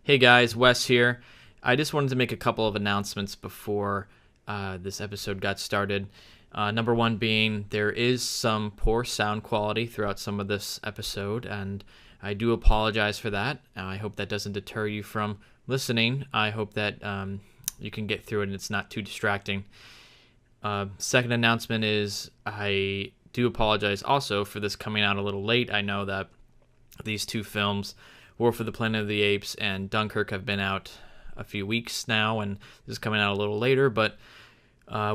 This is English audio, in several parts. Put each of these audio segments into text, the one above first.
Hey guys, Wes here. I just wanted to make a couple of announcements before this episode got started. Number one being there is some poor sound quality throughout some of this episode, and I do apologize for that. I hope that doesn't deter you from listening. I hope that you can get through it and it's not too distracting. Second announcement is I do apologize also for this coming out a little late. I know that these two films, War for the Planet of the Apes and Dunkirk, have been out a few weeks now, and this is coming out a little later, but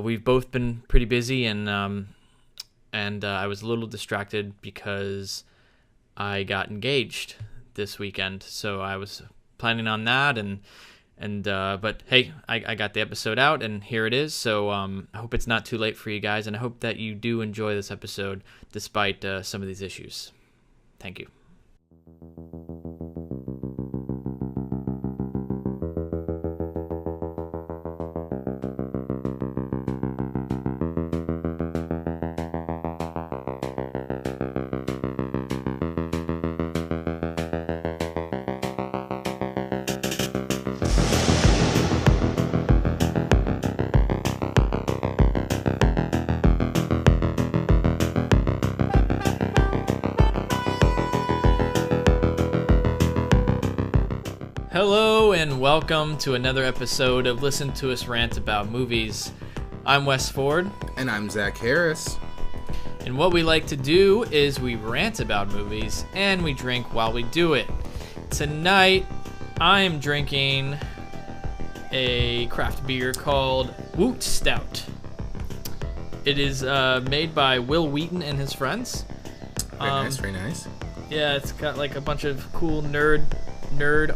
we've both been pretty busy, and I was a little distracted because I got engaged this weekend, so I was planning on that, but hey, I got the episode out, and here it is, so I hope it's not too late for you guys, and I hope that you do enjoy this episode despite some of these issues. Thank you. Hello and welcome to another episode of Listen to Us Rant About Movies. I'm Wes Ford. And I'm Zach Harris. And what we like to do is we rant about movies and we drink while we do it. Tonight, I am drinking a craft beer called Woot Stout. It is made by Will Wheaton and his friends. Very nice. Yeah, it's got like a bunch of cool nerd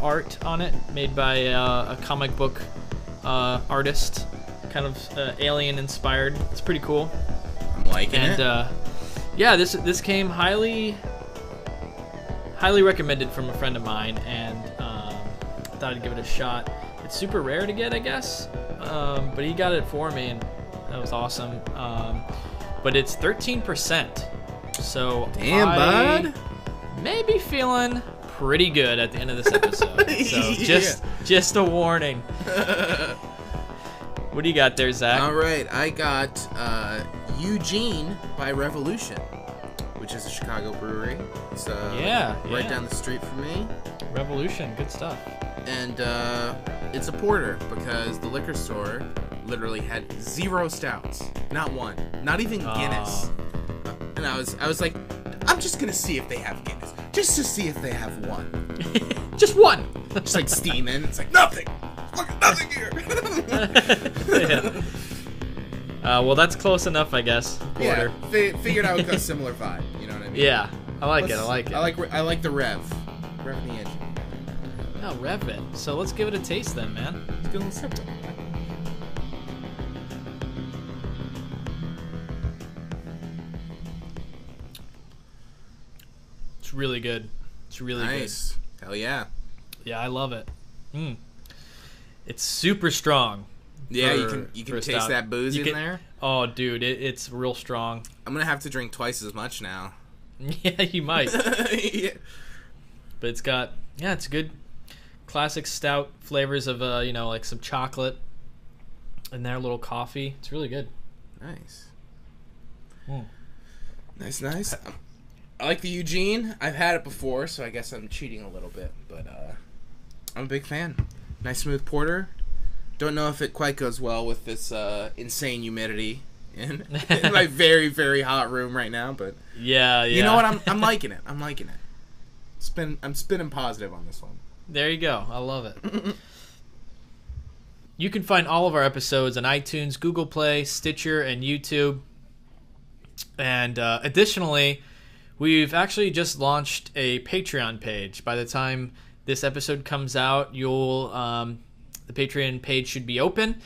art on it, made by a comic book artist, kind of alien inspired. It's pretty cool. I'm liking it. And yeah, this came highly recommended from a friend of mine, and I thought I'd give it a shot. It's super rare to get, I guess, but he got it for me, and that was awesome. But it's 13%, so damn, bud, maybe feeling pretty good at the end of this episode. So yeah. just a warning. What do you got there, Zach? All right, I got Eugene by Revolution, which is a Chicago brewery. It's right down the street from me. Revolution, good stuff. And it's a porter because the liquor store literally had 0 stouts, not one, not even Guinness. And I was like, I'm just gonna see if they have Guinness. Just to see if they have one. Just one. Just like steaming. It's like nothing. Look at nothing here. Yeah. Well, that's close enough, I guess. Porter. Yeah. Figured I would go similar vibe. You know what I mean? Yeah. I like it. I like the rev. Rev in the engine. Oh, rev it. So let's give it a taste then, man. Let's get a little sip. It's really good. It's really nice. Good. Hell yeah. Yeah, I love it. It's super strong. Yeah, you can taste that booze in there. Oh, dude, it's real strong. I'm gonna have to drink twice as much now. Yeah, you might. Yeah. But it's got it's good, classic stout flavors of like some chocolate in there, a little coffee. It's really good. Nice. Mm. Nice. I like the Eugene. I've had it before, so I guess I'm cheating a little bit, but I'm a big fan. Nice smooth porter. Don't know if it quite goes well with this insane humidity in my very, very hot room right now, but yeah. You know what? I'm liking it. I'm liking it. I'm spinning positive on this one. There you go. I love it. You can find all of our episodes on iTunes, Google Play, Stitcher, and YouTube. And additionally, we've actually just launched a Patreon page. By the time this episode comes out, the Patreon page should be open.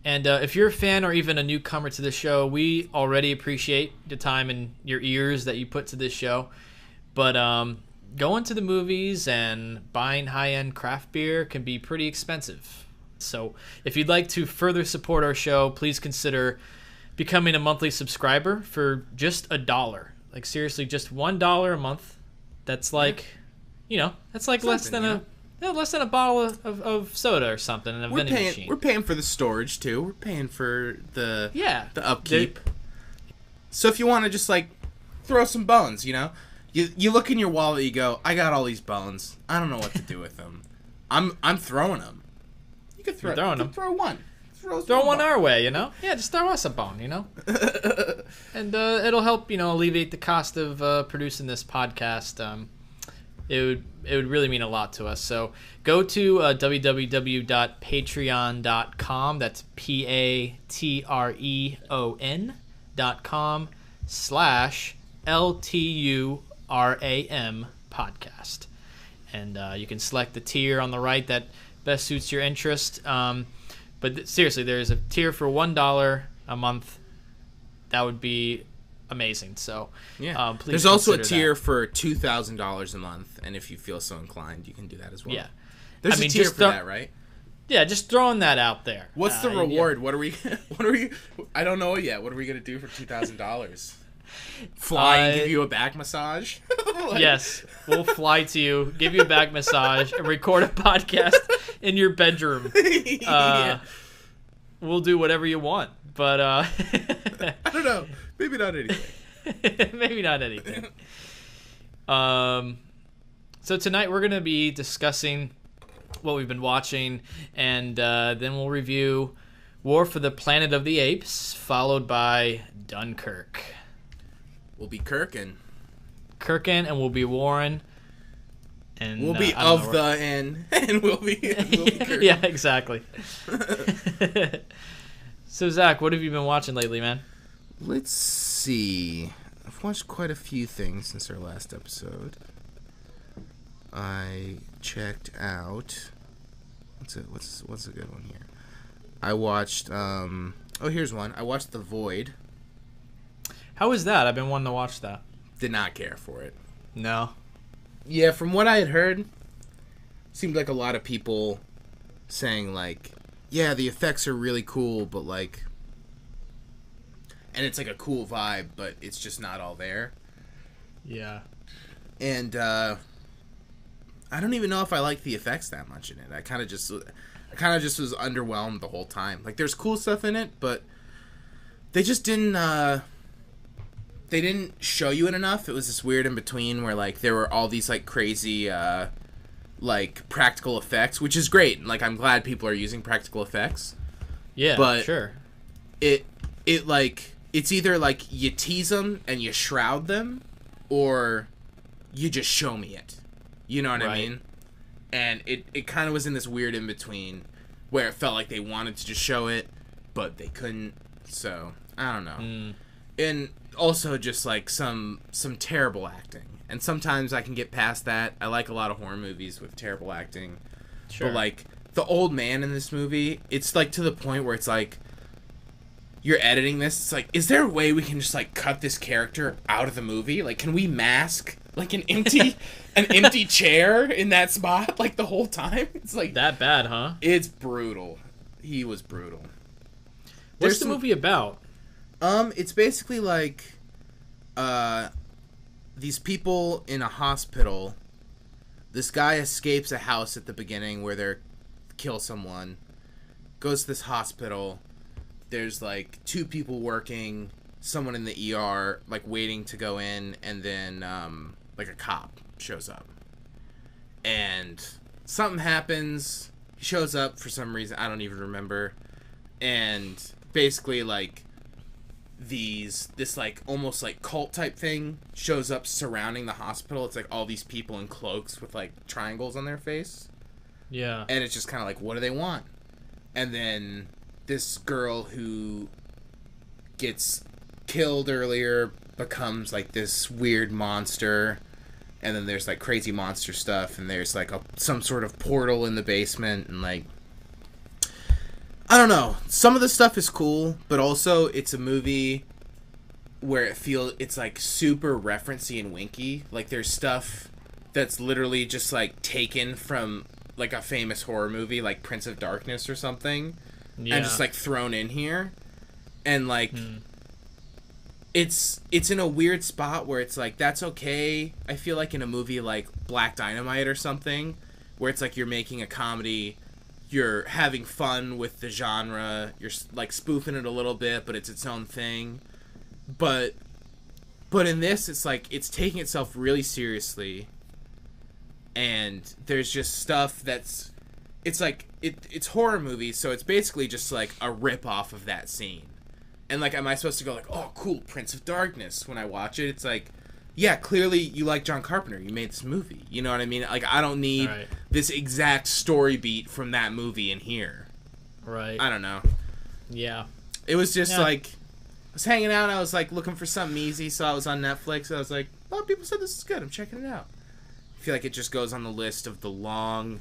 And if you're a fan or even a newcomer to the show, we already appreciate the time and your ears that you put to this show. But going to the movies and buying high-end craft beer can be pretty expensive. So if you'd like to further support our show, please consider becoming a monthly subscriber for just $1. Like seriously, just $1 a month. That's like, that's like less than less than a bottle of soda or something in a vending machine. We're paying for the storage too. We're paying for the upkeep. So if you want to just like throw some bones, you know, you look in your wallet, you go, I got all these bones. I don't know what to do with them. I'm throwing them. You could throw one. Throw one our way, you know? Yeah, just throw us a bone, you know? And it'll help, you know, alleviate the cost of producing this podcast. It would really mean a lot to us. So go to www.patreon.com. That's patreon.com/LTURAM podcast. And you can select the tier on the right that best suits your interest. But seriously, there's a tier for $1 a month. That would be amazing. So yeah, please. There's also a tier for $2,000 a month, and if you feel so inclined, you can do that as well. Yeah, there's a tier for that, right? Yeah, just throwing that out there. What's the reward? Yeah. What are we? I don't know yet. What are we gonna do for $2,000? Fly and give you a back massage? Yes, we'll fly to you, give you a back massage, and record a podcast in your bedroom. Yeah. We'll do whatever you want, but I don't know. Maybe not anything. Maybe not anything. So tonight we're gonna be discussing what we've been watching, and then we'll review War for the Planet of the Apes, followed by Dunkirk. We'll be Kirkin, and we'll be Warren. And we'll be of the N, and we'll be Kirkin. Yeah, exactly. So, Zach, what have you been watching lately, man? Let's see. I've watched quite a few things since our last episode. I checked out... What's a good one here? I watched... here's one. I watched The Void. How was that? I've been wanting to watch that. Did not care for it. No. Yeah, from what I had heard, seemed like a lot of people saying, like, yeah, the effects are really cool, but, like... And it's, like, a cool vibe, but it's just not all there. Yeah. And, I don't even know if I like the effects that much in it. I kind of just was underwhelmed the whole time. Like, there's cool stuff in it, but they just didn't, they didn't show you it enough. It was this weird in between where, like, there were all these, like, crazy, like, practical effects, which is great. Like, I'm glad people are using practical effects. Yeah, but sure. It like, it's either, like, you tease them and you shroud them, or you just show me it. You know what I mean? And it kind of was in this weird in between where it felt like they wanted to just show it, but they couldn't. So, I don't know. And also just, like, some terrible acting. And sometimes I can get past that. I like a lot of horror movies with terrible acting. Sure. But, like, the old man in this movie, it's, like, to the point where it's, like, you're editing this. It's, like, is there a way we can just, like, cut this character out of the movie? Like, can we mask, like, an empty chair in that spot, like, the whole time? It's, like... That bad, huh? It's brutal. He was brutal. What's the movie about? It's basically like, these people in a hospital. This guy escapes a house at the beginning where they kill someone. Goes to this hospital. There's, like, 2 people working. Someone in the ER, like, waiting to go in. And then, like, a cop shows up. And something happens. He shows up for some reason. I don't even remember. And basically, like... this like almost like cult type thing shows up surrounding the hospital. It's like all these people in cloaks with like triangles on their face. Yeah. And it's just kind of like, what do they want? And then this girl who gets killed earlier becomes like this weird monster. And then there's like crazy monster stuff, and there's like some sort of portal in the basement, and like, I don't know. Some of the stuff is cool, but also it's a movie where it's like super referencey and winky. Like there's stuff that's literally just like taken from like a famous horror movie like Prince of Darkness or something, and just like thrown in here. And like it's in a weird spot where it's like, that's okay. I feel like in a movie like Black Dynamite or something, where it's like you're making a comedy, you're having fun with the genre, you're like spoofing it a little bit, but it's its own thing. But in this, it's like it's taking itself really seriously, and there's just stuff that's, it's like it's horror movies, so it's basically just like a rip off of that scene. And like, am I supposed to go like, oh cool, Prince of Darkness when I watch it? It's like, yeah, clearly you like John Carpenter, you made this movie, you know what I mean? Like, I don't need this exact story beat from that movie in here. Right. I don't know. Yeah. It was just like, I was hanging out, I was like looking for something easy, so I was on Netflix, I was like, oh, people said this is good, I'm checking it out. I feel like it just goes on the list of the long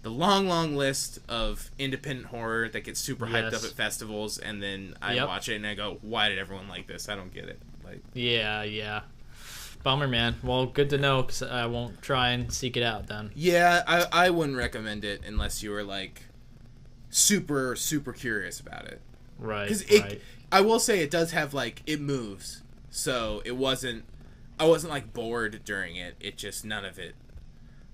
list of independent horror that gets super hyped up at festivals, and then I watch it and I go, why did everyone like this? I don't get it. Like, yeah. Bummer, man. Well, good to know, because I won't try and seek it out then. Yeah, I wouldn't recommend it unless you were like super curious about it. Right. Because I will say it does have like, it moves, so I wasn't like bored during it. It just none of it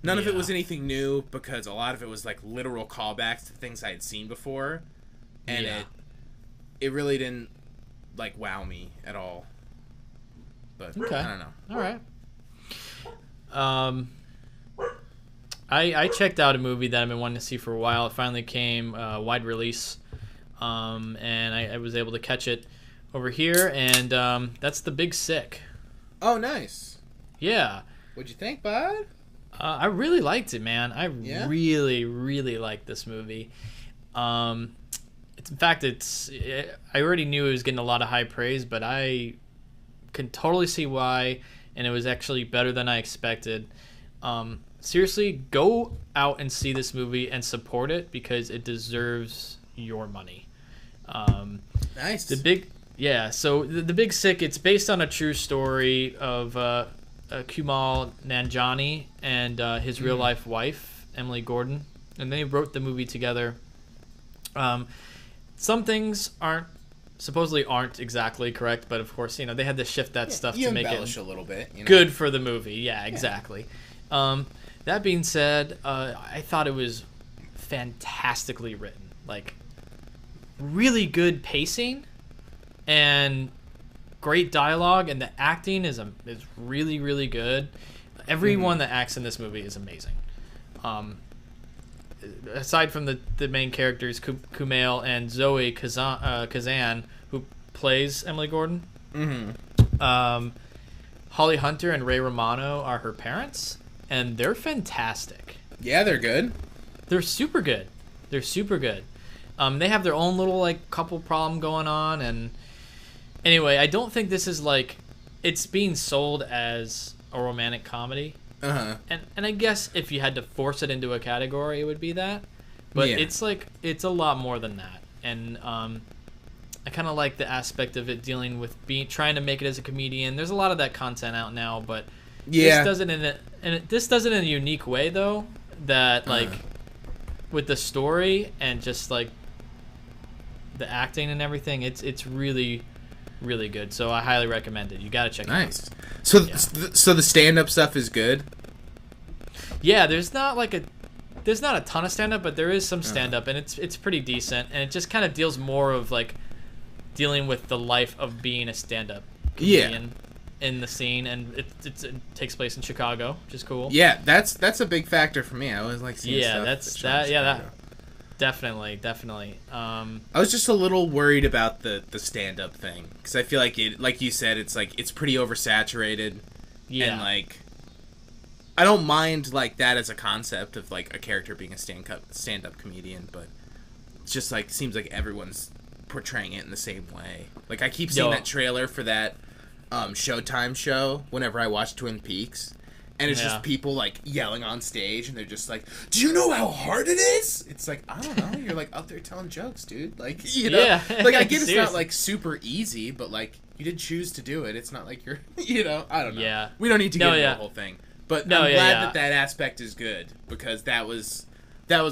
was anything new, because a lot of it was like literal callbacks to things I had seen before, and it really didn't like wow me at all. But okay. I don't know. All right. I checked out a movie that I've been wanting to see for a while. It finally came wide release, and I was able to catch it over here, and that's The Big Sick. Oh, nice. Yeah. What'd you think, bud? I really liked it, man. I really liked this movie. In fact, I already knew it was getting a lot of high praise, but I can totally see why, and it was actually better than I expected. Seriously, go out and see this movie and support it, because it deserves your money. Nice. So the Big Sick, it's based on a true story of Kumail Nanjiani and his real life wife, Emily Gordon, and they wrote the movie together. Some things supposedly aren't exactly correct, but of course, they had to shift that stuff to make it a little bit, good for the movie. Yeah, exactly. That being said, I thought it was fantastically written, like really good pacing and great dialogue, and the acting is really good. Everyone that acts in this movie is amazing. Aside from the main characters, Kumail and Zoe Kazan, who plays Emily Gordon. Holly Hunter and Ray Romano are her parents, and they're fantastic. Yeah, they're good. They're super good. They have their own little like couple problem going on, and anyway, I don't think this is like, it's being sold as a romantic comedy. And I guess if you had to force it into a category, it would be that. But it's a lot more than that. And I kind of like the aspect of it dealing with trying to make it as a comedian. There's a lot of that content out now, but this does it in a unique way though, that like with the story and just like the acting and everything, it's really good. So I highly recommend it. You got to check it out. Nice. So the stand-up stuff is good? Yeah, there's not a ton of stand-up, but there is some stand-up, and it's pretty decent, and it just kind of deals more of like dealing with the life of being a stand-up comedian in the scene, and it takes place in Chicago, which is cool. Yeah, that's a big factor for me. I always like seeing stuff. Definitely. I was just a little worried about the stand-up thing, because I feel like it, like you said, it's like it's pretty oversaturated. Yeah. And like, I don't mind like that as a concept of like a character being a stand-up comedian, but it's just like seems like everyone's portraying it in the same way. Like I keep seeing that trailer for that Showtime show whenever I watch Twin Peaks. And it's just people, like, yelling on stage, and they're just like, do you know how hard it is? It's like, I don't know. You're, like, out there telling jokes, dude. Like, you know? Yeah. Like, I get it's not, like, super easy, but, like, you did choose to do it. It's not like you're, I don't know. Yeah. We don't need to get into the whole thing. But I'm glad that aspect is good, because that was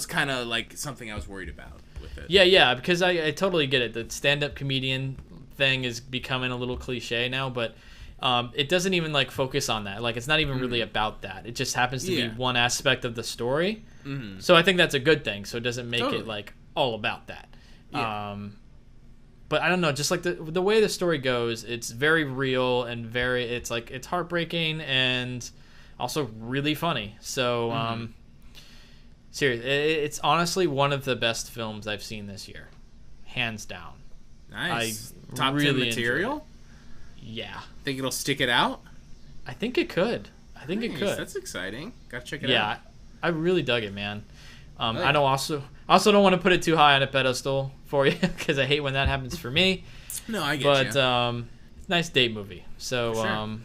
kind of, like, something I was worried about with it. Yeah, because I totally get it. The stand-up comedian thing is becoming a little cliche now, but It doesn't even like focus on that. Like it's not even really about that. It just happens to be one aspect of the story. So I think that's a good thing. So it doesn't make it like all about that. Yeah. But I don't know, just like the way the story goes, it's very real and it's heartbreaking and also really funny. So seriously, it's honestly one of the best films I've seen this year, hands down. Nice. I Top really 10 material? Yeah. Think it'll stick it out? I think it could. It could. That's exciting. Gotta check it out. Yeah, I really dug it, man. I don't also don't want to put it too high on a pedestal for you because I hate when that happens for me. No, I get you. But nice date movie. So sure.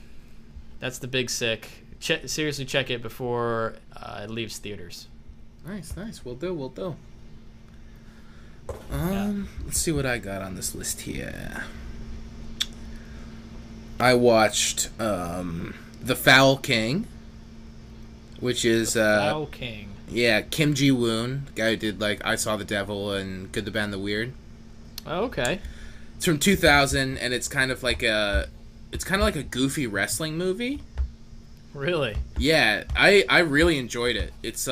That's the big sick. Seriously, check it before it leaves theaters. Nice. We'll do. Yeah. Let's see what I got on this list here. I watched The Foul King, which is Foul King. Yeah, Kim Ji-woon, guy who did like I Saw the Devil and Good, the Bad, and the Weird. Oh, okay. It's from 2000, and it's kind of like a goofy wrestling movie. Really? Yeah, I really enjoyed it. It's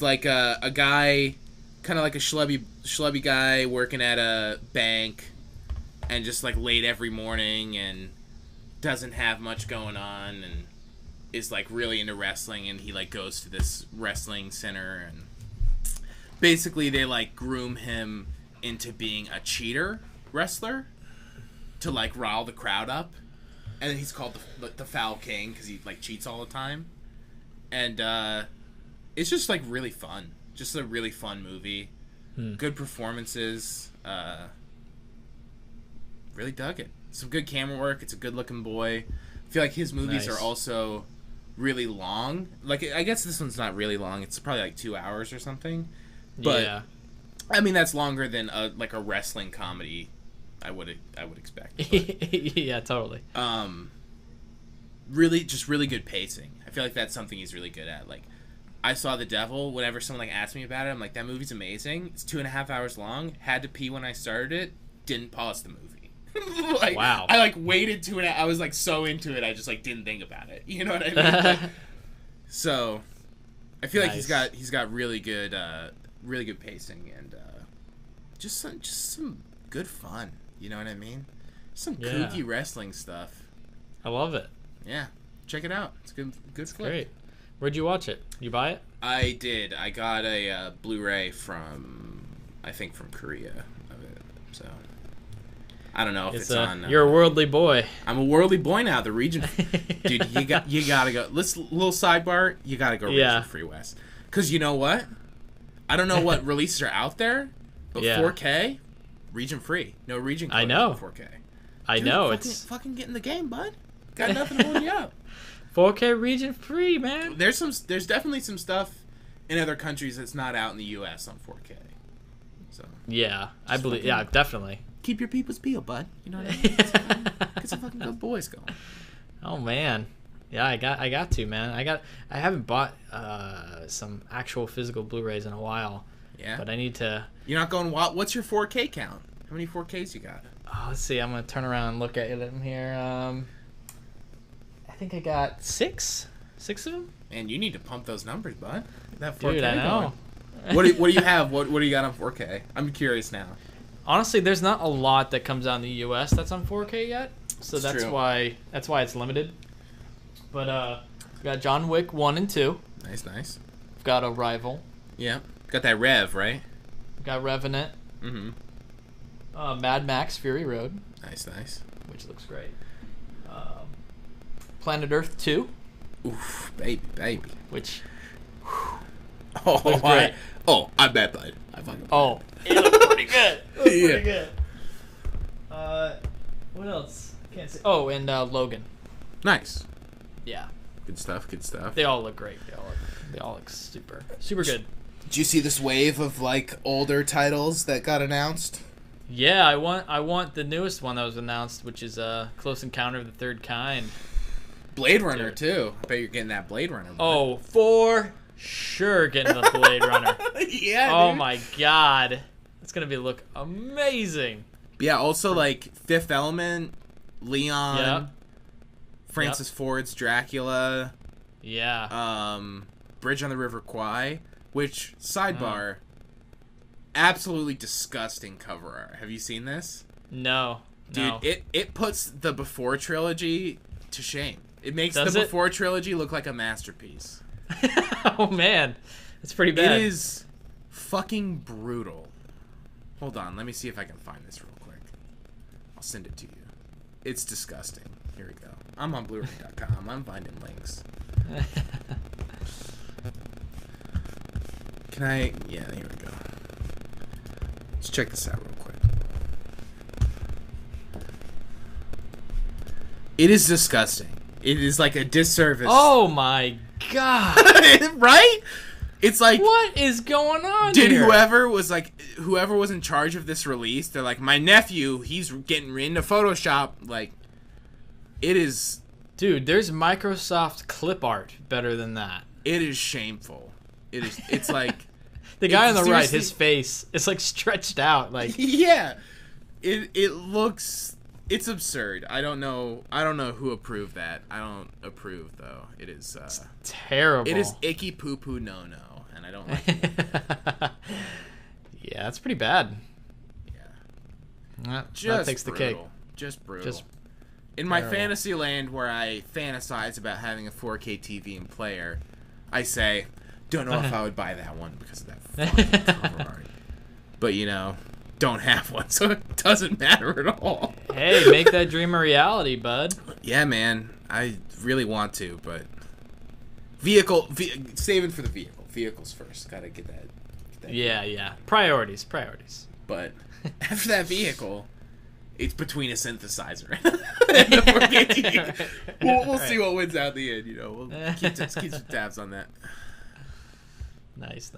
like a guy, kind of like a schlubby guy working at a bank, and just like late every morning and doesn't have much going on and is like really into wrestling, and he like goes to this wrestling center, and basically they like groom him into being a cheater wrestler to like rile the crowd up, and then he's called the Foul King because he like cheats all the time, and it's just like really fun, just a really fun movie. Good performances. Really dug it. Some good camera work. It's a good looking boy. I feel like his movies are also really long. Like I guess this one's not really long. It's probably like 2 hours or something. But yeah. I mean that's longer than a wrestling comedy. I would expect. But, yeah, totally. Really good pacing. I feel like that's something he's really good at. Like I Saw the Devil. Whenever someone like asks me about it, I'm like, that movie's amazing. It's 2.5 hours long. Had to pee when I started it. Didn't pause the movie. Like, wow. I like waited 2.5. I was like so into it. I just like didn't think about it. You know what I mean? Like, so I feel like he's got really good pacing and just some good fun. You know what I mean? Some kooky wrestling stuff. I love it. Yeah, check it out. It's good flick. Great. Where'd you watch it? You buy it? I did. I got a Blu-ray from Korea of it. So I don't know if it's on. You're a worldly boy. I'm a worldly boy now. The region, dude. You gotta go. Little sidebar. You gotta go region free, West. Cause you know what? I don't know what releases are out there, but 4K, region free. No region code. I know. 4K. I Dude, know. It's fucking get in the game, bud. Got nothing holding you up. 4K region free, man. There's definitely some stuff in other countries that's not out in the U.S. on 4K. So yeah, I believe. Yeah, definitely. Keep your people's peel, bud. You know what I mean? Get some fucking good boys going. Oh man, yeah, I got to, man. I haven't bought some actual physical Blu-rays in a while. Yeah. But I need to. You're not going wild. What's your 4K count? How many 4Ks you got? Oh, let's see. I'm gonna turn around and look at them here. I think I got six of them. Man, you need to pump those numbers, bud. That 4K Dude, I know. What do you have? What do you got on 4K? I'm curious now. Honestly, there's not a lot that comes out in the U.S. that's on 4K yet, so that's why it's limited. But we got John Wick 1 and 2. Nice. We've got Arrival. Yeah, got that Rev, right? We've got Revenant. Mm-hmm. Mad Max Fury Road. Nice. Which looks great. Planet Earth 2. Oof, baby. Which. Oh, I bet, bud. It looks pretty good. Pretty good. What else? Can't say. Oh, and Logan. Nice. Yeah. Good stuff. They all look great. They all look super good. Did you see this wave of like older titles that got announced? Yeah, I want the newest one that was announced, which is Close Encounter of the Third Kind. Blade Runner too. I bet you're getting that Blade Runner. Oh, for sure, getting the Blade Runner. Yeah. Oh dude. my god, it's gonna look amazing. Yeah. Also, like Fifth Element Leon, Yep. Francis Ford's Dracula, Yeah. Bridge on the River Kwai, which, sidebar, absolutely disgusting cover art. Have you seen this? No. Dude, No. it puts the Before trilogy to shame. It makes Does the it? Before trilogy look like a masterpiece. Oh man, that's pretty bad. It is fucking brutal. Hold on, let me see if I can find this real quick. I'll send it to you. It's disgusting. Here we go. I'm on Blu-ray.com. I'm finding links. Can I? Yeah, here we go. Let's check this out real quick. It is disgusting. It is like a disservice. Oh my god! Right? It's like, What is going on did here? whoever was in charge of this release, they're like, my nephew, he's getting into Photoshop. Like, it is. Dude, there's Microsoft clip art better than that. It is shameful. It is. It's like The guy on the right, seriously- his face, it's like stretched out. Like, yeah. It looks. It's absurd. I don't know who approved that. I don't approve though. It is. terrible. It is icky poo poo no, and I don't like it. Yeah, that's pretty bad. Yeah. That Just takes the brutal. cake. Just brutal. Just in my terrible. fantasy land where I fantasize about having a 4K TV and player, I say, don't know if I would buy that one because of that fucking cover art. But don't have one, so it doesn't matter at all. Hey, make that dream a reality, bud. Yeah, man. I really want to, but saving for the vehicle. Vehicles first. Gotta get that. Yeah. Priorities. But after that vehicle, it's between a synthesizer and a 4K TV. We'll see what wins out in the end. We'll keep some tabs on that. Nice.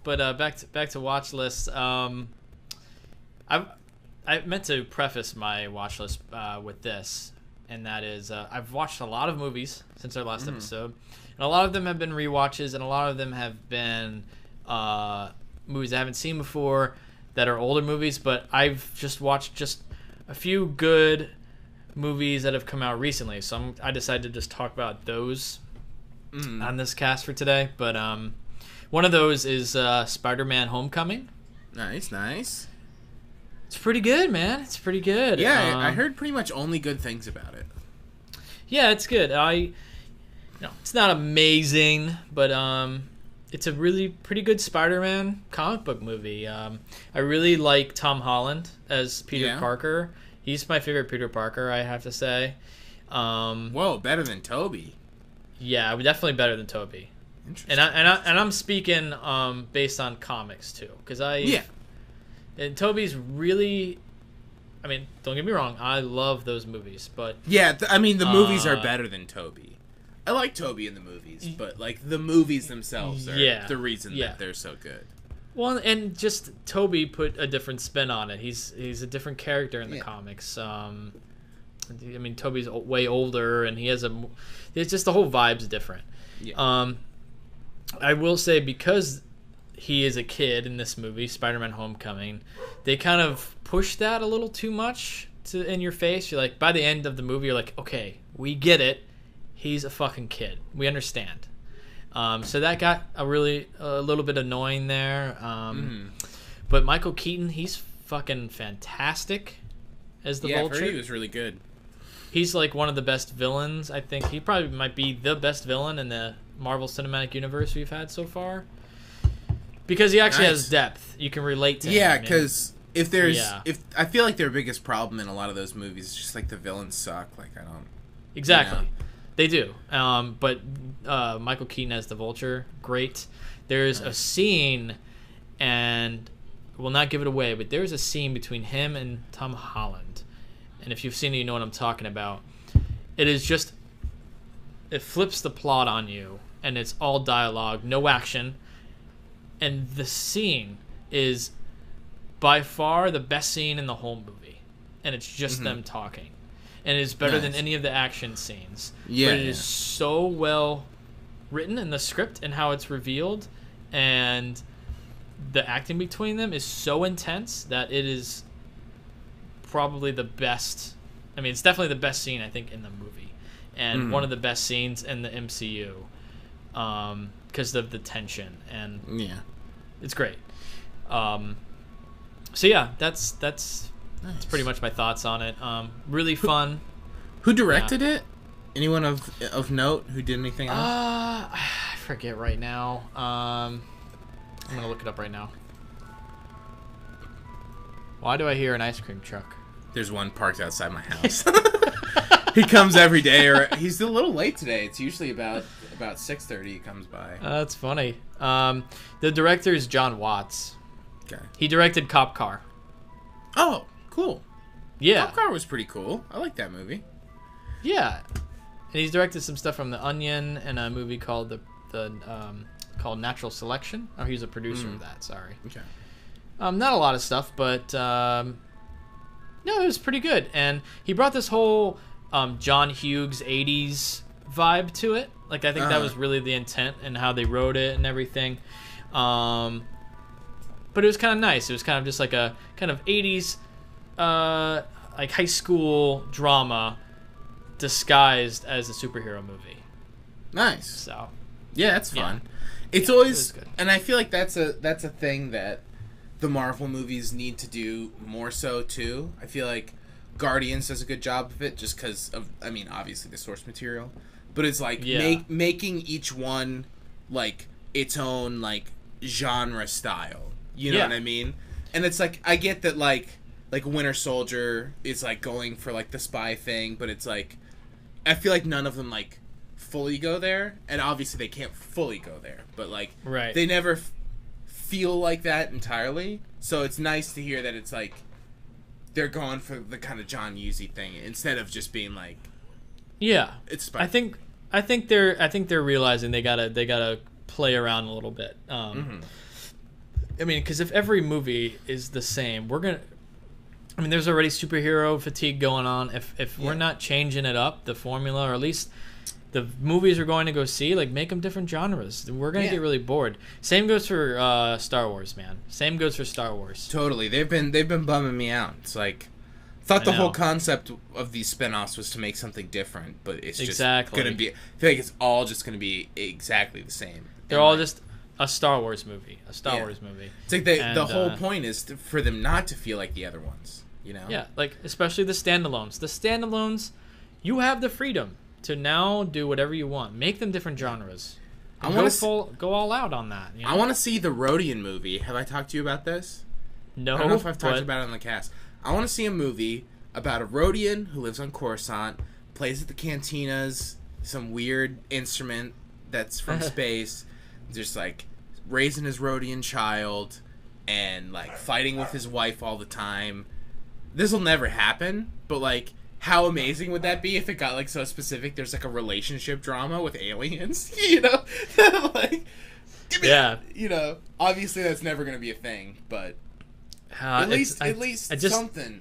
But back to watch lists. I meant to preface my watch list with this, and that is I've watched a lot of movies since our last episode, and a lot of them have been rewatches, and a lot of them have been movies I haven't seen before that are older movies. But I've just watched a few good movies that have come out recently, so I decided to just talk about those on this cast for today. But one of those is Spider-Man: Homecoming. Nice. It's pretty good, man. It's pretty good. Yeah, I heard pretty much only good things about it. Yeah, it's good. It's not amazing, but it's a really pretty good Spider-Man comic book movie. I really like Tom Holland as Peter Parker. He's my favorite Peter Parker, I have to say. Whoa, better than Toby. Yeah, definitely better than Tobey. Interesting. And I'm speaking based on comics too, because and Tobey's really, I mean, don't get me wrong, I love those movies, but yeah, the movies are better than Toby. I like Toby in the movies, but like the movies themselves are the reason that they're so good. Well, and just Tobey put a different spin on it. He's a different character in the comics. I mean, Tobey's way older, and it's just the whole vibe's different. Yeah. I will say, because he is a kid in this movie, Spider-Man: Homecoming, they kind of push that a little too much in your face. You're like, by the end of the movie, you're like, okay, we get it. He's a fucking kid. We understand. So that got a little bit annoying there. But Michael Keaton, he's fucking fantastic as the Vulture. I've heard he was really good. He's like one of the best villains. I think he probably might be the best villain in the Marvel Cinematic Universe we've had so far, because he actually has depth. You can relate to him. Yeah, because if I feel like their biggest problem in a lot of those movies is just like the villains suck. Like, I don't. Exactly. They do. But Michael Keaton as the Vulture, great. There's a scene, and we'll not give it away, but there's a scene between him and Tom Holland. And if you've seen it, you know what I'm talking about. It flips the plot on you, and it's all dialogue, no action. And the scene is by far the best scene in the whole movie. And it's just them talking. And it's better than any of the action scenes. Yeah. But it is so well written in the script and how it's revealed. And the acting between them is so intense that it is probably the best. I mean, it's definitely the best scene I think in the movie, and one of the best scenes in the MCU, because of the tension, and it's great. So yeah, that's pretty much my thoughts on it. Really fun. Who directed it? Anyone of note who did anything else? I forget right now. I'm gonna look it up right now. Why do I hear an ice cream truck? There's one parked outside my house. He comes every day, or he's a little late today. It's usually about 6:30 he comes by. That's funny. The director is John Watts. Okay. He directed Cop Car. Oh, cool. Yeah. Cop Car was pretty cool. I like that movie. Yeah. And he's directed some stuff from The Onion and a movie called called Natural Selection. Oh, he's a producer of that. Sorry. Okay. Not a lot of stuff, but no, it was pretty good. And he brought this whole John Hughes 80s vibe to it. Like, I think that was really the intent and how they wrote it and everything. But it was kind of nice. It was kind of just like a kind of 80s like high school drama disguised as a superhero movie. Nice. So yeah, that's fun. Yeah. It's Yeah, always it was good. And I feel like that's a thing that the Marvel movies need to do more so too. I feel like Guardians does a good job of it just because of, I mean, obviously the source material, but it's like making each one like its own like genre style. You know what I mean? And it's like, I get that like Winter Soldier is like going for like the spy thing, but it's like, I feel like none of them like fully go there, and obviously they can't fully go there, but like they never feel like that entirely. So it's nice to hear that it's like they're going for the kind of John Hughes-y thing instead of just being like, it's spy. I think they're realizing they gotta play around a little bit. I mean, because if every movie is the same, there's already superhero fatigue going on. If we're not changing it up, the formula, or at least the movies we're going to go see, like, make them different genres. We're going to get really bored. Same goes for Star Wars, man. Same goes for Star Wars. Totally. They've been bumming me out. It's like, thought the whole concept of these spinoffs was to make something different, but it's just going to be, I feel like it's all just going to be exactly the same. They're all just a Star Wars movie. It's like the whole point is for them not to feel like the other ones, you know? Yeah, like, especially the standalones. The standalones, you have the freedom to now do whatever you want. Make them different genres. Go all out on that. You know? I want to see the Rodian movie. Have I talked to you about this? No. I don't know if I've talked about it on the cast. I want to see a movie about a Rodian who lives on Coruscant, plays at the cantinas, some weird instrument that's from space, just like raising his Rodian child and like fighting with his wife all the time. This will never happen, but like, how amazing would that be if it got like so specific? There's like a relationship drama with aliens, you know? Like, you know, obviously that's never gonna be a thing, but at least something,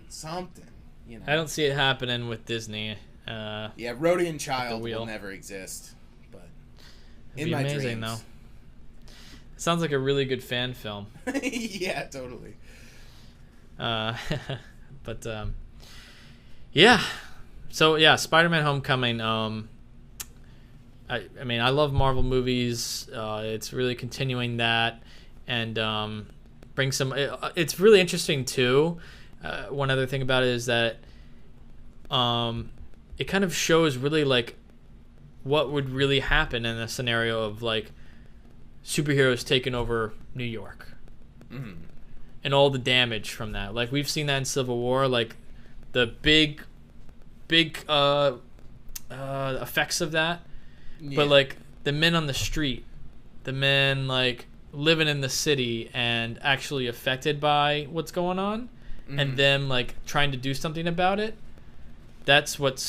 you know. I don't see it happening with Disney. Rodian child will never exist, but in my amazing, dreams. Though. It sounds like a really good fan film. Yeah, totally. But yeah. So yeah, Spider-Man: Homecoming. I mean, I love Marvel movies. It's really continuing that, and bring some. It's really interesting too. One other thing about it is that it kind of shows really like what would really happen in a scenario of like superheroes taking over New York, and all the damage from that. Like, we've seen that in Civil War, like the big effects of that. But like the men on the street, the men like living in the city and actually affected by what's going on, and them like trying to do something about it. That's what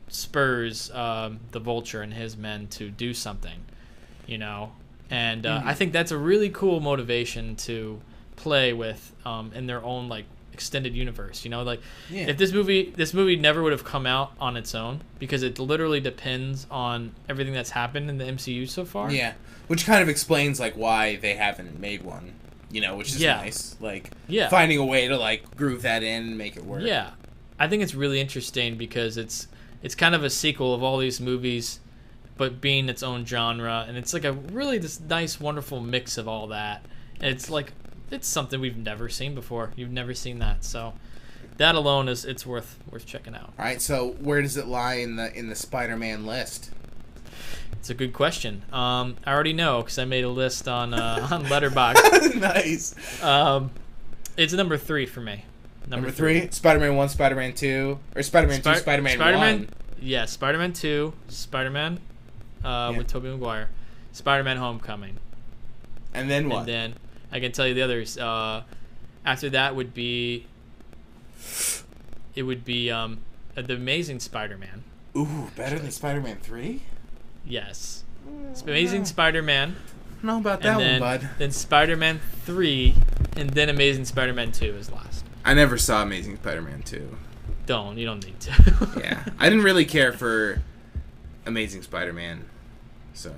spurs the Vulture and his men to do something, you know. And I think that's a really cool motivation to play with in their own like extended universe, you know. Like, if this movie never would have come out on its own, because it literally depends on everything that's happened in the MCU so far. Yeah, which kind of explains like why they haven't made one which is Yeah. nice. Like, Yeah. finding a way to, like, groove that in and make it work. Yeah, I think it's really interesting because it's kind of a sequel of all these movies, but being its own genre, and it's like a really this nice, wonderful mix of all that. And it's like it's something we've never seen before. You've never seen that, so that alone it's worth checking out. All right, so where does it lie in the Spider-Man list? It's a good question. I already know because I made a list on Letterboxd. Nice. It's number 3 for me. Number 3, Spider-Man 1, Spider-Man 2, or Spider-Man 2, Spider-Man 1. Yeah, Spider-Man 2, Spider-Man with Tobey Maguire, Spider-Man Homecoming. And then what? And then I can tell you the others. After that would be The Amazing Spider-Man. Ooh, better than Spider-Man 3? Yes. Amazing Spider-Man. I don't know about that one, bud. Then Spider-Man 3, and then Amazing Spider-Man 2 is last. I never saw Amazing Spider-Man 2. You don't need to. Yeah. I didn't really care for Amazing Spider-Man, so.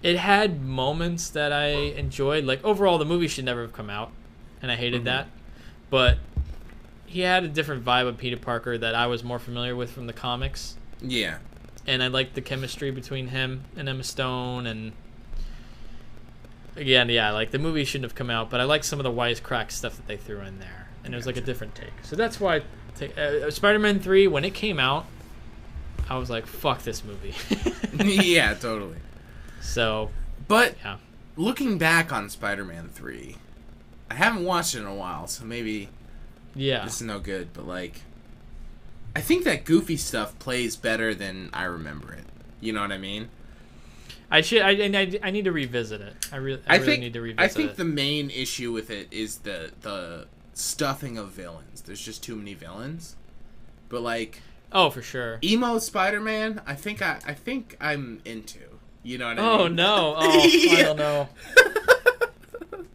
It had moments that I enjoyed. Like, overall, the movie should never have come out, and I hated that. But he had a different vibe of Peter Parker that I was more familiar with from the comics. Yeah. And I liked the chemistry between him and Emma Stone, and again, yeah, like the movie shouldn't have come out, but I like some of the wisecrack stuff that they threw in there, and it was like a different take. So that's why Spider-Man 3, when it came out, I was like, fuck this movie. Yeah, totally. So, but yeah. Looking back on Spider-Man 3, I haven't watched it in a while, so maybe this is no good, but like, I think that goofy stuff plays better than I remember it. You know what I mean? I need to revisit it. I really need to revisit it. I think the main issue with it is the stuffing of villains. There's just too many villains. But like, oh, for sure. Emo Spider-Man, I think I'm into. You know what I mean? Oh no. Oh, yeah. I don't know.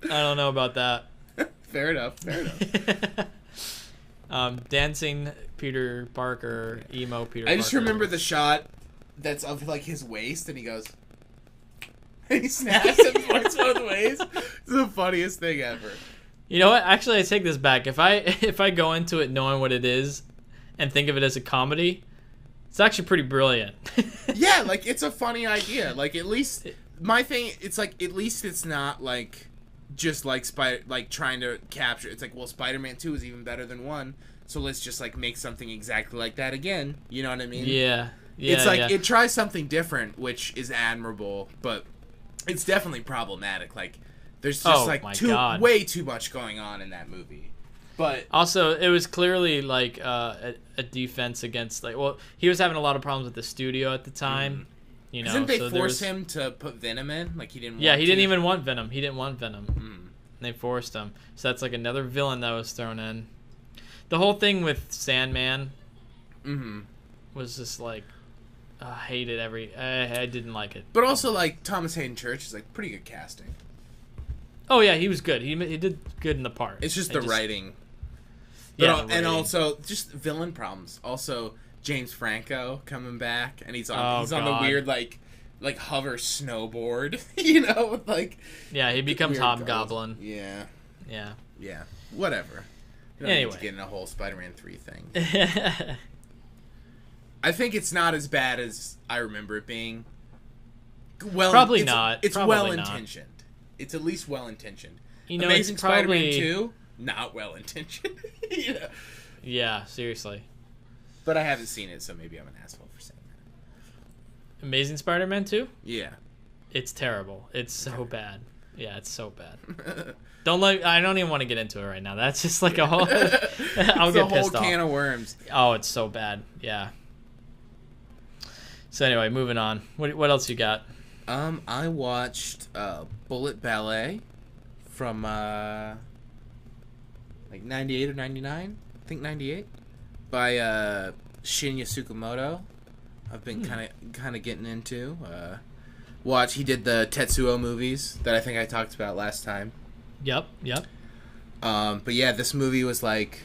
I don't know about that. Fair enough. Dancing Peter Parker, emo Peter Parker. I just remember the shot that's of like his waist, and he goes, and he snaps and points both ways. It's the funniest thing ever. You know what? Actually, I take this back. If I go into it knowing what it is, and think of it as a comedy, it's actually pretty brilliant. Yeah, like it's a funny idea. Like at least my thing, it's like at least it's not like just like trying to capture. It's like, well, Spider-Man 2 is even better than 1. So let's just like make something exactly like that again. You know what I mean? Yeah. It's like it tries something different, which is admirable, but it's definitely problematic. Like there's just way too much going on in that movie. But also, it was clearly like a defense against he was having a lot of problems with the studio at the time. You know, didn't they force him to put Venom in? Like he didn't. Yeah, he didn't even want Venom. He didn't want Venom. And they forced him. So that's like another villain that was thrown in. The whole thing with Sandman was just like I hated I didn't like it. But also like Thomas Hayden Church is like pretty good casting. Oh yeah, he was good. He did good in the part. It's just the writing. Yeah, and also just villain problems. Also James Franco coming back, and he's on the weird like hover snowboard, you know, with like he becomes Hobgoblin. Yeah. Whatever. Anyway, need to get in a whole Spider-Man 3 thing. I think it's not as bad as I remember it being. Well, probably not. It's well intentioned. It's at least well intentioned. You know, Amazing it's probably... Spider-Man 2, not well intentioned. You know? Yeah, seriously. But I haven't seen it, so maybe I'm an asshole for saying that. Amazing Spider-Man 2? Yeah. It's terrible. It's so bad. Yeah, it's so bad. I don't even want to get into it right now. That's just like a whole... I'll get pissed off. A whole can of worms. Oh, it's so bad. Yeah. So anyway, moving on. What else you got? I watched Bullet Ballet from like 98 or 99. I think 98 by Shinya Tsukamoto. I've been kind of getting into. He did the Tetsuo movies that I think I talked about last time. Yep. But yeah, this movie was like,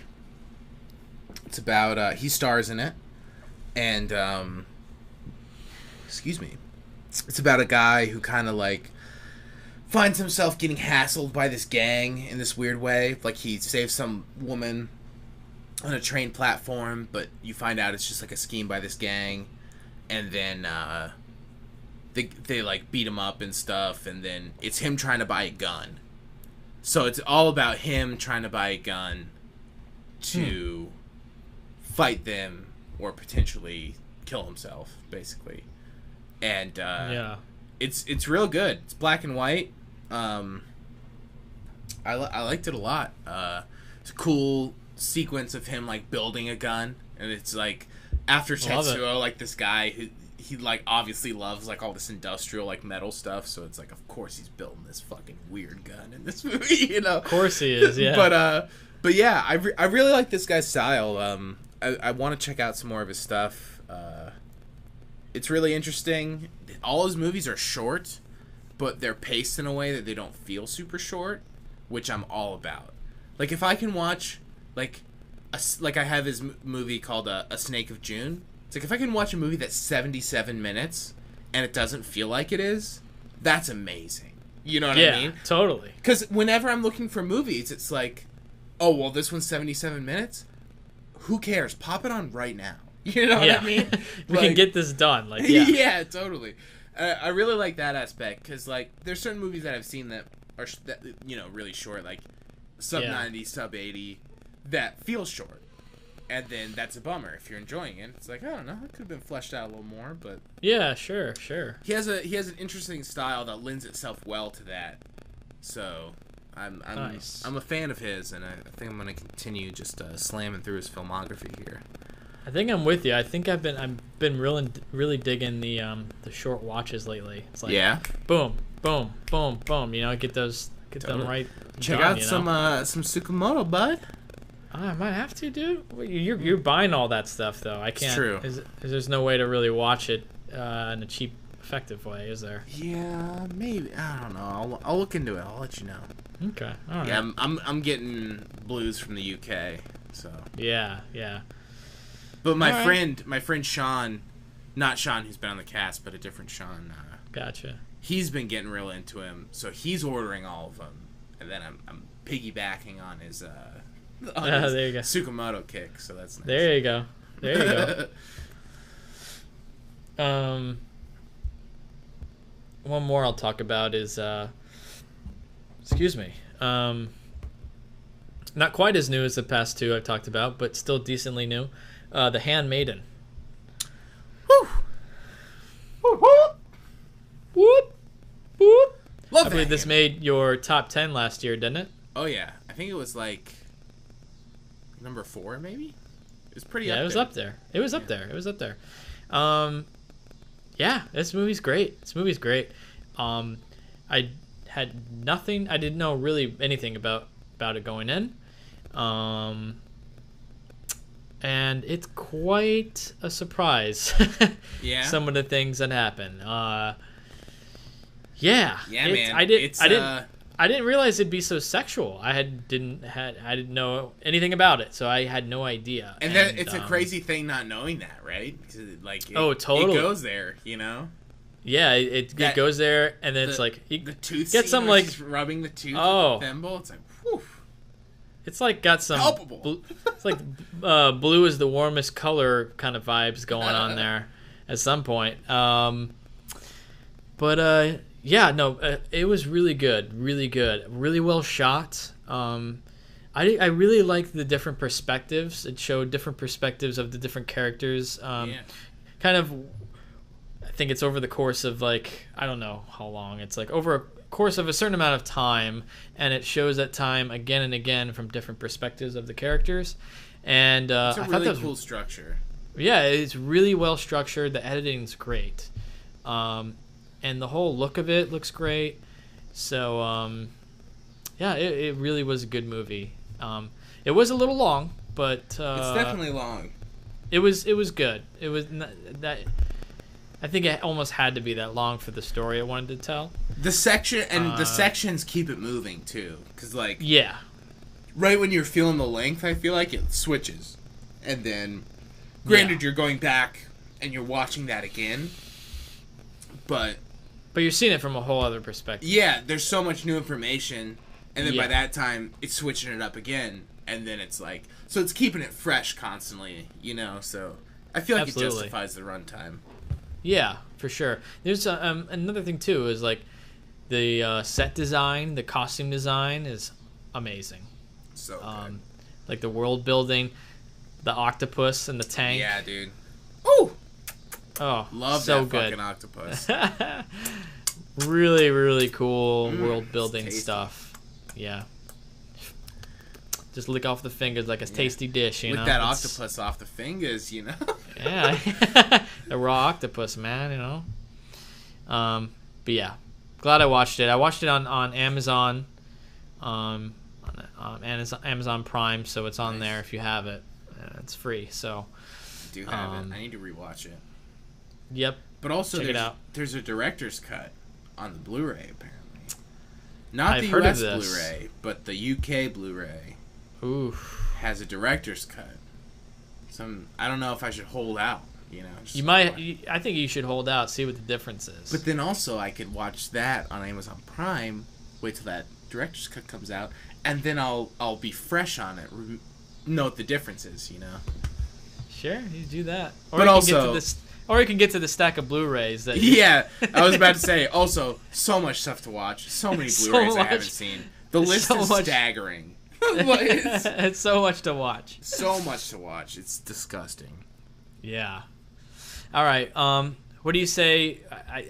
it's about he stars in it, and excuse me, it's about a guy who kind of like finds himself getting hassled by this gang in this weird way. Like, he saves some woman on a train platform, but you find out it's just like a scheme by this gang, and then they like beat him up and stuff, and then it's him trying to buy a gun. So it's all about him trying to buy a gun to fight them or potentially kill himself, basically. And it's real good. It's black and white. I liked it a lot. It's a cool sequence of him like building a gun, and it's like after Tetsuo, like this guy who he like obviously loves like all this industrial like metal stuff, so it's like of course he's building this fucking weird gun in this movie, you know. Of course he is, yeah. But yeah, I really like this guy's style. I want to check out some more of his stuff. It's really interesting. All his movies are short, but they're paced in a way that they don't feel super short, which I'm all about. Like if I can watch like I have his movie called A Snake of June. It's like if I can watch a movie that's 77 minutes and it doesn't feel like it is, that's amazing. You know what I mean? Yeah, totally. Because whenever I'm looking for movies, it's like, oh, well, this one's 77 minutes? Who cares? Pop it on right now. You know what I mean? We can get this done. Like, yeah, totally. I really like that aspect because, like, there's certain movies that I've seen that are, you know, really short, like sub 90, sub 80, that feel short. And then that's a bummer. If you're enjoying it, it's like, I don't know, it could have been fleshed out a little more, but yeah, sure. He has an interesting style that lends itself well to that. So I'm nice. I'm a fan of his, and I think I'm gonna continue just slamming through his filmography here. I think I'm with you. I think I've been really digging the short watches lately. It's like boom, boom, boom, boom. You know, get them right. Check out some Tsukamoto, bud. I might have to, dude. You're buying all that stuff though. I can't. It's true. There's no way to really watch it in a cheap, effective way, is there? Yeah, maybe. I don't know. I'll look into it. I'll let you know. Okay. All right. Yeah, I'm getting blues from the UK, so. Yeah. But my friend Sean, not Sean who's been on the cast, but a different Sean. Gotcha. He's been getting real into him, so he's ordering all of them, and then I'm piggybacking on his there you go. Tsukamoto kick, so that's nice. There you go. One more I'll talk about is excuse me. Not quite as new as the past two I've talked about, but still decently new. The Handmaiden. Woo! Whoop whoop! Whoop whoop! Love I believe this made your top 10 last year, didn't it? Oh yeah, I think it was like number 4, maybe. It was pretty. Yeah, it was up there. It was up there. Yeah, this movie's great. I had nothing. I didn't know really anything about it going in. And it's quite a surprise. Yeah. Some of the things that happen. Yeah, man. I didn't realize it'd be so sexual. I didn't know anything about it, so I had no idea. And then it's a crazy thing not knowing that, right? Totally. It goes there, you know. Yeah, it goes there, and then it's like the tooth. Get some like rubbing the tooth with the thimble. It's like, whew. It's like got some palpable. It's like blue is the warmest color kind of vibes going on there at some point. It was really good, really well shot. I really liked the different perspectives. It showed different perspectives of the different characters. Kind of, I think it's over the course of like, I don't know how long. It's like over a course of a certain amount of time, and it shows that time again and again from different perspectives of the characters. And it's a really cool structure. Yeah, it's really well structured. The editing's great. And the whole look of it looks great. So, it really was a good movie. It was a little long, but it's definitely long. It was good. It was that. I think it almost had to be that long for the story I wanted to tell. The sections keep it moving too, because like yeah, right when you're feeling the length, I feel like it switches, and then granted you're going back and you're watching that again, but But you're seeing it from a whole other perspective. Yeah, there's so much new information, and then by Yeah. that time, it's switching it up again, and then it's like, so it's keeping it fresh constantly, you know. So I feel like Absolutely. it justifies the runtime. Yeah, for sure. There's another thing too is like the set design, the costume design is amazing. So good. Like the world building, the octopus and the tank. Yeah, dude. Ooh, Oh, love so that good. fucking octopus. Really, really cool world it's building tasty. stuff. Yeah. Just lick off the fingers like a tasty dish, you With know. that It's- octopus off the fingers, you know. Yeah, the raw octopus, man. You know. But yeah, glad I watched it. I watched it on Amazon, on Amazon Prime, so it's on Nice. there if you have it. It's free. So, I do have it. I need to rewatch it. yep. But also, Check it out. there's a director's cut on the Blu-ray apparently. Not I've the heard of US this. Blu-ray, but the UK Blu-ray Oof. has a director's cut. I don't know if I should hold out. You know. Just You might. I think you should hold out, see what the difference is. But then also, I could watch that on Amazon Prime. Wait till that director's cut comes out, and then I'll be fresh on it. Note the differences, you know. Sure, you do that. Or But you also- can get to this, or you can get to the stack of Blu-rays that. Yeah, I was about to say. Also, so much stuff to watch. So many So Blu-rays I much. haven't seen. The list So is much. staggering. But it's It's so much to watch. so much to watch. It's disgusting. Yeah. All right. What do you say?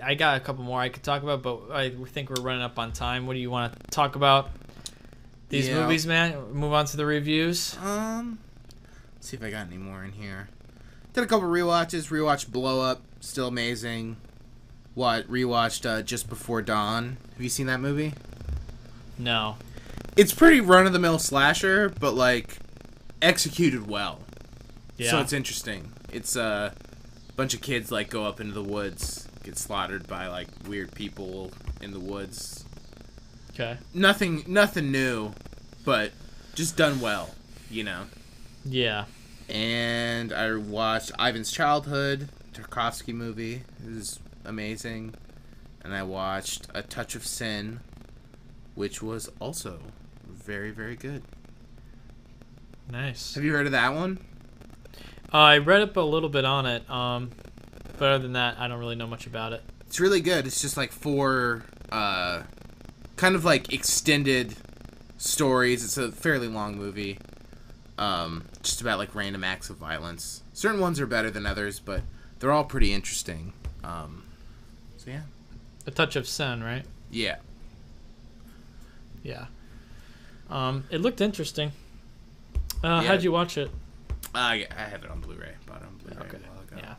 I got a couple more I could talk about, but I think we're running up on time. What do you want to talk about? These Yeah. movies, man. Move on to the reviews. Let's see if I got any more in here. Did a couple rewatches. Rewatched Blow Up, still amazing. Rewatched Just Before Dawn. Have you seen that movie? No. It's pretty run-of-the-mill slasher, but like executed well. Yeah. So it's interesting. It's a bunch of kids like go up into the woods, get slaughtered by like weird people in the woods. Okay. Nothing new, but just done well, you know. Yeah. And I watched Ivan's Childhood, Tarkovsky movie. It was amazing. And I watched A Touch of Sin, which was also very, very good. Nice. Have you heard of that one? I read up a little bit on it. But other than that, I don't really know much about it. It's really good. It's just like 4 kind of like extended stories. It's a fairly long movie. Just about like random acts of violence. Certain ones are better than others, but they're all pretty interesting. So yeah. A Touch of Sin, right? Yeah. Yeah. It looked interesting. Yeah. How'd you watch it? I have it on Blu-ray. Bought it on Blu-ray Okay. a while ago. Yeah.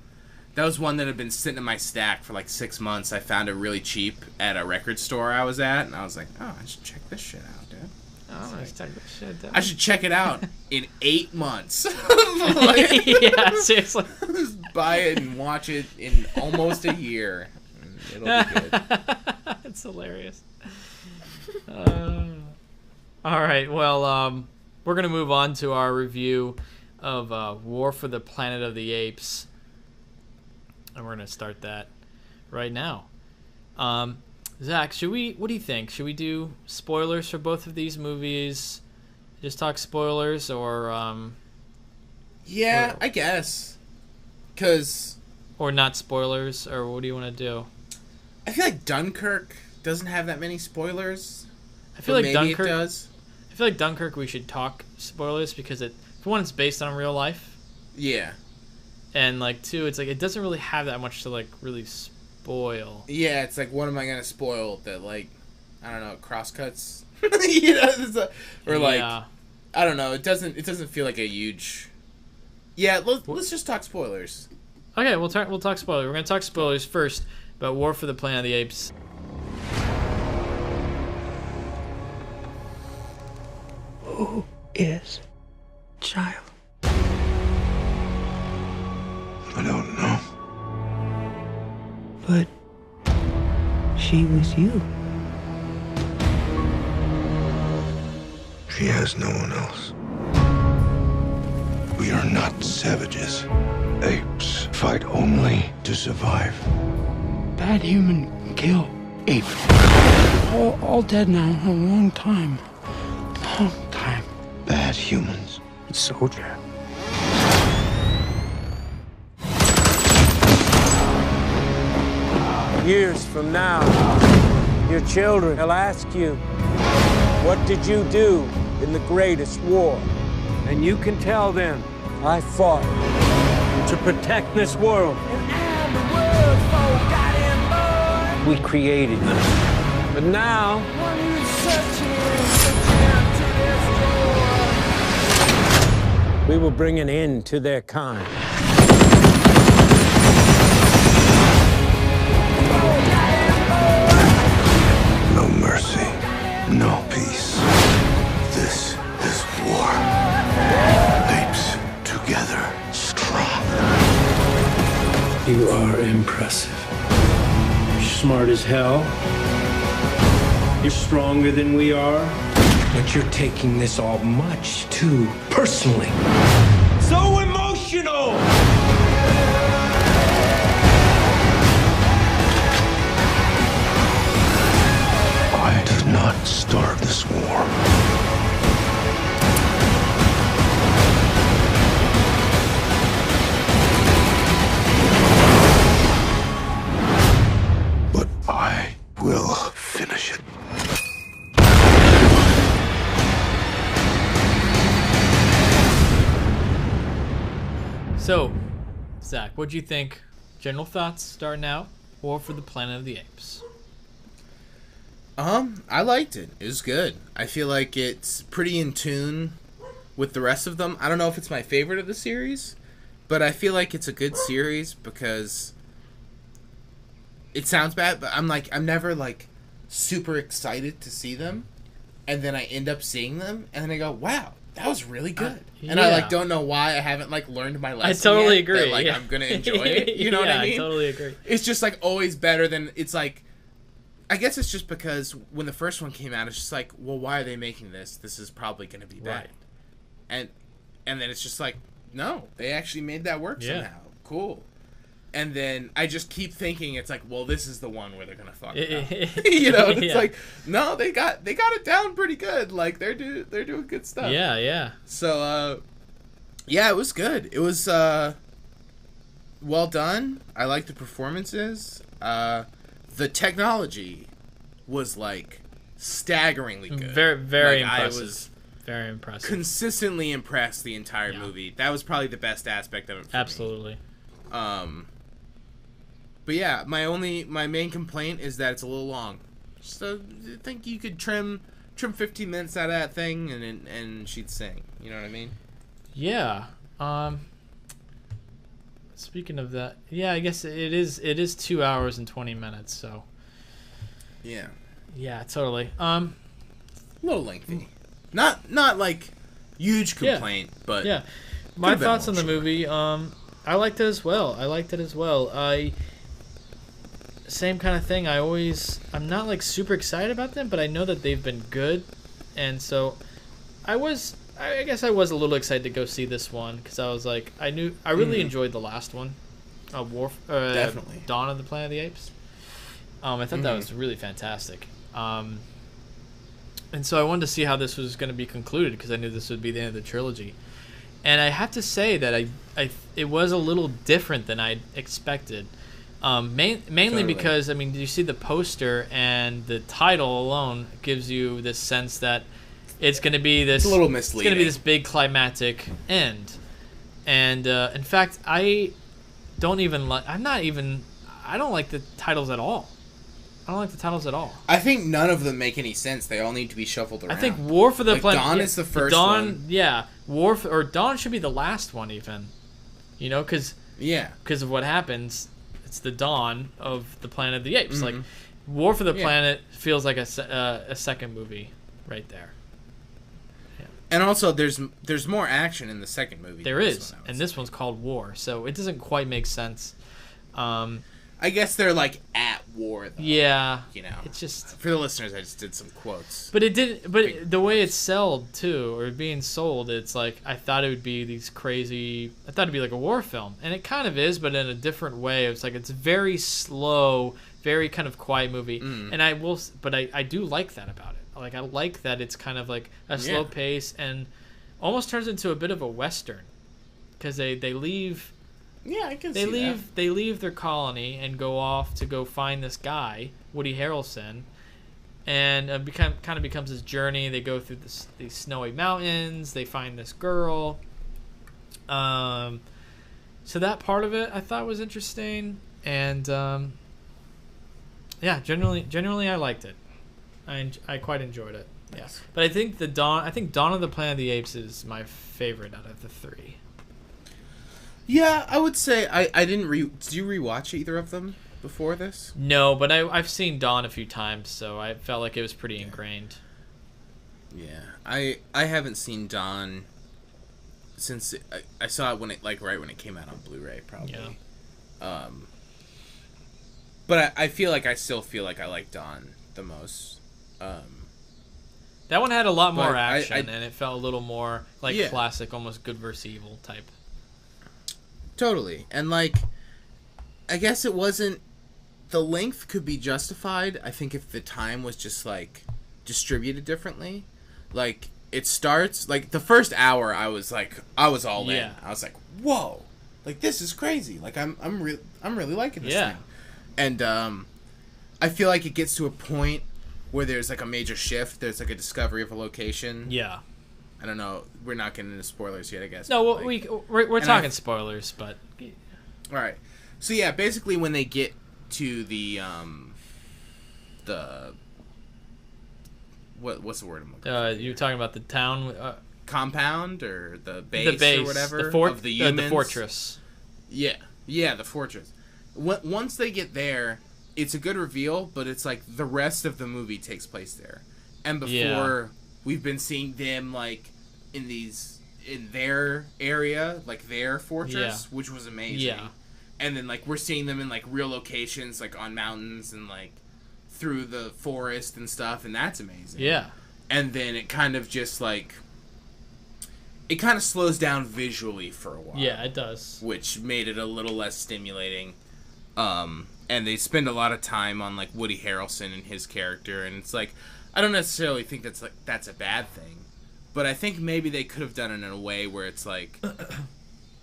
That was one that had been sitting in my stack for like 6 months. I found it really cheap at a record store I was at, and I was like, oh, I should check this shit out, dude. Oh, let's check this shit out. I should check it out in 8 months. Yeah, seriously. Just buy it and watch it in almost a year. It'll be good. It's hilarious. All right, well, we're going to move on to our review of War for the Planet of the Apes. And we're going to start that right now. Zach, what do you think? Should we do spoilers for both of these movies? Just talk spoilers, or Yeah, I guess. Because or not spoilers, or what do you want to do? I feel like Dunkirk doesn't have that many spoilers. I feel But like maybe Dunkirk it does. I feel like Dunkirk we should talk spoilers because for one, it's based on real life, Yeah. and like two, it's like it doesn't really have that much to like really spoil. Yeah, it's like, what am I going to spoil that, like, I don't know, crosscuts? You know, or like, Yeah. I don't know, it doesn't feel like a huge... Yeah, let's just talk spoilers. Okay, we'll talk spoilers. We're gonna talk spoilers first about War for the Planet of the Apes. Who is child? I don't know. But she was you. She has no one else. We are not savages. Apes fight only to survive. Bad human can kill. ape. All dead now. A long time. Long time. Bad humans. Soldier. Years from now, your children will ask you, what did you do in the greatest war? And you can tell them, I fought to protect this world. We created them. But now, we will bring an end to their kind. No mercy. No peace. This is war. Apes together. Strong. You are impressive. You're smart as hell. You're stronger than we are. But you're taking this all much too personally. So emotional! I did not start this war. But I will finish it. So, Zach, what'd you think? General thoughts starting out? War for the Planet of the Apes. I liked it. It was good. I feel like it's pretty in tune with the rest of them. I don't know if it's my favorite of the series, but I feel like it's a good series because it sounds bad, but I'm never like super excited to see them, and then I end up seeing them, and then I go, wow, that was really good. And I like don't know why I haven't like learned my lesson. I totally yet, agree. That, like I'm gonna enjoy it. You know what I mean? I totally agree. It's just like always better than it's like. I guess it's just because when the first one came out, it's just like, well, why are they making this? This is probably going to be bad. Right. And then it's just like, no, they actually made that work somehow. Cool. And then I just keep thinking it's like, well, this is the one where they're going to fuck it up. You know, it's like, no, they got it down pretty good. Like they're doing good stuff. Yeah, yeah. So yeah, it was good. It was well done. I like the performances. The technology was like staggeringly good. Very, very like, impressive. I was very impressive. Consistently impressed the entire movie. That was probably the best aspect of it for Absolutely. me. But yeah, my main complaint is that it's a little long. So I think you could trim 15 minutes out of that thing and she'd sing. You know what I mean? Yeah. Speaking of that, yeah, I guess it is 2 hours and 20 minutes, so yeah, totally. A little lengthy, not like huge complaint, but yeah. My thoughts on the shorter. movie, I liked it as well. Same kind of thing. I'm not like super excited about them, but I know that they've been good, and so I guess I was a little excited to go see this one because I was like, I really enjoyed the last one, Definitely Dawn of the Planet of the Apes. I thought that was really fantastic, and so I wanted to see how this was going to be concluded because I knew this would be the end of the trilogy, and I have to say that it was a little different than I expected, mainly Totally. because did you see the poster and the title alone gives you this sense that it's going to be this. It's a little misleading. It's going to be this big climactic end, and in fact, I don't like the titles at all. I think none of them make any sense. They all need to be shuffled around. I think War for the Planet. Dawn is the first Dawn, one. Yeah, Dawn should be the last one, even. You know, because of what happens. It's the dawn of the Planet of the Apes. Like War for the Planet feels like a second movie right there. And also, there's more action in the second movie. There is, and this one's called War, so it doesn't quite make sense. I guess they're like at war, though. Yeah, you know, it's just for the listeners. I just did some quotes. But it didn't. But the way it's sold too, or being sold, it's like I thought it would be these crazy. I thought it'd be like a war film, and it kind of is, but in a different way. It's like it's very slow, very kind of quiet movie. And I do like that about it. Like I like that it's kind of like a slow pace and almost turns into a bit of a western because they leave. Yeah, I can see that. They leave their colony and go off to go find this guy, Woody Harrelson, and kind of becomes this journey. They go through these snowy mountains. They find this girl. So that part of it I thought was interesting, and generally I liked it. I quite enjoyed it. Nice. Yeah, but I think Dawn of the Planet of the Apes is my favorite out of the three. Yeah, I would say I didn't did you rewatch either of them before this? No, but I've seen Dawn a few times, so I felt like it was pretty ingrained. Yeah, I haven't seen Dawn since I saw it when it right when it came out on Blu-ray probably. Yeah. But I feel like I still feel like I like Dawn the most. That one had a lot more action, and it felt a little more like classic, almost good versus evil type. Totally. And, like, I guess it wasn't... The length could be justified, I think, if the time was just, like, distributed differently. Like, it starts... Like, the first hour, I was all in. I was like, whoa! Like, this is crazy. Like, I'm really liking this thing. And, I feel like it gets to a point where there's, like, a major shift. There's, like, a discovery of a location. Yeah. I don't know. We're not getting into spoilers yet, I guess. No, well, we're talking spoilers, but... All right. So, yeah, basically when they get to the what's the word I'm looking for? You're talking about the town... compound or the base or whatever of the humans. The fortress. Yeah, the fortress. Once they get there, it's a good reveal, but it's like the rest of the movie takes place there. And before... We've been seeing them, like, in their area, like, their fortress, which was amazing. Yeah. And then, like, we're seeing them in, like, real locations, like, on mountains and, like, through the forest and stuff, and that's amazing. Yeah. And then it kind of just, like... It kind of slows down visually for a while. Yeah, it does. Which made it a little less stimulating. And they spend a lot of time on, like, Woody Harrelson and his character, and it's like... I don't necessarily think that's a bad thing, but I think maybe they could have done it in a way where it's like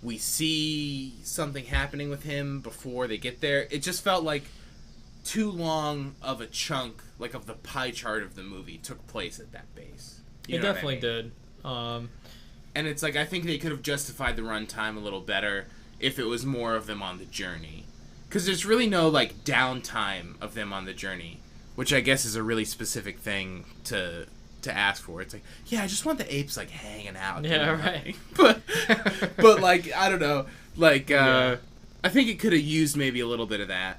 we see something happening with him before they get there. It just felt like too long of a chunk, like of the pie chart of the movie, took place at that base. It definitely did. And it's like I think they could have justified the runtime a little better if it was more of them on the journey, because there's really no like downtime of them on the journey. Which I guess is a really specific thing to ask for. It's like, yeah, I just want the apes like hanging out. Yeah, right. But like I don't know, like I think it could have used maybe a little bit of that,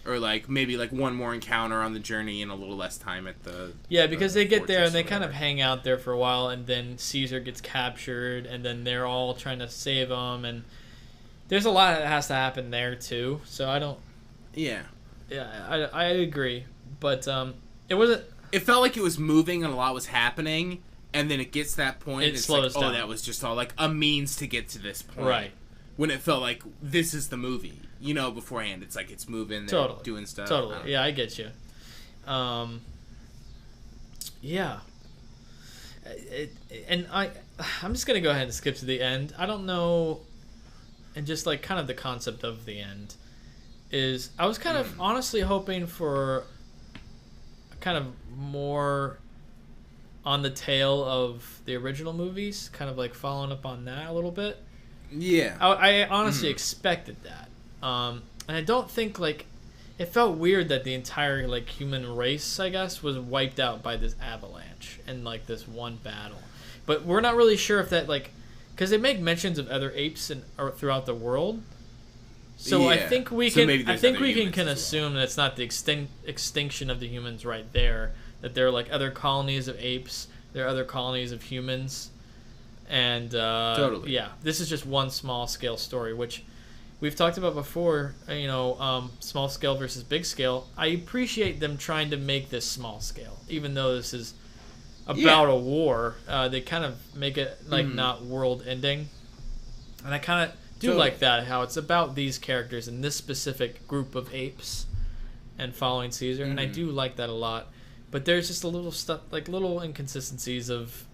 or like maybe like one more encounter on the journey and a little less time at the because they get there and they kind of hang out there for a while, and then Caesar gets captured, and then they're all trying to save him, and there's a lot that has to happen there too. So I don't. Yeah. Yeah, I agree. But it wasn't... It felt like it was moving and a lot was happening, and then it gets to that point, it slows like, down. Oh, that was just all like a means to get to this point. Right. When it felt like this is the movie. You know, beforehand, it's like it's moving, they're doing stuff. Totally. Yeah, I get you. Yeah. I'm just going to go ahead and skip to the end. I don't know... And just like kind of the concept of the end is... I was kind of honestly hoping for... kind of more on the tail of the original movies, kind of like following up on that a little bit. Yeah. I honestly expected that. And I don't think, like, it felt weird that the entire, like, human race, I guess, was wiped out by this avalanche and, like, this one battle. But we're not really sure if that, like, because they make mentions of other apes throughout the world. So yeah. I think we can assume that it's not the extinction of the humans right there. That there are like other colonies of apes, there are other colonies of humans, and totally. Yeah, this is just one small scale story, which we've talked about before. You know, small scale versus big scale. I appreciate them trying to make this small scale, even though this is about a war. They kind of make it like not world ending, and I kind of. Do like that, how it's about these characters and this specific group of apes, and following Caesar, and I do like that a lot. But there's just a little stuff, like little inconsistencies of.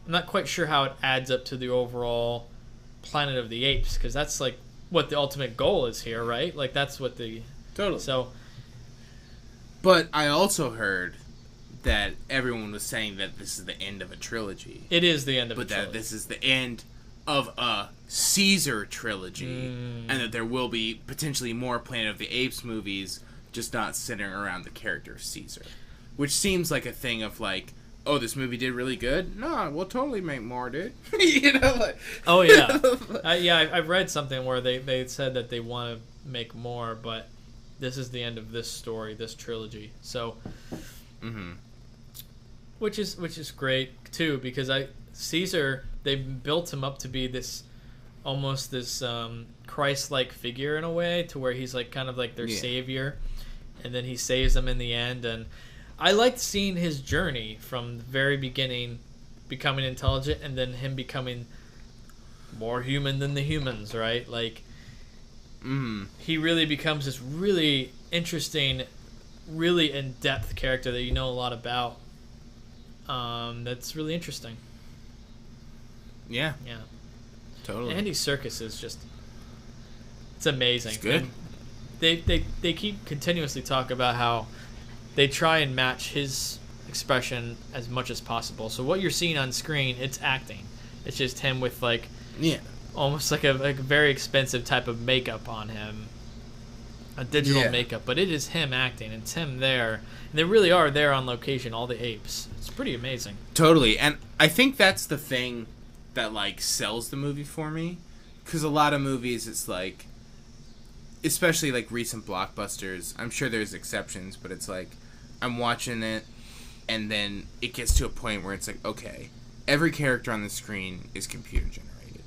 I'm not quite sure how it adds up to the overall Planet of the Apes, because that's like what the ultimate goal is here, right? Like that's what the Totally. So. But I also heard that everyone was saying that this is the end of a trilogy. It is the end of a trilogy. But that this is the end of a Caesar trilogy, and that there will be potentially more Planet of the Apes movies, just not centering around the character of Caesar. Which seems like a thing of like, oh, this movie did really good? No, we'll totally make more, dude. You know, like... Oh, yeah. I've read something where they said that they want to make more, but this is the end of this story, this trilogy. So, which is great, too, because Caesar, they built him up to be this, almost this Christ-like figure in a way, to where he's like kind of like their savior, and then he saves them in the end, and I liked seeing his journey from the very beginning, becoming intelligent, and then him becoming more human than the humans, right? Like, he really becomes this really interesting, really in-depth character that you know a lot about. That's really interesting. Yeah. Yeah. Totally. Andy Serkis is just... It's amazing. It's good. And they keep continuously talk about how they try and match his expression as much as possible. So what you're seeing on screen, it's acting. It's just him with like almost like a very expensive type of makeup on him, a digital makeup, but it is him acting. It's him there, and they really are there on location. All the apes. It's pretty amazing. Totally, and I think that's the thing that like sells the movie for me, because a lot of movies, it's like, especially like recent blockbusters, I'm sure there's exceptions, but it's like I'm watching it and then it gets to a point where it's like, okay, every character on the screen is computer generated,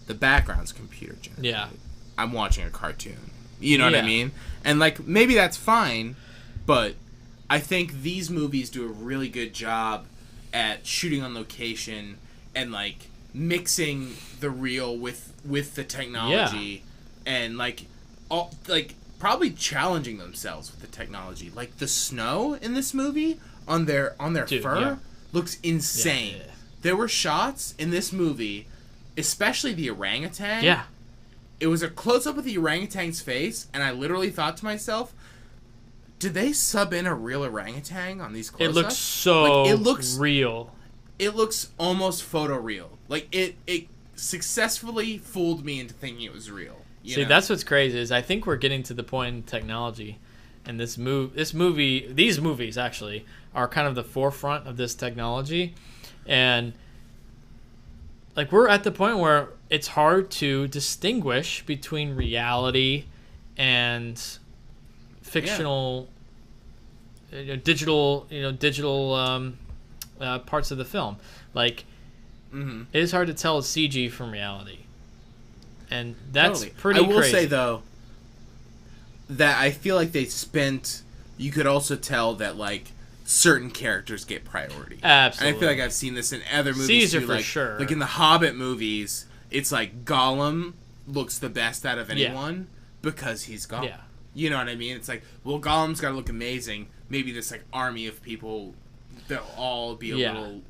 the background's computer generated, I'm watching a cartoon, you know what I mean? And like maybe that's fine, but I think these movies do a really good job at shooting on location and like mixing the real with the technology, and like all, like probably challenging themselves with the technology. Like the snow in this movie on their fur looks insane. Yeah. There were shots in this movie, especially the orangutan. Yeah. It was a close up of the orangutan's face, and I literally thought to myself, did they sub in a real orangutan on these close-ups? It looks so like, it looks real. It looks almost photoreal. Like it successfully fooled me into thinking it was real. See, that's what's crazy is I think we're getting to the point in technology, and these movies actually are kind of the forefront of this technology, and like we're at the point where it's hard to distinguish between reality and fictional, digital parts of the film. Like it is hard to tell CG from reality. And that's pretty crazy. I will say, though, that I feel like they spent... You could also tell that, like, certain characters get priority. Absolutely. And I feel like I've seen this in other movies, Caesar, too. for like, sure. Like, in the Hobbit movies, it's like Gollum looks the best out of anyone because he's Gollum. Yeah. You know what I mean? It's like, well, Gollum's got to look amazing. Maybe this, like, army of people, they'll all be a little...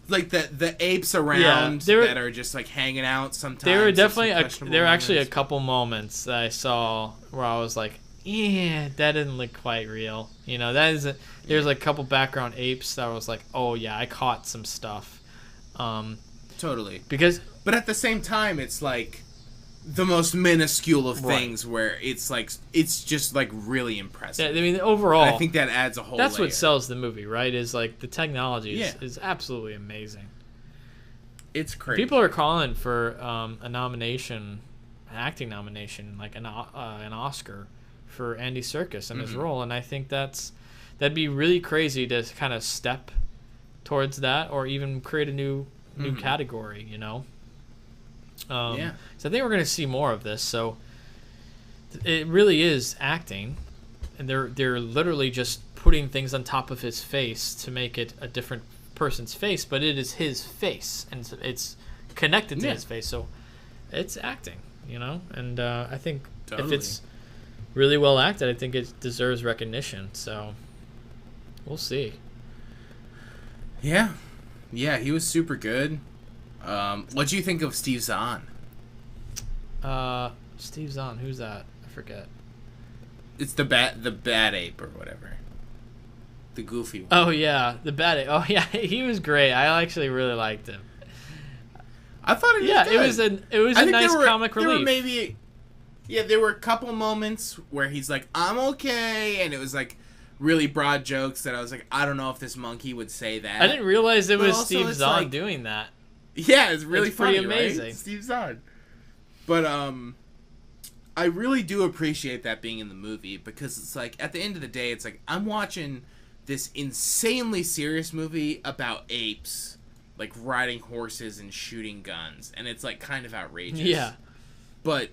Like the apes around that are just like hanging out sometimes. There were actually a couple moments that I saw where I was like, yeah, that didn't look quite real. You know, there's like a couple background apes that I was like, oh yeah, I caught some stuff. Totally. But at the same time, it's like the most minuscule of things where it's like it's just like really impressive. Yeah, I mean, overall, and I think that adds a whole. That's layer. What sells the movie, right? Is like the technology is absolutely amazing. It's crazy. People are calling for a nomination, an acting nomination, like an Oscar for Andy Serkis in his role, and I think that'd be really crazy to kind of step towards that, or even create a new category, you know. So I think we're going to see more of this. So it really is acting, and they're literally just putting things on top of his face to make it a different person's face, but it is his face, and it's connected to his face. So it's acting, you know. And I think if it's really well acted. I think it deserves recognition. So we'll see. Yeah, he was super good. What do you think of Steve Zahn? Steve Zahn, who's that? I forget. It's the bad ape or whatever. The goofy one. Oh yeah, the bad ape. Oh yeah, he was great. I actually really liked him. I thought it was good. it was a nice comic relief. There were a couple moments where he's like, "I'm okay," and it was like really broad jokes that I was like, I don't know if this monkey would say that. I didn't realize it was Steve Zahn doing that. Yeah, it's really pretty funny, amazing. Right? Steve Zahn. But I really do appreciate that being in the movie, because it's like, at the end of the day, it's like, I'm watching this insanely serious movie about apes, like riding horses and shooting guns, and it's like kind of outrageous. Yeah. But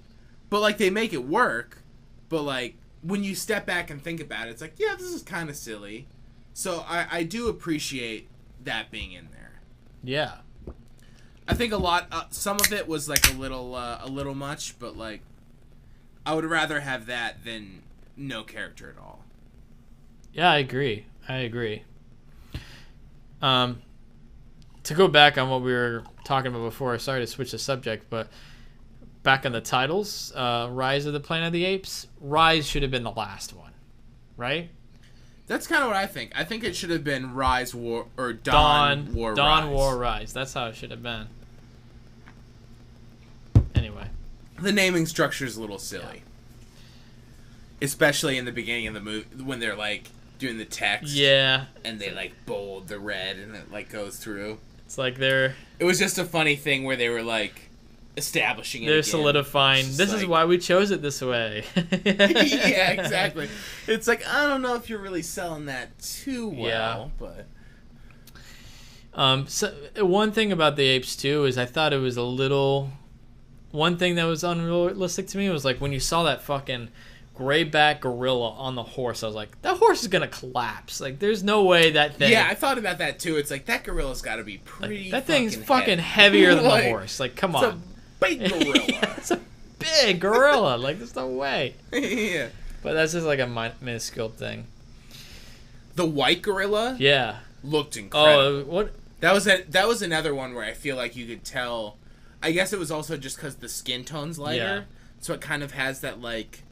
like, they make it work, but like, when you step back and think about it, it's like, yeah, this is kind of silly. So I do appreciate that being in there. Yeah. I think some of it was like a little much, but like, I would rather have that than no character at all. Yeah, I agree. To go back on what we were talking about before, sorry to switch the subject, but back on the titles, Rise of the Planet of the Apes, Rise should have been the last one, right? That's kind of what I think. I think it should have been Rise War or Dawn War Rise. That's how it should have been. Anyway, the naming structure is a little silly, especially in the beginning of the movie when they're like doing the text. Yeah, and they like bold the red and it like goes through. It's like they're. It was just a funny thing where they were like establishing it. They're again. solidifying. This is why we chose it this way. Yeah, exactly. It's like, I don't know if you're really selling that too well, but. So one thing about the apes too is I thought it was a little. One thing that was unrealistic to me was like when you saw that fucking grayback gorilla on the horse, I was like, that horse is gonna collapse. Like, there's no way that thing. Yeah, I thought about that too. It's like, that gorilla's got to be pretty. Like, that thing's fucking heavier than the horse. Like, come on. It's a big gorilla. It's a big gorilla. Like, there's no way. Yeah. But that's just like a minuscule thing. The white gorilla. Yeah. Looked incredible. Oh, what? That was another one where I feel like you could tell. I guess it was also just because the skin tone's lighter, so it kind of has that like,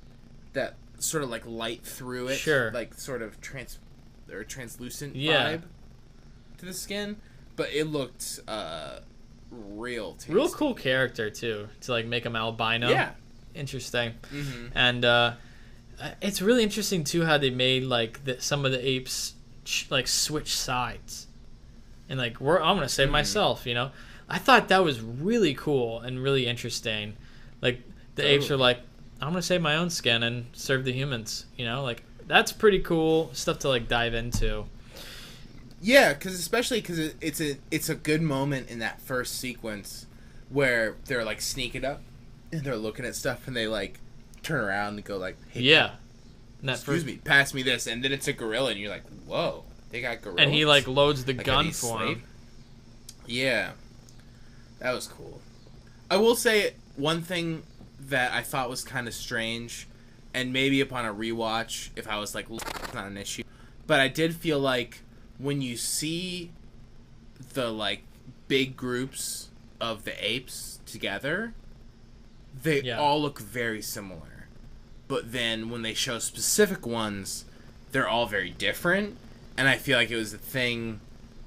that sort of like light through it, sure, like sort of translucent vibe to the skin. But it looked real tasty. Real cool character too, to like make him albino. Yeah, interesting. Mm-hmm. And it's really interesting too how they made like some of the apes like switch sides, and like I'm gonna save myself, you know. I thought that was really cool and really interesting. Like, the apes are like, I'm going to save my own skin and serve the humans, you know? Like, that's pretty cool stuff to, like, dive into. Yeah, especially because it's a good moment in that first sequence where they're, like, sneaking up and they're looking at stuff and they, like, turn around and go, like, hey, yeah. Excuse me, pass me this. And then it's a gorilla and you're like, whoa, they got gorillas? And he, like, loads the like, gun for him. Yeah. That was cool. I will say one thing that I thought was kind of strange, and maybe upon a rewatch, if I was like, it's not an issue, but I did feel like when you see the like big groups of the apes together, they all look very similar. But then when they show specific ones, they're all very different, and I feel like it was a thing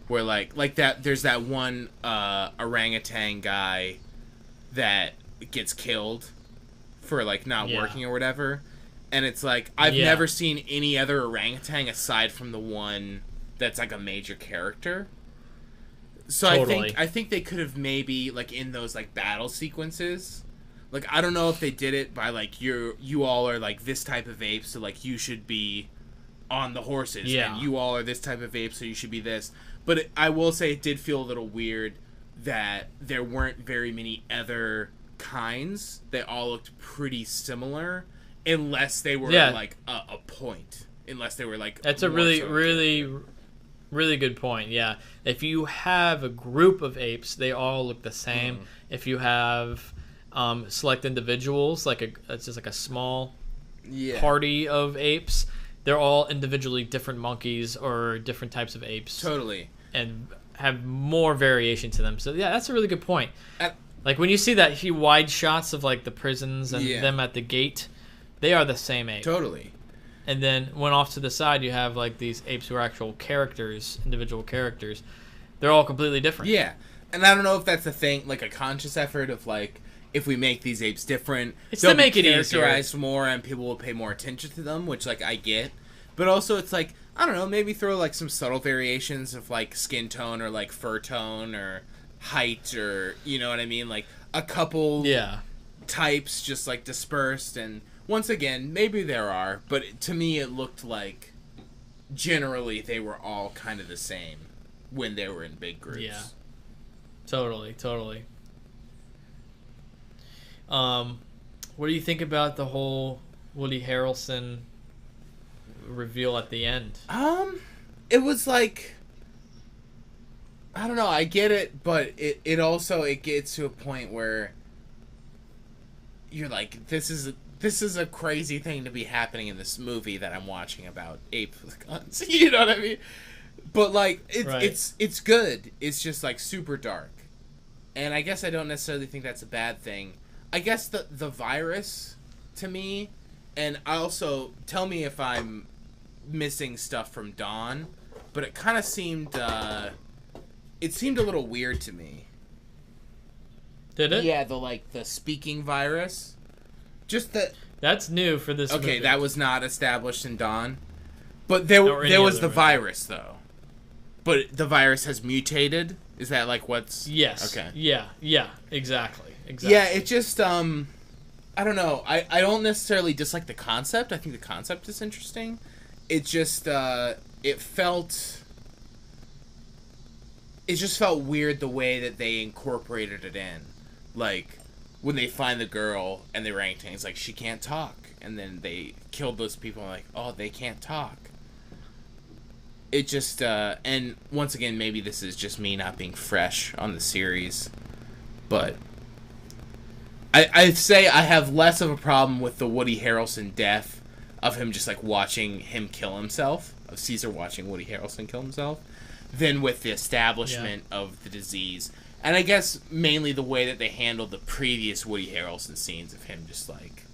where like that there's that one orangutan guy that gets killed for like not working or whatever, and it's like I've never seen any other orangutan aside from the one that's like a major character. So totally. I think they could have maybe like in those like battle sequences, like I don't know if they did it by like you all are like this type of ape, so like you should be on the horses, and you all are this type of ape, so you should be this. But I will say it did feel a little weird that there weren't very many other kinds. They all looked pretty similar, unless they were like a point. Unless they were like. That's a really good point. Yeah, if you have a group of apes, they all look the same. If you have select individuals, like it's just like a small party of apes. They're all individually different monkeys or different types of apes. Totally. And have more variation to them. So yeah, that's a really good point. Like when you see that wide shots of like the prisons and them at the gate, they are the same ape. Totally. And then when off to the side you have like these apes who are actual characters, individual characters. They're all completely different. Yeah. And I don't know if that's a thing, like a conscious effort of like, if we make these apes different, it's they'll to make be it characterized easier. more and people will pay more attention to them, which like I get. But also it's like, I don't know, maybe throw like some subtle variations of like skin tone or like fur tone or height or, you know what I mean? Like a couple types just like dispersed. And once again, maybe there are, but to me it looked like generally they were all kind of the same when they were in big groups. Yeah. Totally. What do you think about the whole Woody Harrelson reveal at the end? It was like, I don't know, I get it, but it also gets to a point where you're like, this is a crazy thing to be happening in this movie that I'm watching about apes with guns. You know what I mean? But like it's good. It's just like super dark. And I guess I don't necessarily think that's a bad thing. I guess the virus to me, and I also tell me if I'm missing stuff from Dawn, but it kind of seemed it seemed a little weird to me. Did it? Yeah, the speaking virus. Just that's new for this movie. Okay, that was not established in Dawn. But there was the virus though. But the virus has mutated? Is that like what's... Yes. Okay. Yeah, exactly. Yeah, it just, I don't know. I don't necessarily dislike the concept. I think the concept is interesting. It just, it just felt weird the way that they incorporated it in. Like, when they find the girl and they ranked things, like, she can't talk. And then they killed those people and like, oh, they can't talk. It just, and once again, maybe this is just me not being fresh on the series, but I'd say I have less of a problem with the Woody Harrelson death, of him just like watching him kill himself, of Caesar watching Woody Harrelson kill himself, than with the establishment of the disease. And I guess mainly the way that they handled the previous Woody Harrelson scenes of him just like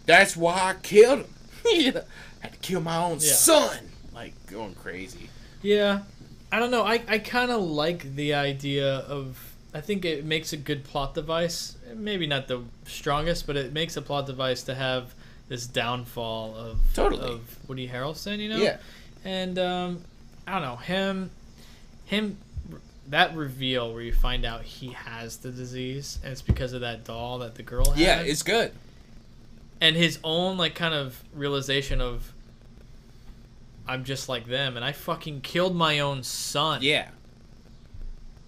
that's why I killed him. You know, I had to kill my own son. Like, going crazy. Yeah. I don't know. I kind of like the idea of... I think it makes a good plot device. Maybe not the strongest, but it makes a plot device to have this downfall of Woody Harrelson, you know? Yeah. And, I don't know. Him... That reveal where you find out he has the disease, and it's because of that doll that the girl had. Yeah, it's good. And his own, like, kind of realization of... I'm just like them, and I fucking killed my own son. Yeah.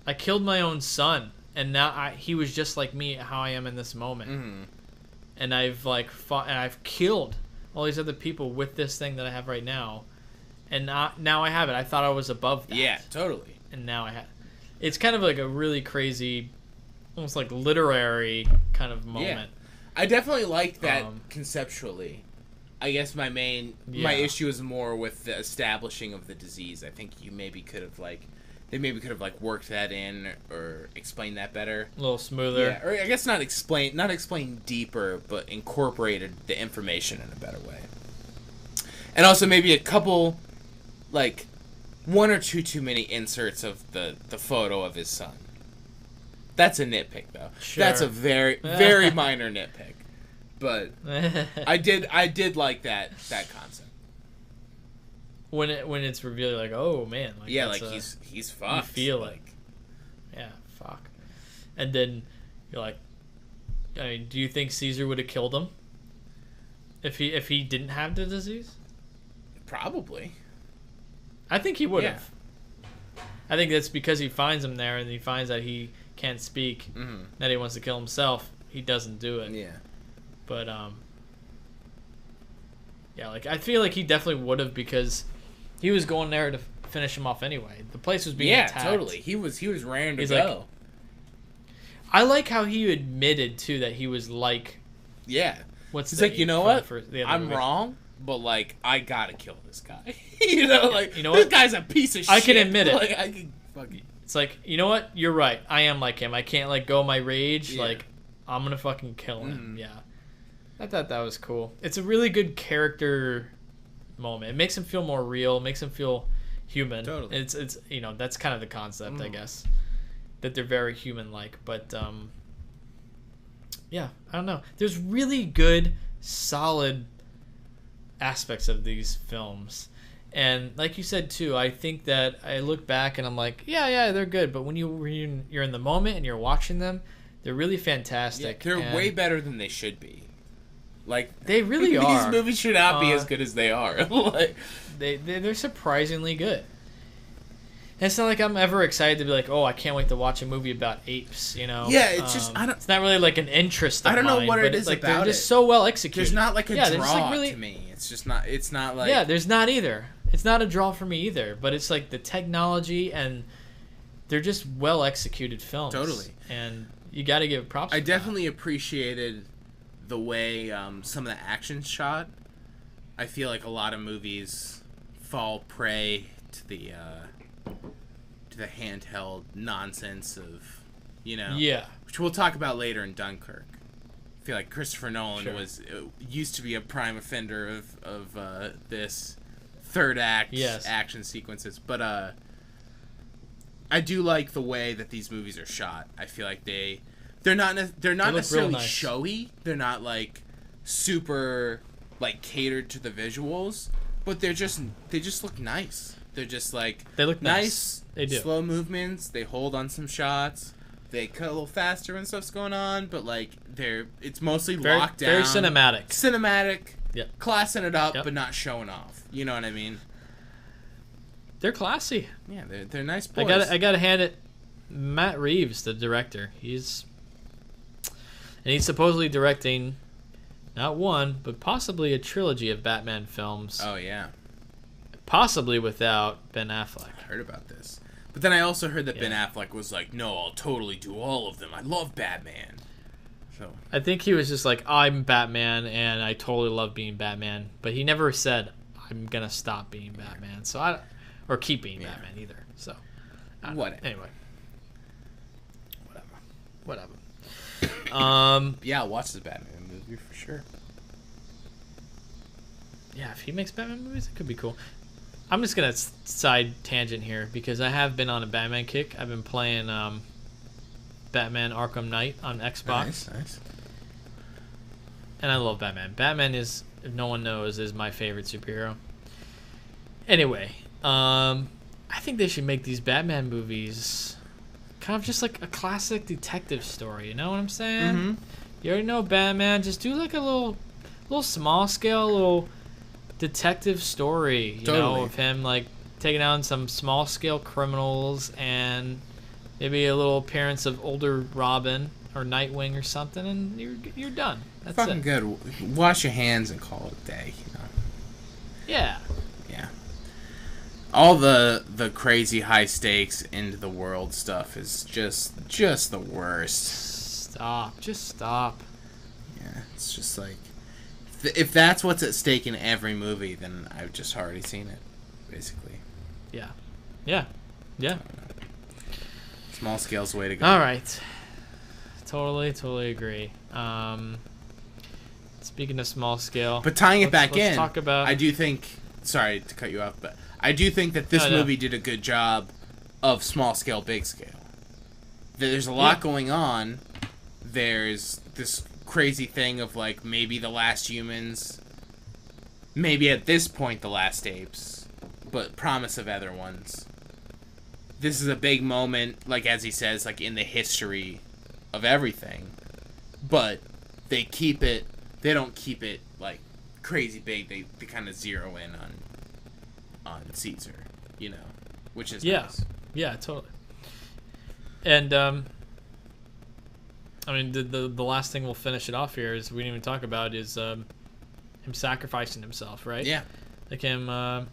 I killed my own son, and now he was just like me, how I am in this moment. Mm-hmm. And I've like fought, and I've killed all these other people with this thing that I have right now, and now I have it. I thought I was above that. Yeah, totally. And now I have. It's kind of like a really crazy, almost like literary kind of moment. Yeah. I definitely like that conceptually. I guess my issue is more with the establishing of the disease. I think they maybe could have worked that in or explained that better. A little smoother. Yeah, or I guess not explain deeper, but incorporated the information in a better way. And also maybe a couple, like, one or two too many inserts of the photo of his son. That's a nitpick, though. Sure. That's a very, very minor nitpick. But I did like that concept. When it's revealed, like, oh man, like, yeah, like he's fucked. You feel like, yeah, fuck. And then you're like, I mean, do you think Caesar would have killed him if he didn't have the disease? Probably. I think he would have. I think that's because he finds him there and he finds that he can't speak, that he wants to kill himself. He doesn't do it. Yeah. But yeah, like I feel like he definitely would have, because he was going there to finish him off anyway. The place was being attacked. Yeah, totally. He was raring to go. Like, I like how he admitted too that he was like. Yeah. What's He's the like, you know for what? the other I'm movie? wrong, but like I gotta kill this guy. You know, like You know this what? guy's a piece of I shit. can admit it. Like I can fucking. It's like, you know what? You're right. I am like him. I can't let go of my rage. Yeah. Like, I'm gonna fucking kill him. Yeah. I thought that was cool. It's a really good character moment. It makes him feel more real. Makes him feel human. Totally. It's you know, that's kind of the concept, I guess, that they're very human-like. But yeah, I don't know. There's really good, solid aspects of these films. And like you said too, I think that I look back and I'm like, yeah, they're good. But when you're in the moment and you're watching them, they're really fantastic. Yeah, they're and way better than they should be. Like they really these are. movies should not be as good as they are. Like, They're surprisingly good. And it's not like I'm ever excited to be like, oh, I can't wait to watch a movie about apes. You know? Yeah, it's just It's not really like an interest. Of I don't know mine, what but it is like, about they're just it. so well executed. there's not like a they're draw just, like, really, to me. It's just not. It's not like. Yeah, there's not either. It's not a draw for me either. But it's like the technology and they're just well executed films. Totally. And you got to give props. I to definitely appreciated the way some of the action's shot. I feel like a lot of movies fall prey to the handheld nonsense of, you know, Yeah. which we'll talk about later in Dunkirk. I feel like Christopher Nolan Sure. used to be a prime offender of this third act Yes. action sequences, but I do like the way that these movies are shot. I feel like they're not real necessarily nice. showy. They're not like super like catered to the visuals, but they just look nice. They're just like They look nice. They do. Slow movements. They hold on some shots. They cut a little faster when stuff's going on, but like it's mostly locked down. Very cinematic. Cinematic. Yep. Classing it up, Yep. but not showing off. You know what I mean? They're classy. Yeah, they're nice boys. I gotta hand it. Matt Reeves, the director, he's supposedly directing not one, but possibly a trilogy of Batman films. Oh yeah, Possibly without Ben Affleck. I heard about this. But then I also heard that Ben Yeah. Affleck was like, "No, I'll totally do all of them. I love Batman." So I think he was just like, I'm Batman, and I totally love being Batman. But he never said, I'm gonna stop being Batman. So or keep being Batman either. So whatever. Anyway, whatever. Yeah, I'll watch the Batman movie for sure. Yeah, if he makes Batman movies, it could be cool. I'm just gonna side tangent here because I have been on a Batman kick. I've been playing Batman Arkham Knight on Xbox, Nice. and I love Batman. Batman is, if no one knows, is my favorite superhero. Anyway, I think they should make these Batman movies kind of just like a classic detective story. You know what I'm saying? Mm-hmm. You already know Batman. Just do like a little small scale, little detective story. You know, Totally. of him like taking down some small scale criminals and maybe a little appearance of older Robin or Nightwing or something, and you're done. That's Fucking it. good. Wash your hands and call it a day. You know. Yeah. Yeah. All the crazy high stakes into the world stuff is just the worst. Stop. Just stop. Yeah, it's just like if that's what's at stake in every movie, then I've just already seen it, basically. Yeah. Yeah. Yeah. Small scale's the way to go. All right. Totally agree. Speaking of small scale, But tying it back let's in, talk about. I do think. Sorry to cut you off, but I do think that this No. movie did a good job of small scale, big scale. There's a lot going on. There's this crazy thing of like maybe the last humans, maybe at this point the last apes, but promise of other ones. This is a big moment, like as he says, like in the history of everything. But they don't keep it like crazy big. They kind of zero in on Caesar, you know, which is nice. Yeah, totally. And I mean, the last thing we'll finish it off here is we didn't even talk about is him sacrificing himself, right? Yeah. Like him. I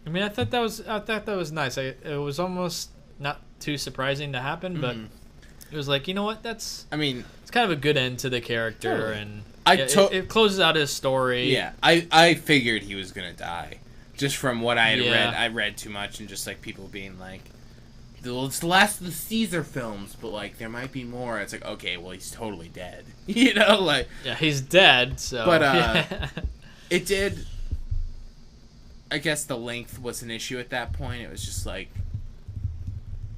mean, I thought that was nice. It was almost not too surprising to happen, but it was like, you know what? I mean, it's kind of a good end to the character, Totally. and It closes out his story. Yeah, I figured he was gonna die, just from what I had Yeah. read. I read too much, and just like people being like, "Well, it's the last of the Caesar films, but like there might be more." It's like, okay, well he's totally dead, you know, like. Yeah, he's dead. So, But it did. I guess the length was an issue at that point. It was just like,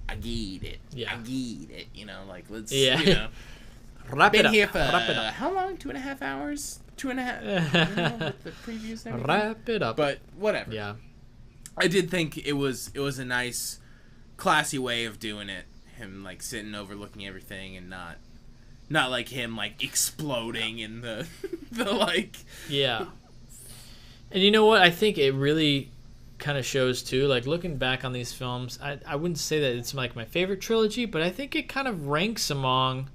I get it. Yeah. I get it. You know, like let's. Yeah. You know. wrap it Been up. here for Wrap it up. how long? 2.5 hours. 2.5. You know, with the previews and everything. Wrap it up. But whatever. Yeah. I did think it was a nice, classy way of doing it. Him like sitting overlooking everything and not like him like exploding in the the like. Yeah. And you know what? I think it really kind of shows too. Like looking back on these films, I wouldn't say that it's like my favorite trilogy, but I think it kind of ranks among.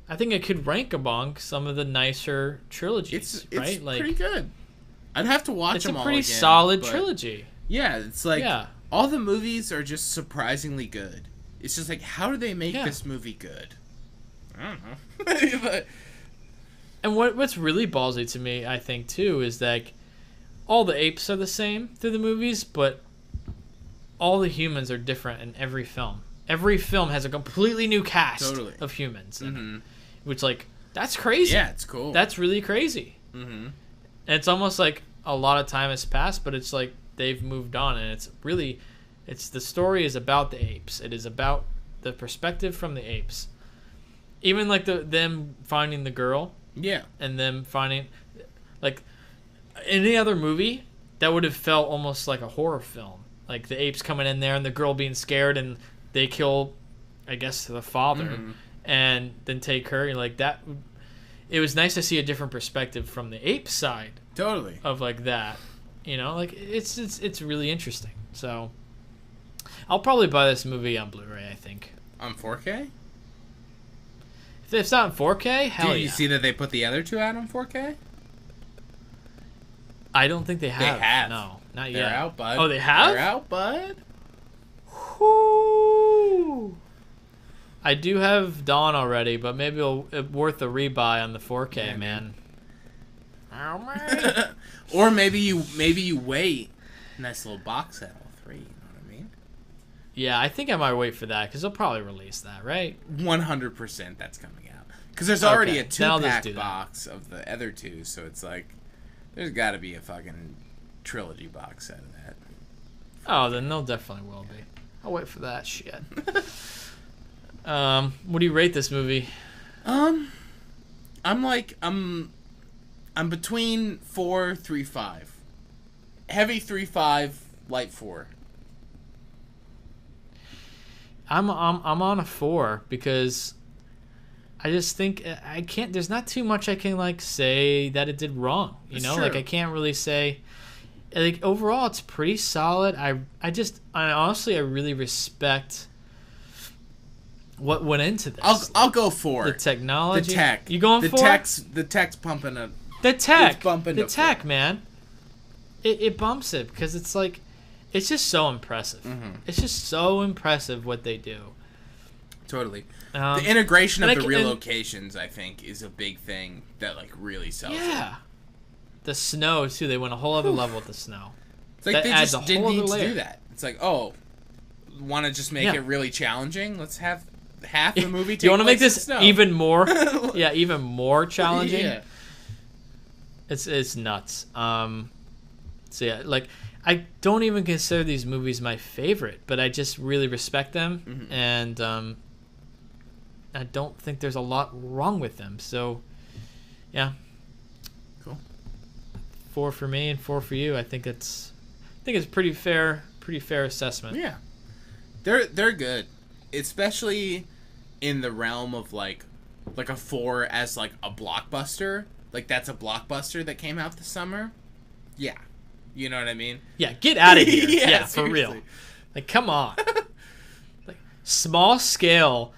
I think it could rank among some of the nicer trilogies. It's right? Like pretty good. I'd have to watch it's them a all pretty again, solid but trilogy. Yeah, it's like Yeah. all the movies are just surprisingly good. It's just like, how do they make Yeah. this movie good? I don't know. But, And what's really ballsy to me, I think, too, is that all the apes are the same through the movies, but all the humans are different in every film. Every film has a completely new cast Totally. of humans, in it, mm-hmm. which, like, that's crazy. Yeah, it's cool. That's really crazy. mm-hmm. And it's almost like a lot of time has passed, but it's like they've moved on, and it's really, the story is about the apes. It is about the perspective from the apes. Even like them finding the girl. Yeah. And them finding, like, any other movie that would have felt almost like a horror film, like the apes coming in there and the girl being scared and they kill, I guess, the father, and then take her. You're like that. It was nice to see a different perspective from the ape side Totally. of like that. You know, like it's really interesting. So I'll probably buy this movie on Blu-ray. I think On 4K? if it's not in 4K, hell Did you yeah. see that they put the other two out on 4K? I don't think they have. have. No, not They're yet. out, bud. Oh, they have? They're out, bud. Whoo! I do have Dawn already, but maybe it's worth a rebuy on the 4K, Yeah, man. Oh man. Or maybe you wait. Nice little box set, all three. You know what I mean? Yeah, I think I might wait for that because they'll probably release that, right? 100% that's coming out. Because there's already a Okay, then I'll just 2-pack do that. box of the other two, so it's like there's got to be a fucking trilogy box set of that. Oh, then they'll definitely will be. I'll wait for that shit. What do you rate this movie? I'm between 4, 3, 5. Heavy 3, 5, light 4. I'm on a 4 because I just think I can't. There's not too much I can like say that it did wrong. You That's know, true. like I can't really say. Like overall, it's pretty solid. I honestly I really respect what went into this. I'll go 4. The technology, The tech. You going the 4? The tech's pumping a. The tech, It's bumping the to tech, 4. man. It bumps it because it's like, it's just so impressive. It's just so impressive what they do. Totally. Um, The integration of and the I can- relocations, I think, is a big thing that like really sells it. Yeah. The snow too. They went a whole other level with the snow. It's like That they adds just a didn't whole need other to layer. do that. It's like, oh, want to just make Yeah. it really challenging? Let's have half the movie take You want to make place in this snow. even more? Yeah, even more challenging. Yeah. It's nuts. So yeah, like I don't even consider these movies my favorite, but I just really respect them, and I don't think there's a lot wrong with them. So yeah, Cool. 4 for me and 4 for you. I think it's pretty fair assessment. Yeah. They're good. Especially in the realm of like a 4 as like a blockbuster. Like that's a blockbuster that came out this summer. Yeah. You know what I mean? Yeah, get out of here. Yeah, yeah, for real. seriously. Like, come on. Like small scale,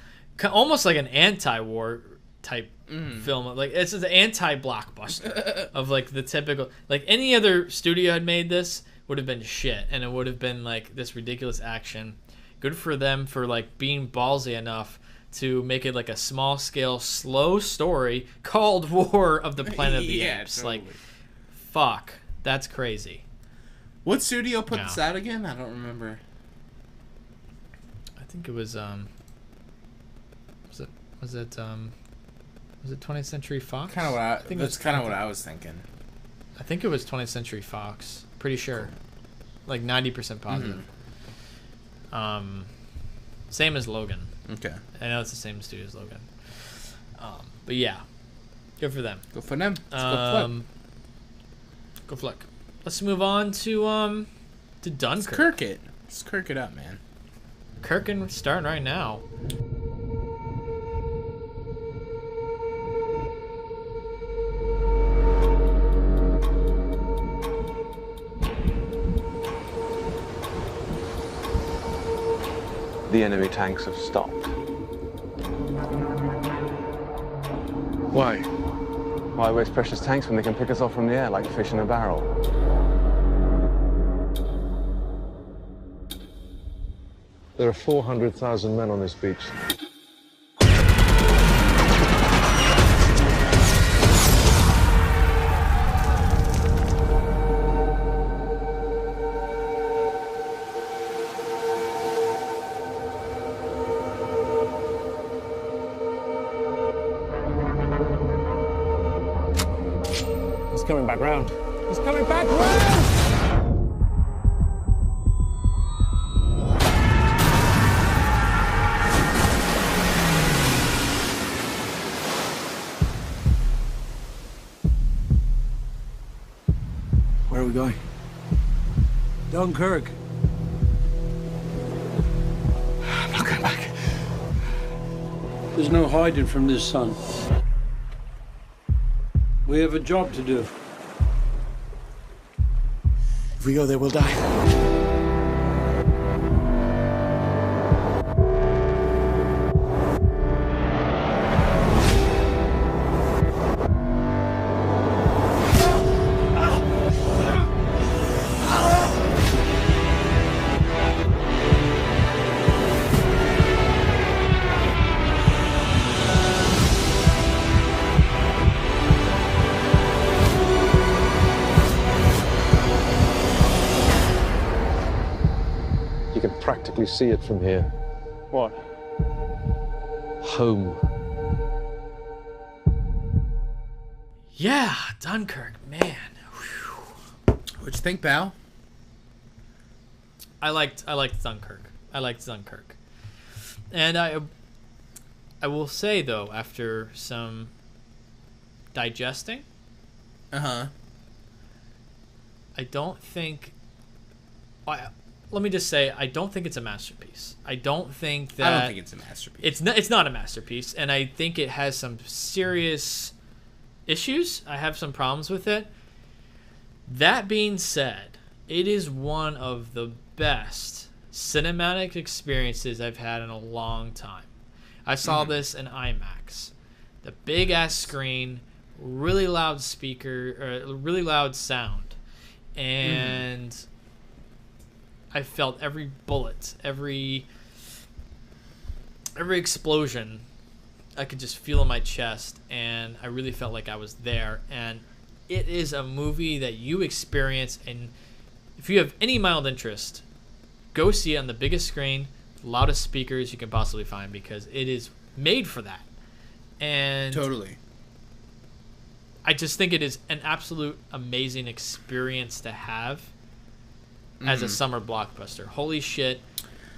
almost like an anti-war type film. Like it's an anti-blockbuster of like the typical. Like any other studio had made this would have been shit, and it would have been like this ridiculous action. Good for them for like being ballsy enough to make it like a small scale, slow story called War of the Planet of the Apes. Totally. Like, fuck, that's crazy. What studio put Yeah. this out again? I don't remember. I think it was was it 20th Century Fox? Kind of what I think that's it was- kind of what I was thinking. I think it was 20th Century Fox. Pretty sure. Like 90% positive. Same as Logan. Okay. I know it's the same studio as Logan. But yeah, good for them. Go for them. Let's go flip. Go flick. Let's move on to Let's Dunkirk. Kirk it. Let's Kirk it up, man. Kirkin starting right now. The enemy tanks have stopped. Why? Why waste precious tanks when they can pick us off from the air like fish in a barrel? There are 400,000 men on this beach. He's coming back round. He's coming back round! Where are we going? Dunkirk. I'm not going back. There's no hiding from this, son. We have a job to do. If we go there, we'll die. You can practically see it from here. What? Home. Yeah, Dunkirk, man. What'd you think, pal? I liked Dunkirk. I liked Dunkirk. And I will say though, after some digesting, Uh-huh. I don't think let me just say I don't think it's a masterpiece. I don't think that I don't think it's a masterpiece. it's not a masterpiece, and I think it has some serious issues. I have some problems with it. That being said, it is one of the best cinematic experiences I've had in a long time. I saw this in IMAX. The big ass screen, really loud speaker, or really loud sound. And I felt every bullet, every explosion. I could just feel in my chest, and I really felt like I was there. And it is a movie that you experience, and if you have any mild interest, go see it on the biggest screen, loudest speakers you can possibly find, because it is made for that. And Totally. I just think it is an absolute amazing experience to have as a summer blockbuster. Holy shit.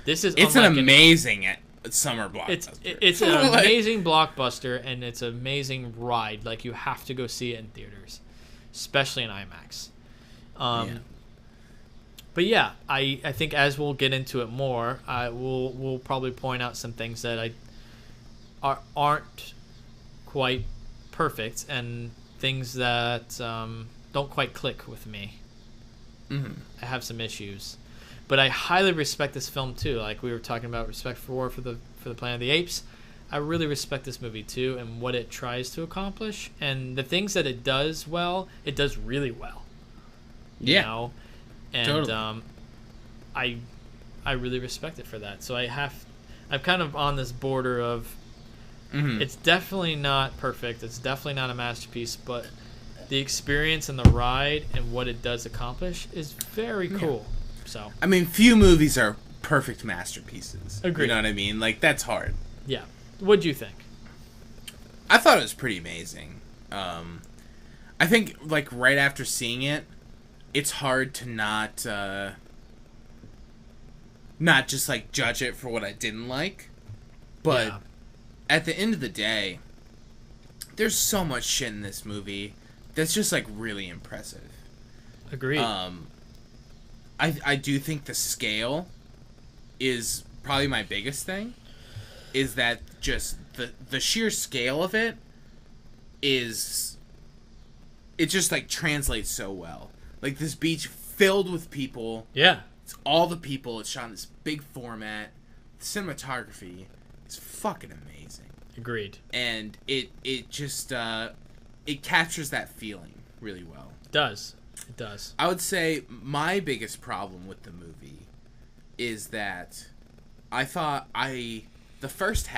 This is It's an unlike amazing summer blockbuster. It's an amazing blockbuster, and it's an amazing ride. Like, you have to go see it in theaters, especially in IMAX. But yeah, I think as we'll get into it more, we'll probably point out some things that aren't quite perfect, and things that don't quite click with me. I have some issues, but I highly respect this film too. Like we were talking about respect for the Planet of the Apes, I really respect this movie too, and what it tries to accomplish, and the things that it does well, it does really well. You know? And Totally. I really respect it for that. So I'm kind of on this border of It's definitely not perfect. It's definitely not a masterpiece, but the experience and the ride and what it does accomplish is very cool. So I mean, few movies are perfect masterpieces. Agreed. You know what I mean? Like, that's hard. yeah, what'd you think? I thought it was pretty amazing. I think, like, right after seeing it, it's hard to not just, like, judge it for what I didn't like. But Yeah. at the end of the day, there's so much shit in this movie that's just, like, really impressive. Agreed. I do think the scale is probably my biggest thing. Is that just the sheer scale of it is... It just, like, translates so well. Like, this beach filled with people. Yeah. It's all the people. It's shot in this big format. The cinematography is fucking amazing. Agreed. And it just... it captures that feeling really well. It does. It does. I would say my biggest problem with the movie is that I thought the first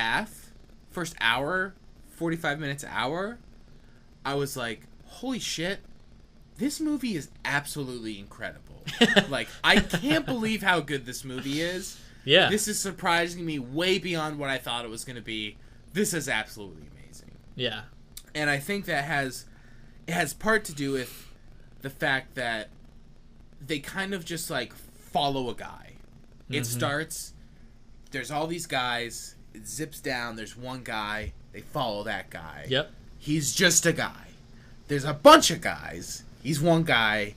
hour, 45 minutes, hour, I was like, holy shit, this movie is absolutely incredible. Like, I can't believe how good this movie is. Yeah. This is surprising me way beyond what I thought it was going to be. This is absolutely amazing. Yeah. And I think it has part to do with the fact that they kind of just, like, follow a guy. It starts, there's all these guys, it zips down, there's one guy, they follow that guy. Yep. He's just a guy. There's a bunch of guys, he's one guy,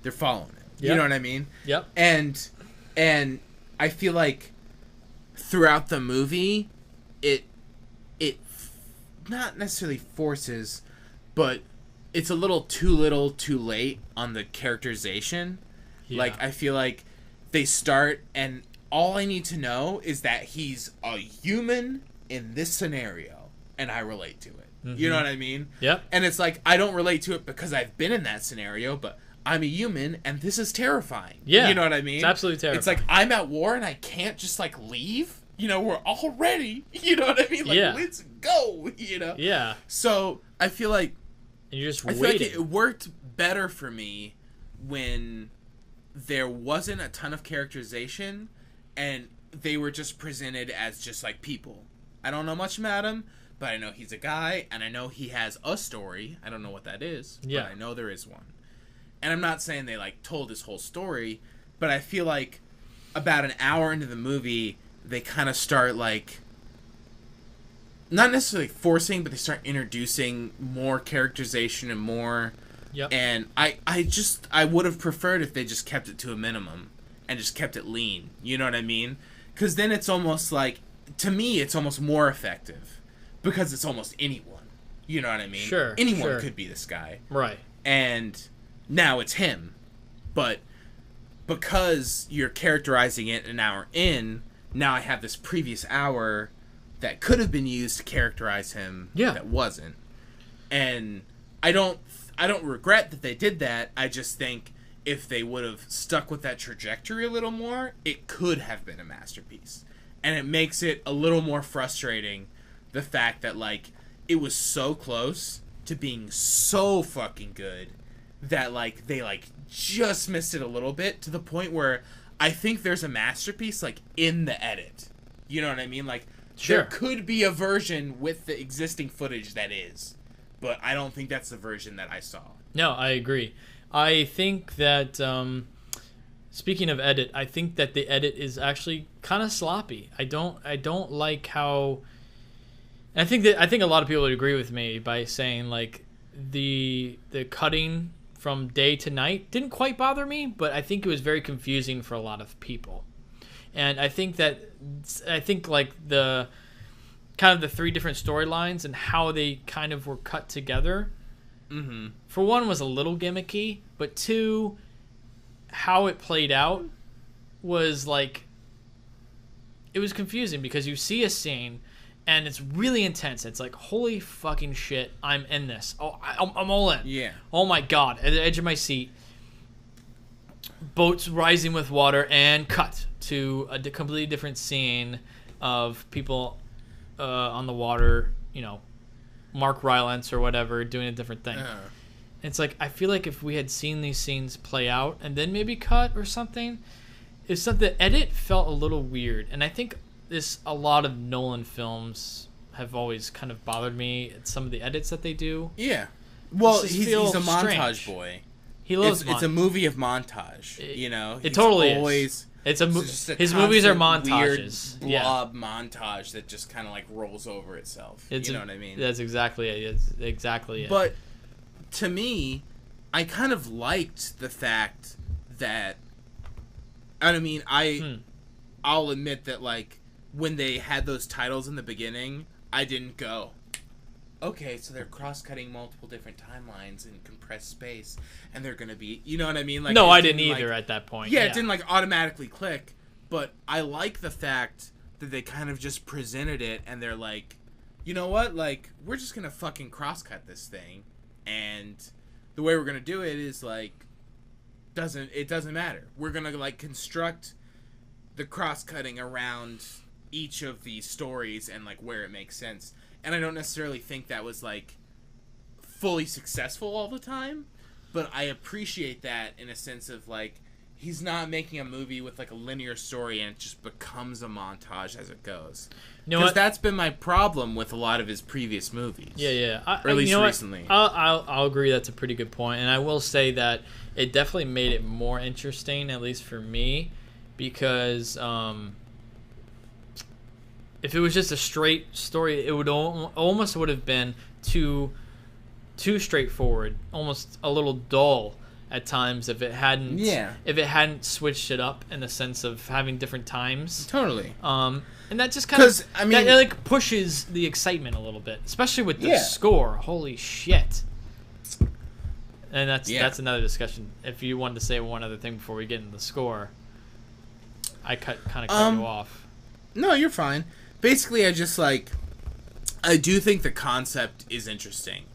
they're following him. You Yep. know what I mean? Yep. And I feel like throughout the movie, it not necessarily forces, but it's a little too late on the characterization. Yeah. Like, I feel like they start, and all I need to know is that he's a human in this scenario, and I relate to it. You know what I mean? Yep. And it's like, I don't relate to it because I've been in that scenario, but I'm a human, and this is terrifying. Yeah. You know what I mean? It's absolutely terrifying. It's like, I'm at war, and I can't just, like, leave. You know, we're all ready. You know what I mean? Like, Yeah. let's go, you know? Yeah. So, I feel like And you're just I waiting. feel like it worked better for me when there wasn't a ton of characterization and they were just presented as just like people. I don't know much about him, but I know he's a guy and I know he has a story. I don't know what that is, Yeah. but I know there is one. And I'm not saying they like told his whole story, but I feel like about an hour into the movie, they kind of start like not necessarily forcing, but they start introducing more characterization and more. Yep. And I would have preferred if they just kept it to a minimum and just kept it lean. You know what I mean? Because then it's almost like, to me, it's almost more effective because it's almost anyone. You know what I mean? Sure, Anyone sure. could be this guy. Right. And now it's him. But because you're characterizing it an hour in, now I have this previous hour that could have been used to characterize him that wasn't. And I don't regret that they did that. I just think if they would have stuck with that trajectory a little more, it could have been a masterpiece. And it makes it a little more frustrating, the fact that, like, it was so close to being so fucking good that, like, they, like, just missed it a little bit to the point where I think there's a masterpiece, like, in the edit. You know what I mean? Like, Sure. there could be a version with the existing footage that is, but I don't think that's the version that I saw. No, I agree. I think that speaking of edit, I think that the edit is actually kind of sloppy. I don't like how. I think a lot of people would agree with me by saying like the cutting from day to night didn't quite bother me, but I think it was very confusing for a lot of people. And I think like the kind of the three different storylines and how they kind of were cut together. Mm-hmm. For one, was a little gimmicky, but two, how it played out was like, it was confusing because you see a scene and it's really intense. It's like, holy fucking shit, I'm in this. Oh, I'm all in. Yeah. Oh my god, at the edge of my seat. Boats rising with water and cut to a completely different scene of people on the water Mark Rylance or whatever doing a different thing. It's like, I feel like if we had seen these scenes play out and then maybe cut or something, the edit felt a little weird. And I think a lot of Nolan films have always kind of bothered me at some of the edits that they do. Yeah. Well, Just he's feel a montage strange. boy. He loves It's a movie of montage, you know? It totally always, is. just a His movies are constant montages. Weird Yeah. blob montage that just kind of like rolls over itself. You know what I mean? That's exactly it. It's exactly it. But to me, I kind of liked the fact that, I mean, I'll admit that, like, when they had those titles in the beginning, I didn't go, okay, so they're cross-cutting multiple different timelines in compressed space, and they're gonna be, you know what I mean? Like, no, I didn't either at that point. Yeah, it didn't, like, automatically click, but I like the fact that they kind of just presented it, and they're like, you know what, like, we're just gonna fucking cross-cut this thing, and the way we're gonna do it is, like, it doesn't matter. We're gonna, like, construct the cross-cutting around each of these stories and, like, where it makes sense. And I don't necessarily think that was, like, fully successful all the time, but I appreciate that in a sense of, like, he's not making a movie with, like, a linear story and it just becomes a montage as it goes. Because that's been my problem with a lot of his previous movies. Yeah. Or at least recently. I'll agree that's a pretty good point. And I will say that it definitely made it more interesting, at least for me, because if it was just a straight story, it would almost would have been too straightforward, almost a little dull at times if it hadn't switched it up in the sense of having different times. Totally. And that just kind of that like pushes the excitement a little bit, especially with the score. Holy shit. And that's another discussion. If you wanted to say one other thing before we get into the score, I kind of cut you off. No, you're fine. Basically, I do think the concept is interesting,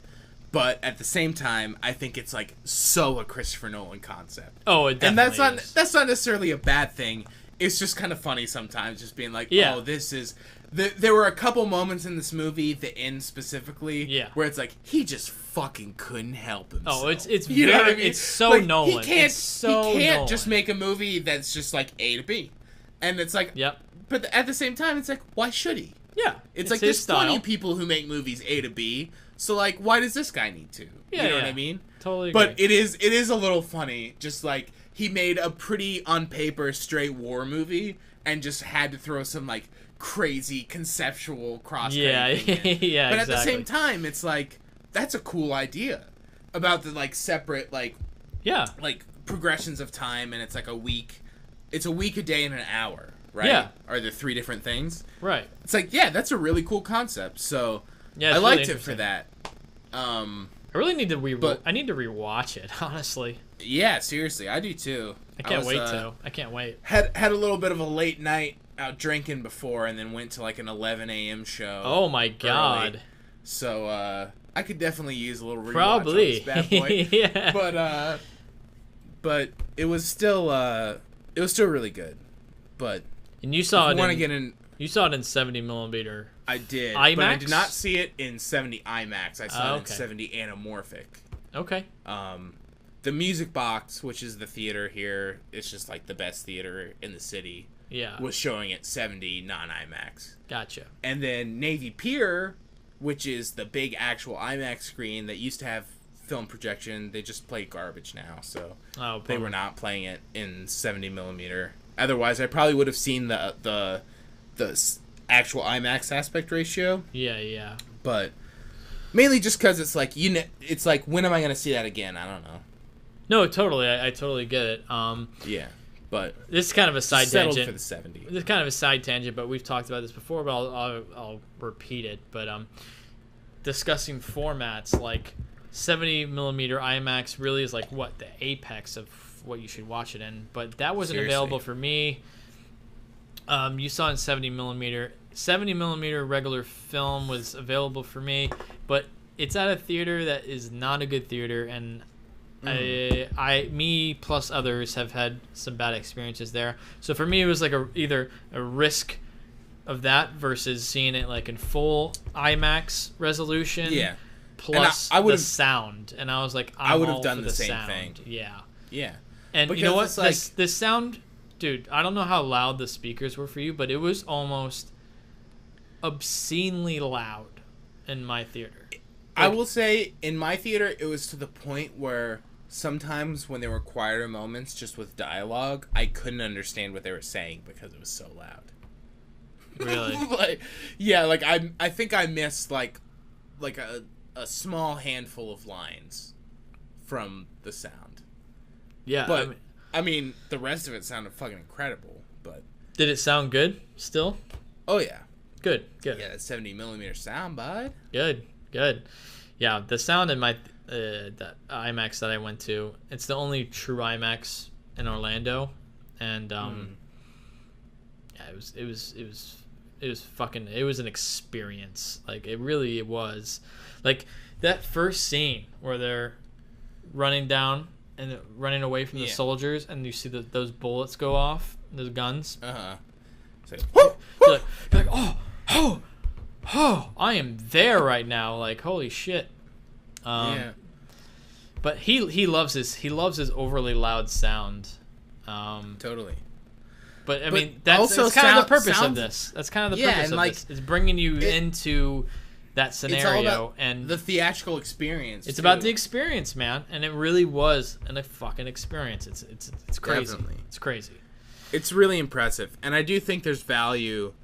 but at the same time, I think it's like so a Christopher Nolan concept. Oh, it definitely and that's not necessarily a bad thing. It's just kind of funny sometimes, just being like, oh, this is. There were a couple moments in this movie, the end specifically, where it's like he just fucking couldn't help himself. Oh, it's you know what I mean? It's so like, Nolan. He can't just make a movie that's just like A to B, and it's like, But at the same time, it's like, why should he? Yeah, it's like there's plenty of people who make movies A to B, so like, why does this guy need to? Yeah, you know what I mean? Totally. Agree. But it is a little funny, just like he made a pretty on paper straight war movie and just had to throw some like crazy conceptual cross. Yeah, yeah. But at the same time, it's like that's a cool idea about the like separate like progressions of time, and it's like a week. It's a week, a day, and an hour. Right? Yeah. Are there three different things? Right. It's like, yeah, that's a really cool concept. So yeah, I liked it for that. I really need to I need to rewatch it, honestly. Yeah, seriously, I do too. I can't wait. Had a little bit of a late night out drinking before, and then went to like an 11 a.m. show. Oh my god. Early. So I could definitely use a little rewatch Probably. on this bad boy. Yeah. But it was still really good. But and you saw it. You saw it in 70mm. I did, IMAX? but I did not see it in 70 IMAX. I saw it in 70 anamorphic. Okay. The Music Box, which is the theater here, it's just like the best theater in the city. Yeah. Was showing it 70 non-IMAX. Gotcha. And then Navy Pier, which is the big actual IMAX screen that used to have film projection, they just play garbage now, so they were not playing it in 70mm. Otherwise, I probably would have seen the actual IMAX aspect ratio. Yeah. But mainly just because it's like it's like, when am I gonna see that again? I don't know. No, totally. I totally get it. Yeah, but this is kind of a side tangent for the 70. This is kind of a side tangent, but we've talked about this before. But I'll repeat it. But discussing formats, like 70mm IMAX really is like the apex of what you should watch it in, but that wasn't available for me. You saw in 70mm regular film was available for me, but it's at a theater that is not a good theater, and me plus others have had some bad experiences there. So for me, it was like either a risk of that versus seeing it like in full IMAX resolution. Yeah. Plus I the sound, and I was like, I would have all done for the same sound. thing. Yeah. Yeah. And Because you know what? it's like- This sound, dude, I don't know how loud the speakers were for you, but it was almost obscenely loud in my theater. I will say, in my theater, it was to the point where sometimes when there were quieter moments just with dialogue, I couldn't understand what they were saying because it was so loud. Really? I think I missed like a small handful of lines from the sound. Yeah. But I mean, the rest of it sounded fucking incredible. But did it sound good still? oh yeah, Good. yeah, that 70mm sound, bud. Good. Yeah, the sound in my the IMAX that I went to, it's the only true IMAX in Orlando, and yeah, it was an experience. Like it was, like that first scene where they're running down and running away from the soldiers, and you see those bullets go off, those guns. It's like, You're like, oh, I am there right now. Like, holy shit. yeah. But he loves his overly loud sound. Totally. But I But mean, that's also kind of the purpose sound- of this. That's kind of the Yeah, purpose and of like, this. It's bringing you into that It's all scenario, about and the theatrical experience. it's too. about the experience, man. And it really was a fucking experience. It's crazy. Definitely. It's crazy. It's really impressive, and I do think there's value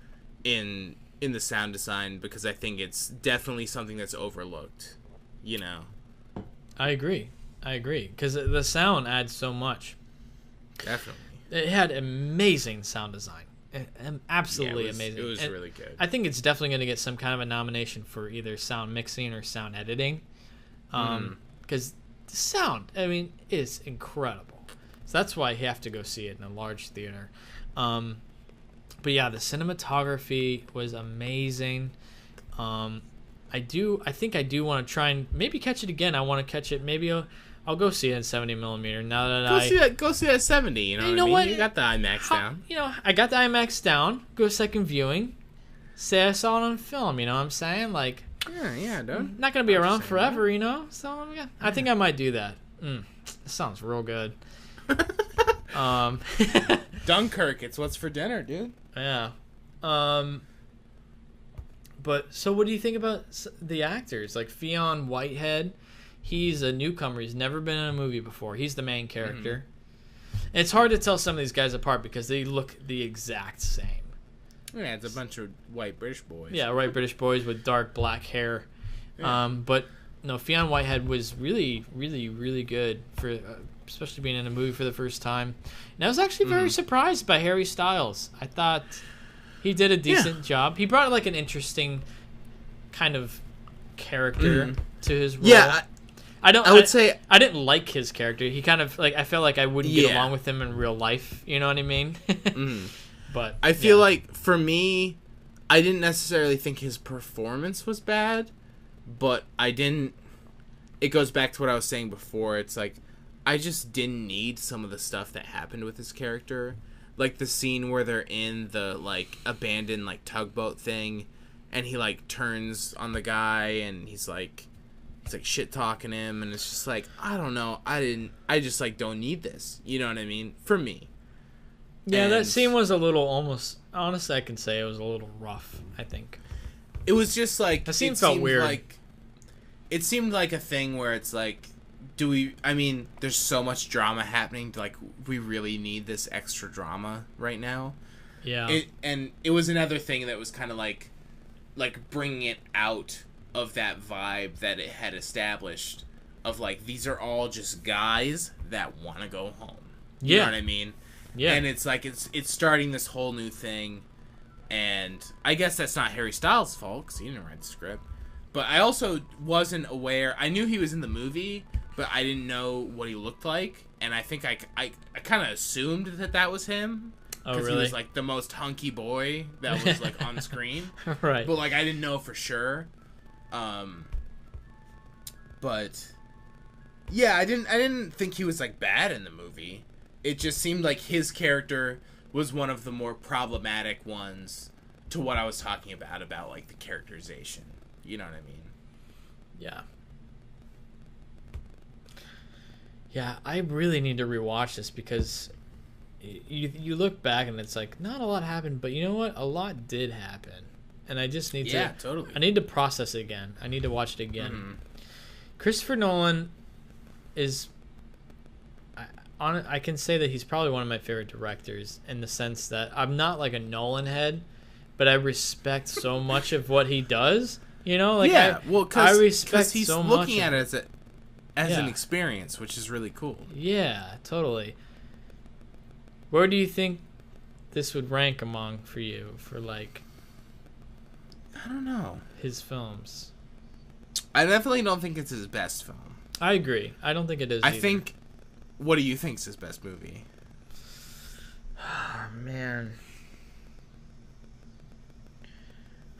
in the sound design because I think it's definitely something that's overlooked. You know. I agree. Because the sound adds so much. Definitely. It had amazing sound desigin. Absolutely Yeah, amazing. It was And really good. I think it's definitely going to get some kind of a nomination for either sound mixing or sound editing. Because the sound, I mean, is incredible. So that's why you have to go see it in a large theater. But yeah, the cinematography was amazing. I think I do want to try and maybe catch it again. I want to catch it. Maybe I'll go see it in 70mm now that Go see that at 70. You know, You what know I mean? what? You got the IMAX down. You know, I got the IMAX down. Go second viewing. Say I saw it on film. You know what I'm saying? Like, Yeah, dude. not gonna be around forever. You know, so yeah, I think I might do that. That sounds real good. Dunkirk. It's what's for dinner, dude. Yeah. But so what do you think about the actors? Like Fionn Whitehead, he's a newcomer. He's never been in a movie before. He's the main character. And it's hard to tell some of these guys apart because they look the exact same. Yeah, it's a bunch of white British boys. Yeah, right, British boys with dark black hair. Yeah. But no, Fionn Whitehead was really, really, really good for, especially being in a movie for the first time. And I was actually very surprised by Harry Styles. I thought he did a decent job. He brought like an interesting kind of character to his role. Yeah, I would say I didn't like his character. He kind of like I felt like I wouldn't get Yeah. along with him in real life. You know what I mean? But I feel like for me, I didn't necessarily think his performance was bad, but I didn't. It goes back to what I was saying before. It's like I just didn't need some of the stuff that happened with his character, like the scene where they're in the like abandoned like tugboat thing, and he like turns on the guy and he's like shit talking him, and it's just like I don't know. I just like don't need this. You know what I mean? For me. yeah, that And scene was a little almost. Honestly, I can say it was a little rough. I think. It was just like The scene it felt seemed weird. Like, it seemed like a thing where it's like, do we? I mean, there's so much drama happening. Like, we really need this extra drama right now. Yeah. And it was another thing that was kind of like bringing it out of that vibe that it had established. Of like, these are all just guys that want to go home. You Yeah. know what I mean? Yeah. And it's like it's starting this whole new thing, and I guess that's not Harry Styles' fault because he didn't write the script. But I also wasn't aware. I knew he was in the movie, but I didn't know what he looked like, and I think I kind of assumed that was him Oh, because really? he was like the most hunky boy that was like on screen. Right. But like I didn't know for sure. But yeah, I didn't think he was like bad in the movie. It just seemed like his character was one of the more problematic ones to what I was talking about like the characterization. You know what I mean? Yeah. Yeah, I really need to rewatch this because you look back and it's like not a lot happened, but you know what? A lot did happen, and I just need to. Totally. I need to process it again. I need to watch it again. Mm-hmm. Christopher Nolan is. I can say that he's probably one of my favorite directors in the sense that I'm not like a Nolan head, but I respect so much of what he does. You know, like I respect he's so looking much at it as an experience, which is really cool. Yeah, totally. Where do you think this would rank among for you for like? I don't know. His films. I definitely don't think it's his best film. I agree. I don't think it is. I think. What do you think's his best movie? Oh, man.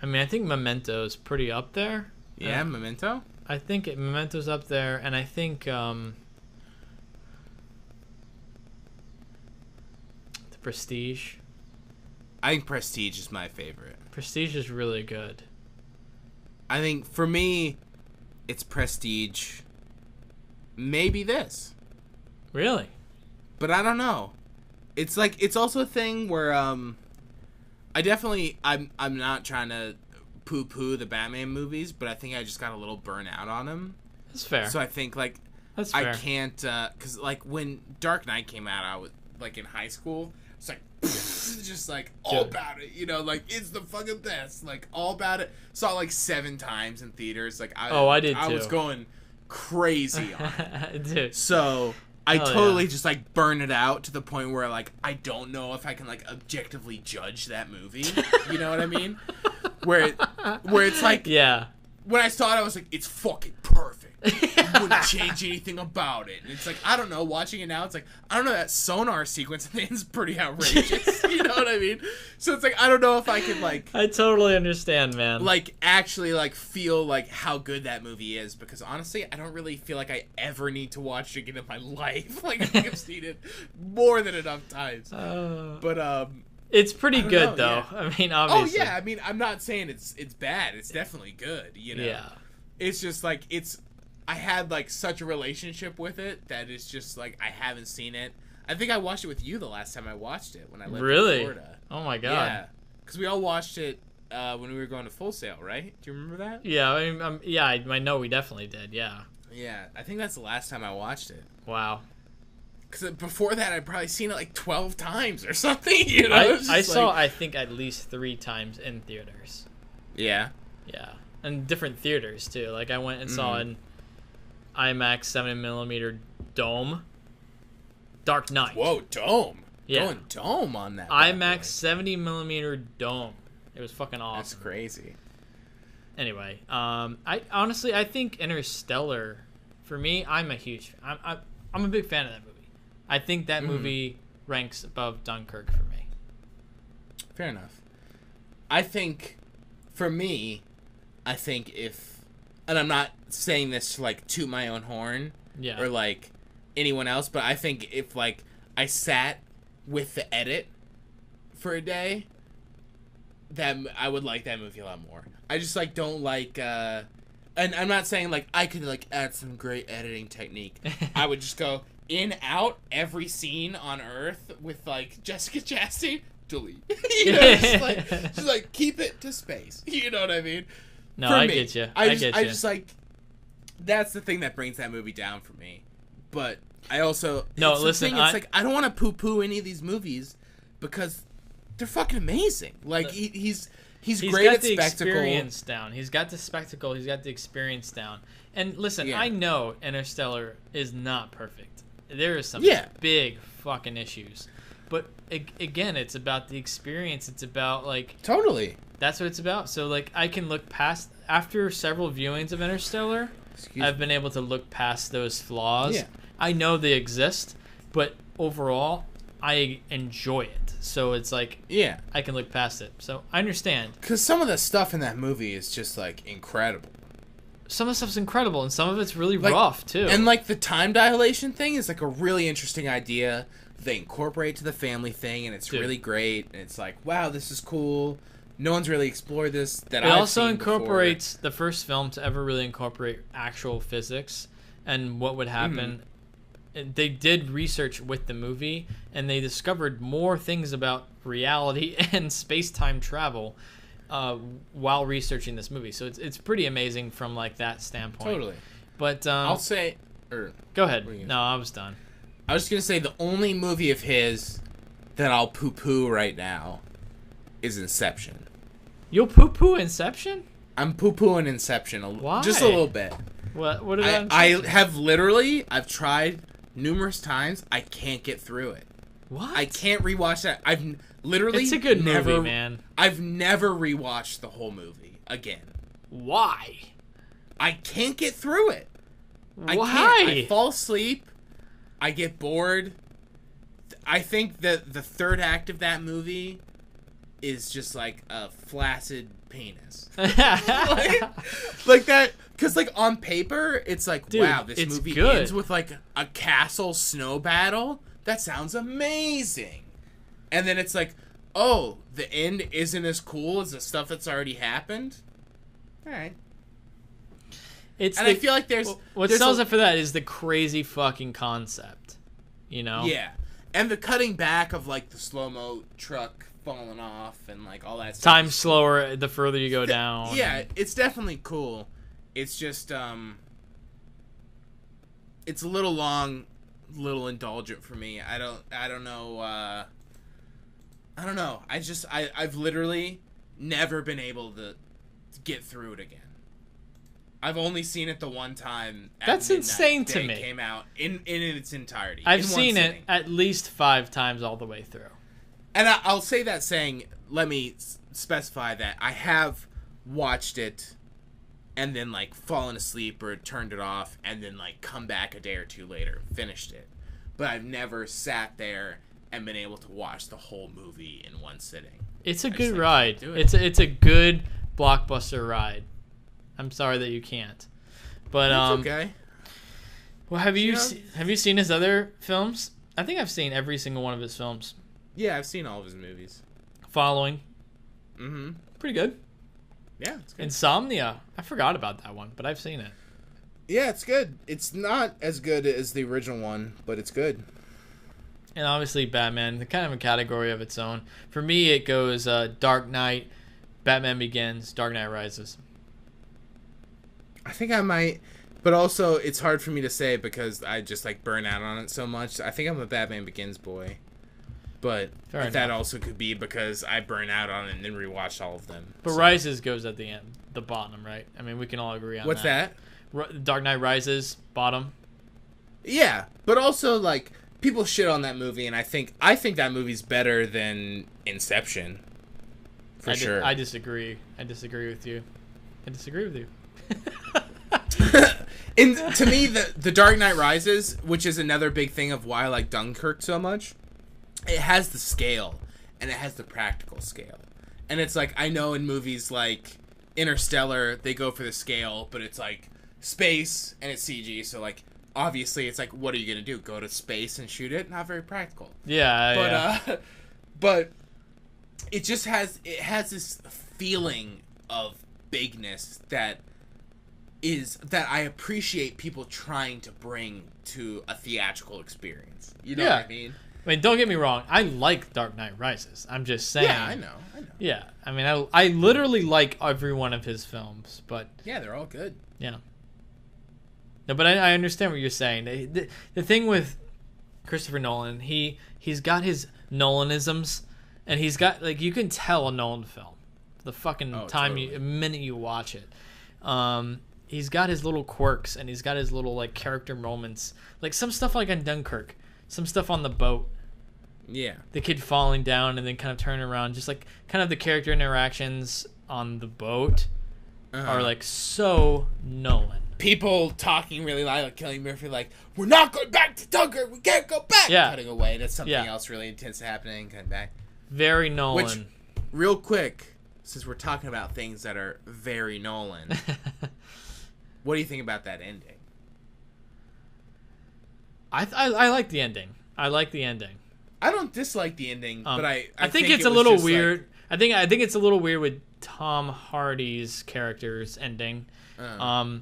I mean, I think Memento's pretty up there. Yeah, Memento? I think Memento's up there, and I think The Prestige. I think Prestige is my favorite. Prestige is really good. I think, for me, it's Prestige. Maybe this. Really? But I don't know. It's like it's also a thing where I'm not trying to poo-poo the Batman movies, but I think I just got a little burnt out on them. That's fair. So I think like that's fair. I can't cuz like when Dark Knight came out, I was like in high school. It's like just like all about it, you know, like it's the fucking best, like all about it. Saw it like 7 times in theaters. Like I did too. I was going crazy on it. Dude. So I totally just like burn it out to the point where like I don't know if I can like objectively judge that movie. You know what I mean? Where it's like when I saw it I was like it's fucking perfect. I wouldn't change anything about it. And it's like I don't know, watching it now it's like I don't know, that sonar sequence at the end is pretty outrageous. You know what I mean? So it's like I don't know if I could like I totally understand, man. Like actually like feel like how good that movie is, because honestly I don't really feel like I ever need to watch it again in my life. Like I think I've seen it more than enough times. But it's pretty good though. Yeah. I mean, obviously. Oh yeah, I mean I'm not saying it's bad. It's definitely good, you know. Yeah. It's just like I had like such a relationship with it that it's just like I haven't seen it. I think I watched it with you the last time I watched it when I lived in Florida. Oh my god. Yeah, because we all watched it when we were going to Full Sail, right? Do you remember that? Yeah, I know we definitely did. Yeah. Yeah, I think that's the last time I watched it. Wow. Because before that, I'd probably seen it like 12 times or something. You know, I saw I think at least 3 times in theaters. Yeah. Yeah, and different theaters too. Like I went and saw an IMAX 70mm dome. Dark Knight. Whoa, dome! Yeah. Going dome on that. IMAX 70mm dome. It was fucking awesome. That's crazy. Anyway, I honestly think Interstellar. For me, I'm a big fan of that movie. I think that movie ranks above Dunkirk for me. Fair enough. I think, for me, if, and I'm not saying this to like toot my own horn, or like anyone else, but I think if like I sat with the edit for a day, that I would like that movie a lot more. I just like don't like, and I'm not saying like I could like add some great editing technique. I would just go in, out, every scene on Earth with like Jessica Chastain, delete. You know, just like keep it to space. You know what I mean? No, I get you. I just like that's the thing that brings that movie down for me. But I also it's like I don't want to poo-poo any of these movies because they're fucking amazing. Like he's great at spectacle. Experience down. He's got the spectacle. He's got the experience down. And listen, I know Interstellar is not perfect. There is some big fucking issues. But again, it's about the experience. It's about like totally. That's what it's about. So like I can look past after several viewings of Interstellar. I've been able to look past those flaws. Yeah. I know they exist, but overall, I enjoy it. So it's like, I can look past it. So I understand. Because some of the stuff in that movie is just like incredible. Some of the stuff's incredible, and some of it's really rough too. And like the time dilation thing is like a really interesting idea. They incorporate to the family thing, and it's really great. And it's like, wow, this is cool. no one's really explored this. That It I've also seen incorporates the first film to ever really incorporate actual physics and what would happen. They did research with the movie, and they discovered more things about reality and space-time travel while researching this movie. So it's pretty amazing from like that standpoint. Totally. But I'll say. Go ahead. What are you No, I was done. I was just gonna say the only movie of his that I'll poo-poo right now is Inception. You'll poo-poo Inception? I'm poo-pooing Inception Why? just a little bit. What did I have literally, I've tried numerous times. I can't get through it. What? I can't rewatch that. I've literally It's a good never, movie, man. I've never rewatched the whole movie again. Why? I can't get through it. Why? I can't. I fall asleep. I get bored. I think that the third act of that movie is just like a flaccid penis. like that, because like on paper it's like, Dude, wow, this it's movie good. ends with like a castle snow battle. That sounds amazing. And then it's like, oh, the end isn't as cool as the stuff that's already happened. All right. I feel like there's what sells it for that is the crazy fucking concept, you know? Yeah, and the cutting back of like the slow-mo truck falling off and like all that stuff. Time slower the further you go down. Yeah, it's definitely cool. It's just it's a little long, little indulgent for me. I don't know. I don't know. I've literally never been able to get through it again. I've only seen it the one time. That's insane to me. It came out in its entirety. I've seen it at least 5 times all the way through. And I'll say that saying, let me specify that I have watched it and then like fallen asleep or turned it off and then like come back a day or two later, finished it. But I've never sat there and been able to watch the whole movie in one sitting. It's a good ride. It. It's a good blockbuster ride. I'm sorry that you can't. But It's okay. Well, have you seen his other films? I think I've seen every single one of his films. Yeah, I've seen all of his movies. Following. Mm-hmm. Pretty good. Yeah, it's good. Insomnia. I forgot about that one, but I've seen it. Yeah, it's good. It's not as good as the original one, but it's good. And obviously Batman, kind of a category of its own. For me, it goes Dark Knight, Batman Begins, Dark Knight Rises. I think I might, but also it's hard for me to say because I just like burn out on it so much. I think I'm a Batman Begins boy, but that also could be because I burn out on it and then rewatch all of them. But Rises goes at the end, the bottom, right? I mean, we can all agree on What's that? Dark Knight Rises, bottom. Yeah, but also like people shit on that movie, and I think that movie's better than Inception. For sure. I disagree. I disagree with you. And to me, the Dark Knight Rises, which is another big thing of why I like Dunkirk so much, it has the scale and it has the practical scale. And it's like, I know in movies like Interstellar, they go for the scale, but it's like space and it's CG, so like obviously it's like, what are you gonna do? Go to space and shoot it? Not very practical. Yeah, but it just has this feeling of bigness that I appreciate people trying to bring to a theatrical experience. You know what I mean? I mean, don't get me wrong. I like Dark Knight Rises. I'm just saying. Yeah, I know. Yeah, I mean, I literally like every one of his films, but yeah, they're all good. Yeah. No, but I understand what you're saying. The thing with Christopher Nolan, he's got his Nolanisms, and he's got like you can tell a Nolan film the fucking minute you watch it. He's got his little quirks and he's got his little like character moments, like some stuff like on Dunkirk, some stuff on the boat. Yeah. The kid falling down and then kind of turning around, just like kind of the character interactions on the boat are like so Nolan. People talking really loud, like Cillian Murphy, like, we're not going back to Dunkirk, we can't go back. Yeah. Cutting away to something else really intense happening, cutting back. Very Nolan. Which, real quick, since we're talking about things that are very Nolan, what do you think about that ending? I like the ending. I like the ending. I don't dislike the ending, but I think it's a little weird I think it's a little weird with Tom Hardy's character's ending. I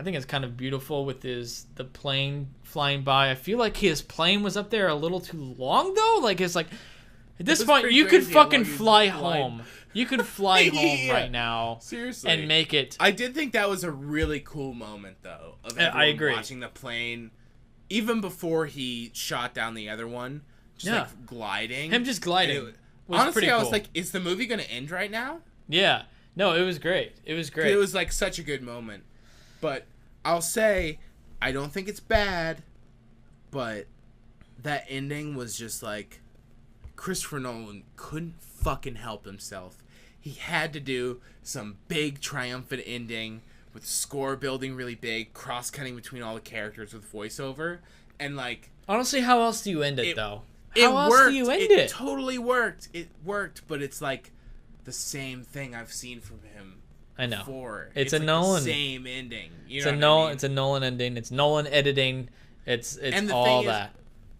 think it's kind of beautiful with the plane flying by. I feel like his plane was up there a little too long though. Like it's like at this point you could fucking fly home. You could fly home right now. Seriously. And make it. I did think that was a really cool moment though. Of everyone I agree. Watching the plane, even before he shot down the other one, just like gliding. Him just gliding. Honestly, cool. I was like, is the movie going to end right now? Yeah. No, it was great. It was great. It was like such a good moment. But I'll say, I don't think it's bad, but that ending was just like, Christopher Nolan couldn't fucking help himself. He had to do some big triumphant ending with score building really big, cross-cutting between all the characters with voiceover, and like... Honestly, how else do you end it though? How else worked. do you end it? It totally worked. It worked, but it's like the same thing I've seen from him. I know. Before. It's a like Nolan. The same ending. It's a Nolan ending. It's Nolan editing. It's all that.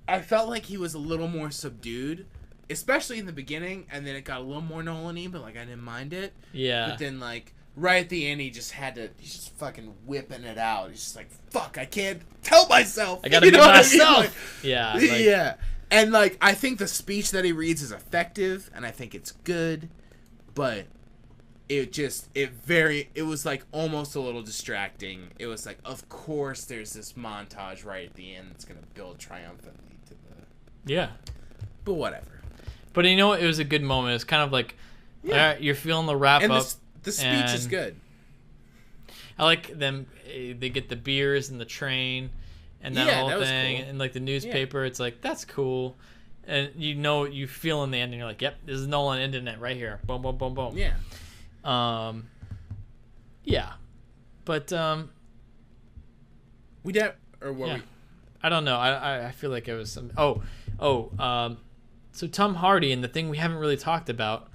I felt like he was a little more subdued, especially in the beginning, and then it got a little more Nolan-y, but like I didn't mind it. Yeah. But then like right at the end, he's just fucking whipping it out. He's just like, fuck, I can't tell myself. I gotta be myself. I mean? Like, yeah. Yeah. And like I think the speech that he reads is effective, and I think it's good, but it was like almost a little distracting. It was like, of course there's this montage right at the end that's gonna build triumphantly to the... Yeah. But whatever. But you know what? It was a good moment. It's kind of like, all right, you're feeling the wrap and up. The speech is good. I like them. They get the beers and the train and that whole thing. Cool. And like the newspaper, it's like, that's cool. And you feel in the end and you're like, yep, this is Nolan ending it right here. Boom, boom, boom, boom. Yeah. Yeah. But, we did, or what we... I don't know. I feel like it was some... So Tom Hardy, and the thing we haven't really talked about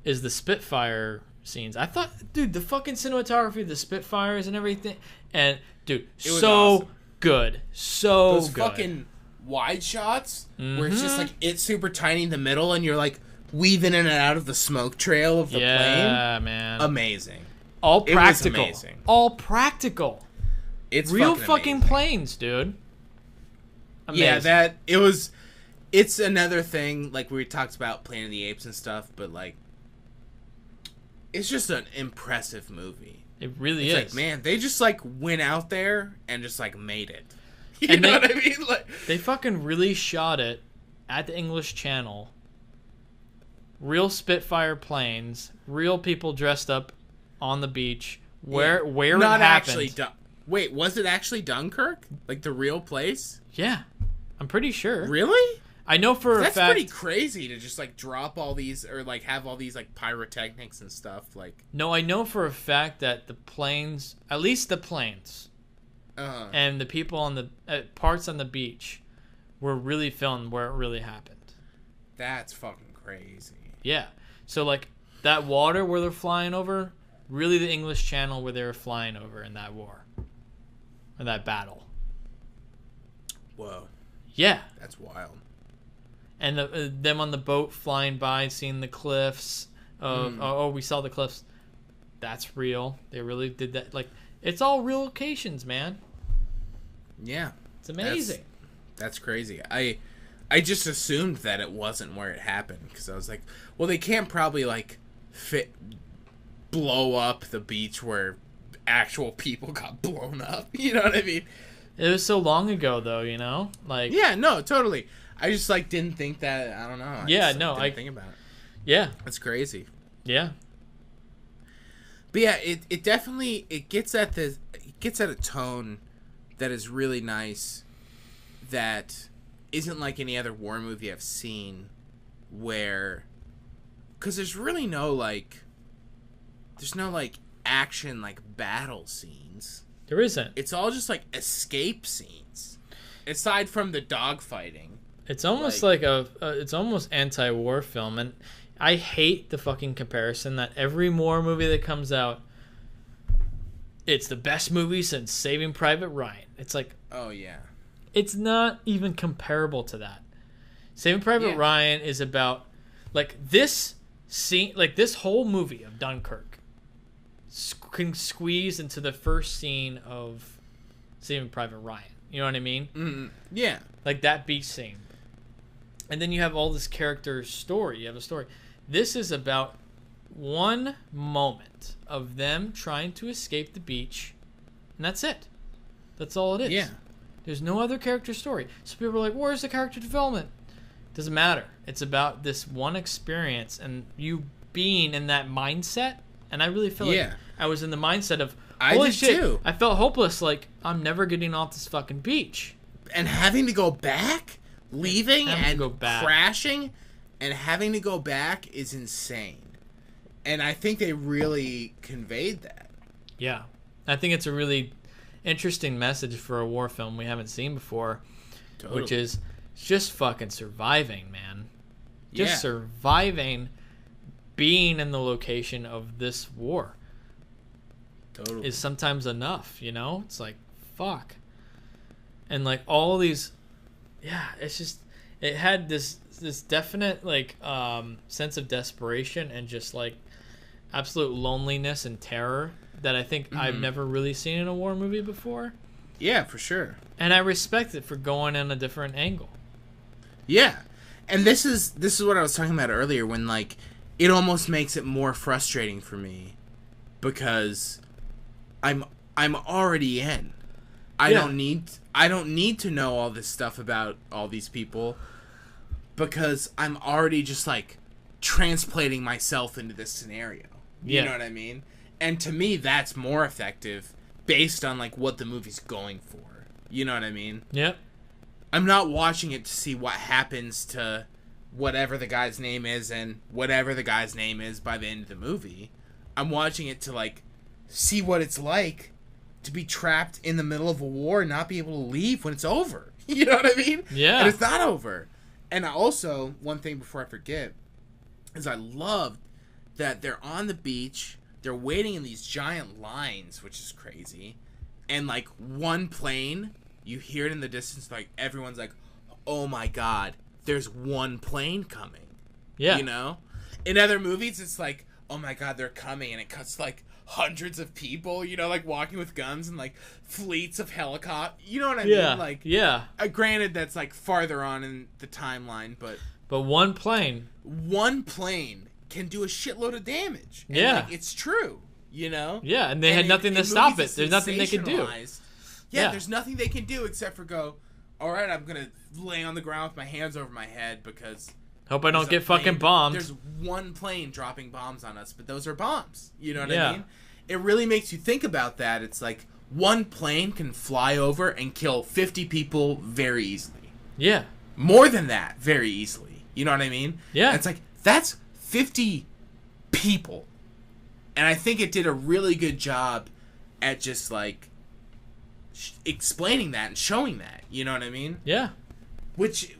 is the Spitfire scenes. I thought, dude, the fucking cinematography, the Spitfires and everything, and dude, so awesome. Good, so those good. Fucking wide shots where it's just like it's super tiny in the middle, and you're like weaving in and out of the smoke trail of the plane. Yeah, man, amazing. All practical. It was amazing. All practical. It's real fucking amazing. Planes, dude. Amazing. Yeah, it's another thing, like we talked about Planet of the Apes and stuff, but like it's just an impressive movie. It really is. Like, man, they just like went out there and just like made it. You know what I mean? Like, they fucking really shot it at the English Channel. Real Spitfire planes, real people dressed up on the beach. Where not it happened. Actually wait, was it actually Dunkirk? Like the real place? Yeah, I'm pretty sure. Really? I know for a fact. That's pretty crazy to just like drop all these or like have all these like pyrotechnics and stuff. Like, no, I know for a fact that the planes, at least the planes, and the people on the parts on the beach, were really filmed where it really happened. That's fucking crazy. Yeah. So like that water where they're flying over, really the English Channel where they were flying over in that war, or that battle. Whoa. Yeah. That's wild. And them on the boat flying by, seeing the cliffs. We saw the cliffs. That's real. They really did that. Like, it's all real locations, man. Yeah. It's amazing. That's crazy. I just assumed that it wasn't where it happened, because I was like, well, they can't probably like blow up the beach where actual people got blown up. You know what I mean? It was so long ago, though. You know, like, yeah, no, totally. I just like didn't think that. I don't know. I didn't think about it. Yeah, that's crazy. Yeah, but yeah, it definitely gets at a tone that is really nice. That isn't like any other war movie I've seen, where, because there's really no like action like battle scenes. There isn't. It's all just like escape scenes, aside from the dogfighting. It's almost like it's almost anti-war film, and I hate the fucking comparison that every war movie that comes out, it's the best movie since Saving Private Ryan. It's like, oh yeah, it's not even comparable to that. Saving Private Ryan is about Like this scene, like this whole movie of Dunkirk can squeeze into the first scene of Saving Private Ryan. You know what I mean? Mm-hmm. Yeah. Like that beach scene. And then you have all this character story. You have a story. This is about one moment of them trying to escape the beach, and that's it. That's all it is. Yeah. There's no other character story. So people are like, where's the character development? Doesn't matter. It's about this one experience and you being in that mindset. And I really feel like I was in the mindset of, holy shit, too. I felt hopeless. Like, I'm never getting off this fucking beach. And having to go back, leaving and go back. crashing, and having to go back is insane. And I think they really conveyed that. Yeah. I think it's a really interesting message for a war film we haven't seen before, which is just fucking surviving, man. Just surviving being in the location of this war is sometimes enough, you know? It's like, fuck. And like all these, it's just, it had this definite like sense of desperation and just like absolute loneliness and terror that I think I've never really seen in a war movie before. Yeah, for sure. And I respect it for going in a different angle. Yeah. And this is what I was talking about earlier, when like it almost makes it more frustrating for me because I'm already in. I don't need to know all this stuff about all these people because I'm already just like translating myself into this scenario. You know what I mean? And to me, that's more effective based on like what the movie's going for. You know what I mean? Yep. I'm not watching it to see what happens to whatever the guy's name is and whatever the guy's name is by the end of the movie. I'm watching it to like see what it's like to be trapped in the middle of a war and not be able to leave when it's over. You know what I mean? Yeah. And it's not over. And I also, one thing before I forget, is I loved that they're on the beach, they're waiting in these giant lines, which is crazy, and like one plane, you hear it in the distance, like everyone's like, oh my god, there's one plane coming. Yeah. You know? In other movies, it's like, oh my god, they're coming, and it cuts like hundreds of people, you know, like walking with guns and like fleets of helicopters. You know what I mean? Like, granted, that's like farther on in the timeline, but one plane can do a shitload of damage. And, yeah, like, it's true. You know? Yeah, and they had nothing to stop it. There's nothing they could do. Yeah, there's nothing they can do except for go, all right, I'm gonna lay on the ground with my hands over my head because hope I don't get fucking bombed. There's one plane dropping bombs on us, but those are bombs. You know what I mean? It really makes you think about that. It's like one plane can fly over and kill 50 people very easily. Yeah. More than that, very easily. You know what I mean? Yeah. And it's like, that's 50 people. And I think it did a really good job at just like explaining that and showing that. You know what I mean? Yeah. Which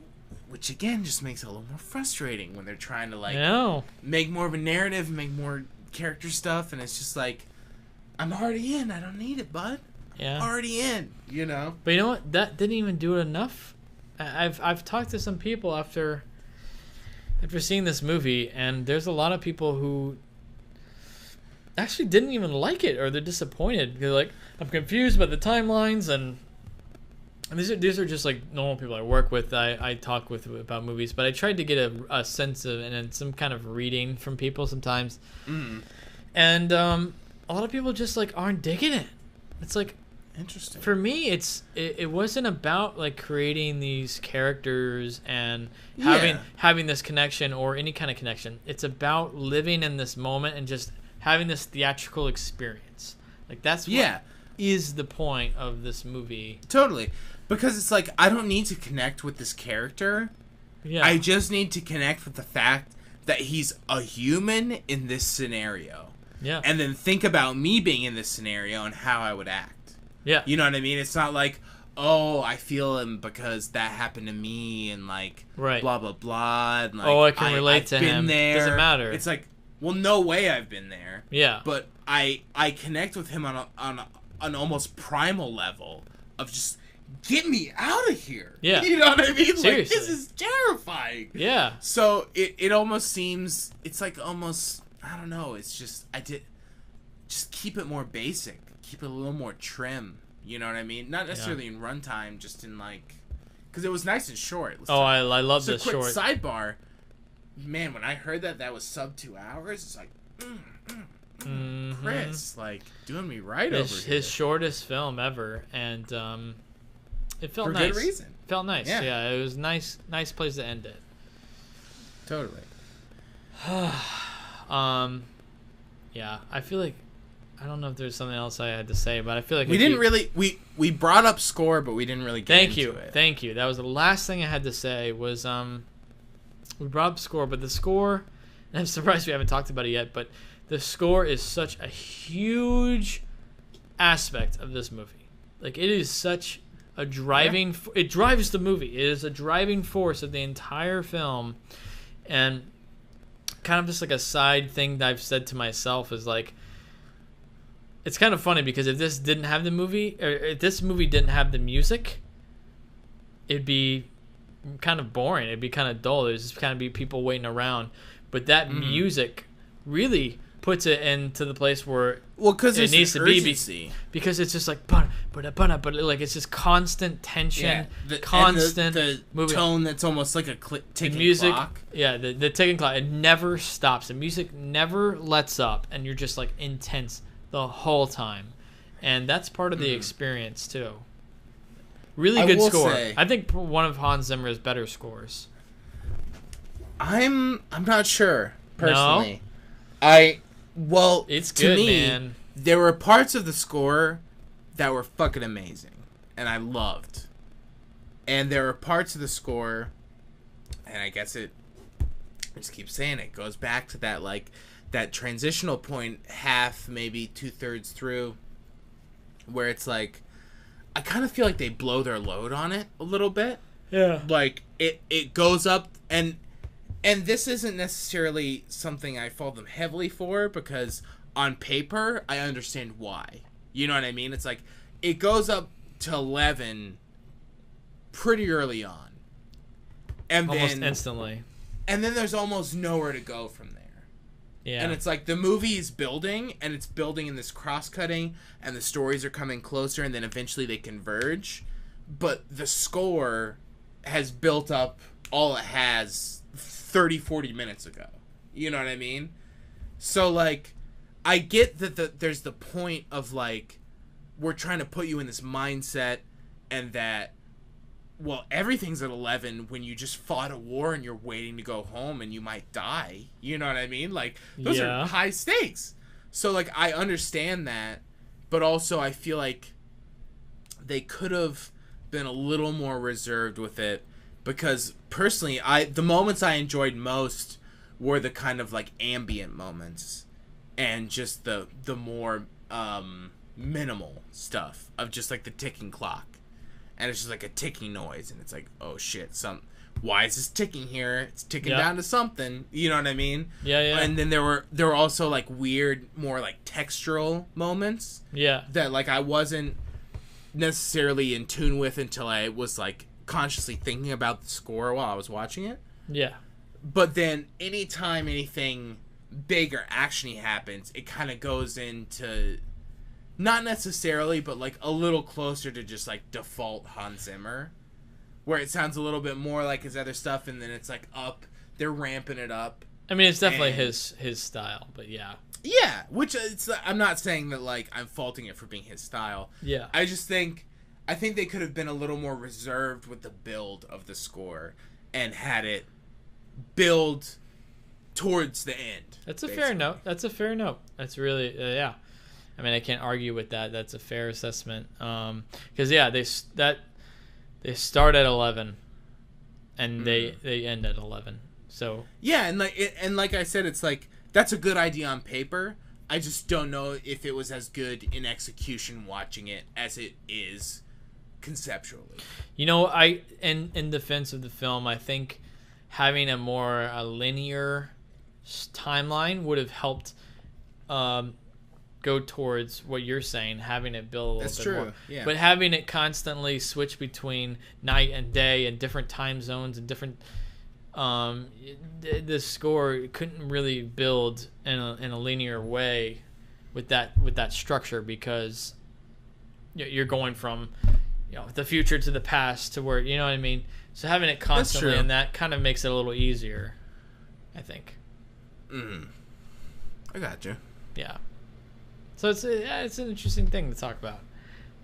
again just makes it a little more frustrating when they're trying to like make more of a narrative, make more character stuff, and it's just like, I'm already in. I don't need it, bud. Yeah. Already in. You know. But you know what? That didn't even do it enough. I've talked to some people after seeing this movie, and there's a lot of people who actually didn't even like it, or they're disappointed. They're like, I'm confused by the timelines, and these are just like normal people I work with. I talk with about movies, but I tried to get a sense of and some kind of reading from people sometimes. And a lot of people just like aren't digging it. It's like, interesting. For me, it wasn't about like creating these characters and having this connection or any kind of connection. It's about living in this moment and just having this theatrical experience. Like that's what is the point of this movie. Totally. Because it's like, I don't need to connect with this character. Yeah. I just need to connect with the fact that he's a human in this scenario. Yeah. And then think about me being in this scenario and how I would act. Yeah. You know what I mean? It's not like, oh, I feel him because that happened to me and like blah blah blah and like, I can relate to him. There. Doesn't matter. It's like, well, no way I've been there. Yeah. But I connect with him on an almost primal level of just get me out of here. Yeah. You know what I mean? Seriously. Like, this is terrifying. Yeah. So it almost seems, it's like almost, I don't know, it's just, just keep it more basic. Keep it a little more trim. You know what I mean? Not necessarily in runtime, just in like, because it was nice and short. I love the this quick short. sidebar. Man, when I heard that was sub 2 hours, it's like, Chris, like, doing me right over here. His shortest film ever, and it felt For nice. good reason. Felt nice. Yeah. Yeah, it was nice place to end it. Totally. Yeah, I feel like, I don't know if there's something else I had to say, but I feel like We didn't really, we brought up score, but we didn't really get into it. Thank you. That was the last thing I had to say was, we brought up score, but the score, and I'm surprised we haven't talked about it yet, but the score is such a huge aspect of this movie. Like, it is such a driving, it drives the movie. It is a driving force of the entire film, and kind of just like a side thing that I've said to myself is like, it's kind of funny because if this didn't have the movie, or if this movie didn't have the music, it'd be kind of boring. It'd be kind of dull. There's just kind of be people waiting around. But that music really puts it into the place where it needs to be, because it's just like but like it's just constant tension, constant the moving. tone that's almost like a ticking music, clock. Yeah, the ticking clock. It never stops. The music never lets up, and you're just like intense the whole time, and that's part of the experience too. Really good score. I think one of Hans Zimmer's better scores. I'm not sure personally. No? It's to good, me, man. There were parts of the score that were fucking amazing, and I loved. And there were parts of the score, and I guess I just keep saying it goes back to that that transitional point, half maybe 2/3 through, where it's like, I kind of feel like they blow their load on it a little bit. Yeah. Like it goes up, and this isn't necessarily something I fault them heavily for, because on paper I understand why. You know what I mean? It's like it goes up to 11 pretty early on, and almost then instantly. And then there's almost nowhere to go from there. Yeah. And it's like the movie is building, and it's building in this cross-cutting, and the stories are coming closer, and then eventually they converge. But the score has built up all it has 30-40 minutes ago. You know what I mean? So, like, I get that there's the point of, like, we're trying to put you in this mindset, and that, well, everything's at 11 when you just fought a war and you're waiting to go home and you might die. You know what I mean? Like, those are high stakes. So, like, I understand that, but also I feel like they could have been a little more reserved with it, because personally, the moments I enjoyed most were the kind of, like, ambient moments and just the more minimal stuff of just, like, the ticking clock. And it's just like a ticking noise, and it's like, oh shit, why is this ticking here? It's ticking down to something. You know what I mean? Yeah, yeah. And then there were also like weird, more like textural moments. Yeah. That like I wasn't necessarily in tune with until I was like consciously thinking about the score while I was watching it. Yeah. But then anytime anything big or actiony happens, it kind of goes into, not necessarily, but like a little closer to just like default Hans Zimmer, where it sounds a little bit more like his other stuff, and then it's like they're ramping it up. I mean, it's definitely his style, but yeah. Yeah, which I'm not saying that like I'm faulting it for being his style. Yeah. I think they could have been a little more reserved with the build of the score and had it build towards the end. That's a fair note. That's really yeah. I mean, I can't argue with that. That's a fair assessment. Because yeah, they start at 11, and they end at 11. So yeah, and like I said, it's like that's a good idea on paper. I just don't know if it was as good in execution watching it as it is conceptually. You know, in defense of the film, I think having a more linear timeline would have helped go towards what you're saying, having it build a little That's bit true. more. Yeah. But having it constantly switch between night and day and different time zones and different the score couldn't really build in a linear way with that structure, because you're going from the future to the past to where, you know what I mean? So having it constantly in that kind of makes it a little easier, I think. I got you. Yeah. So it's an interesting thing to talk about.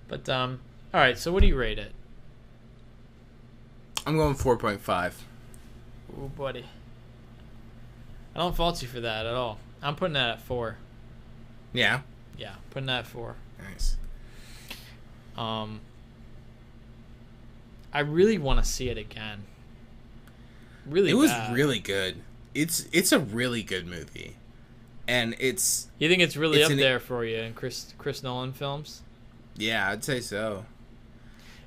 But all right, so what do you rate it? I'm going 4.5. Ooh, buddy. I don't fault you for that at all. I'm putting that at 4. Yeah. Yeah, putting that at 4. Nice. I really want to see it again. Really, It was bad. really good. It's a really good movie, and it's. You think it's really it's up there for you in Chris Nolan films? Yeah, I'd say so.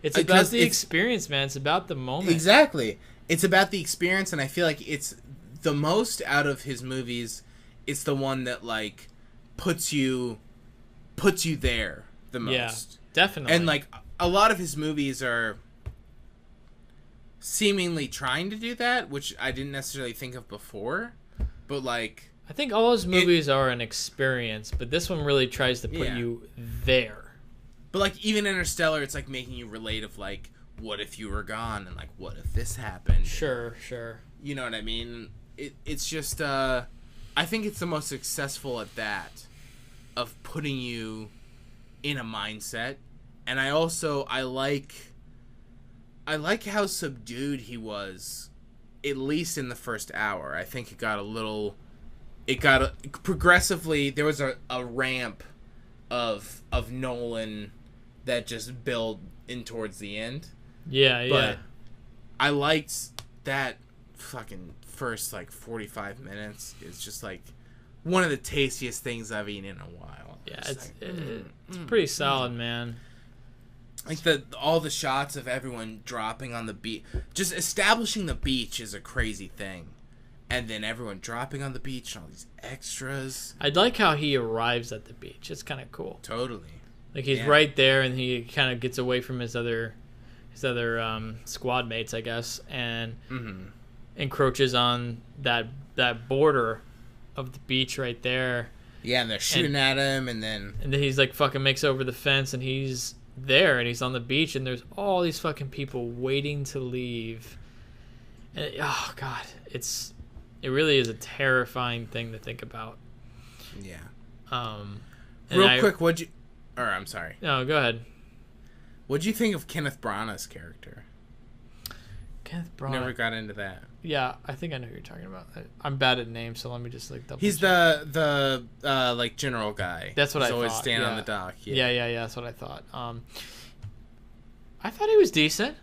It's about the experience, man. It's about the moment. Exactly. It's about the experience, and I feel like it's the most out of his movies. It's the one that like puts you there the most. Yeah, definitely. And like a lot of his movies are seemingly trying to do that, which I didn't necessarily think of before. But like, I think all those movies are an experience, but this one really tries to put you there. But like even Interstellar, it's like making you relate of like, what if you were gone, and like, what if this happened? Sure. You know what I mean? It's just I think it's the most successful at that, of putting you in a mindset. And I like how subdued he was, at least in the first hour. I think progressively, there was a ramp of Nolan that just built in towards the end. Yeah. But I liked that fucking first like 45 minutes. It's just like one of the tastiest things I've eaten in a while. Yeah, it's pretty solid, man. Like all the shots of everyone dropping on the beach, just establishing the beach is a crazy thing, and then everyone dropping on the beach and all these extras. I like how he arrives at the beach. It's kind of cool. Totally. Like he's right there, and he kind of gets away from his other squad mates, I guess, and encroaches on that border of the beach right there. Yeah, and they're shooting at him, and then he's like fucking makes over the fence, and he's there, and he's on the beach, and there's all these fucking people waiting to leave. And oh god, it really is a terrifying thing to think about. Yeah. Real quick, I'm sorry. No, go ahead. What'd you think of Kenneth Branagh's character? Kenneth Branagh. Never got into that. Yeah, I think I know who you're talking about. I'm bad at names, so let me just like double. He's check. the like general guy. That's what He's I always thought. standing on the dock. Yeah. That's what I thought. I thought he was decent.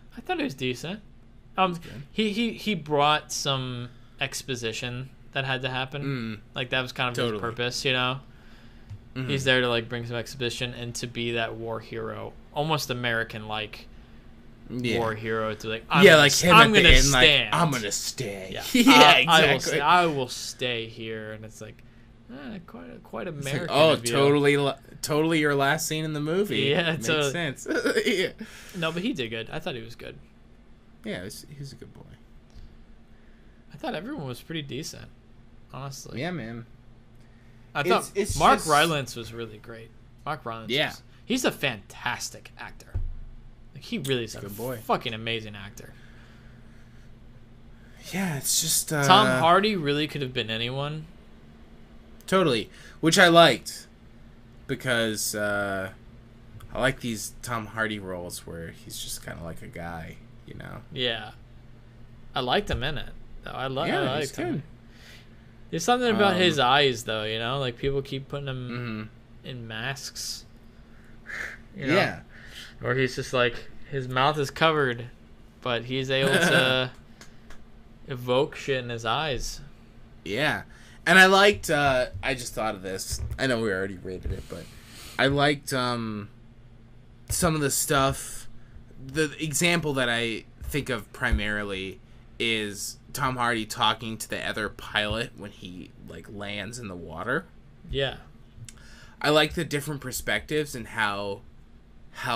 He brought some exposition that had to happen. Like that was kind of his purpose, you know. Mm-hmm. He's there to like bring some exposition and to be that war hero, almost American like. War hero to like I'm gonna stand. Like, I'm gonna stay. Yeah, Exactly. I will stay here, and it's like quite American. Like, totally your last scene in the movie. Yeah, it makes sense. Yeah. No, but he did good. I thought he was good. Yeah, he was a good boy. I thought everyone was pretty decent, honestly. Yeah, man. I thought Mark Rylance was really great. Mark Rylance. He's a fantastic actor. Like, he really is a good boy. Fucking amazing actor. Yeah, it's just Tom Hardy really could have been anyone. Totally, which I liked, because I like these Tom Hardy roles where he's just kind of like a guy, you know. Yeah, I liked him in it. Though I liked him. Good. There's something about his eyes, though, you know. Like people keep putting him in masks. You know? Yeah. Or he's just like, his mouth is covered, but he's able to evoke shit in his eyes. Yeah. And I liked, I just thought of this. I know we already rated it, but I liked some of the stuff. The example that I think of primarily is Tom Hardy talking to the other pilot when he, like, lands in the water. Yeah. I like the different perspectives and how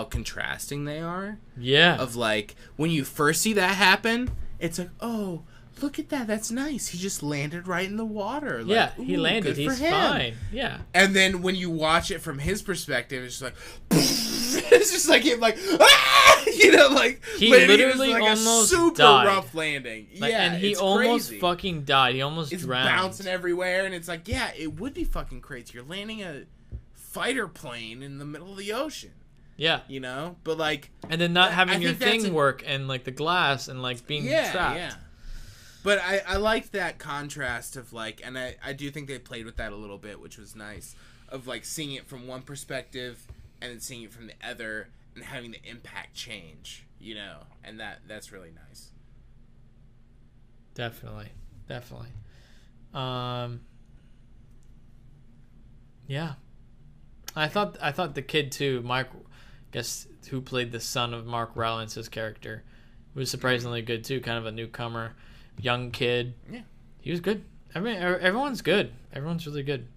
contrasting they are. Yeah. Of like when you first see that happen, it's like, oh, look at that, that's nice. He just landed right in the water. Like, yeah, he landed. Good for He's him. fine. Yeah. And then when you watch it from his perspective, it's just like, it's just like him, like, ah! You know, like He landing, literally like almost a super died. rough landing. Like, yeah, and he it's almost crazy. fucking died. He almost It's drowned. bouncing everywhere, and it's like, yeah, it would be fucking crazy. You're landing a fighter plane in the middle of the ocean. Yeah. You know, but like, And then not having I your think that's thing work and like the glass and like being trapped. Yeah. But I liked that contrast of like, and I do think they played with that a little bit, which was nice, of like seeing it from one perspective and then seeing it from the other and having the impact change, you know, and that's really nice. Definitely. Yeah. I thought the kid too, Mark, guess who played the son of Mark Rylance's character, was surprisingly good too. Kind of a newcomer, young kid. Yeah, he was good. I mean, everyone's good. Everyone's really good.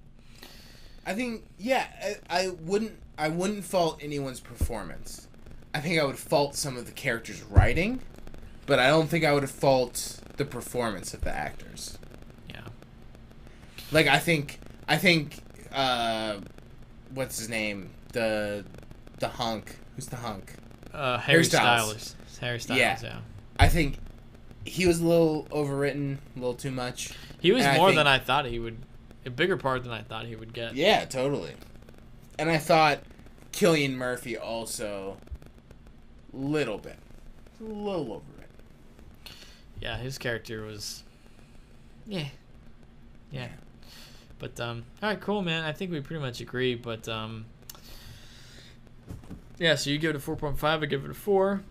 I think, yeah, I wouldn't fault anyone's performance. I think I would fault some of the characters' writing, but I don't think I would fault the performance of the actors. Yeah. Like I think what's his name? The hunk. Who's the hunk? Harry Styles. Harry Styles, yeah. I think he was a little overwritten, a little too much. He was more than I thought he would. A bigger part than I thought he would get. Yeah, totally. And I thought Cillian Murphy also a little overwritten. Yeah, his character was yeah. But all right, cool, man. I think we pretty much agree, but yeah, so you give it a 4.5, I give it a 4.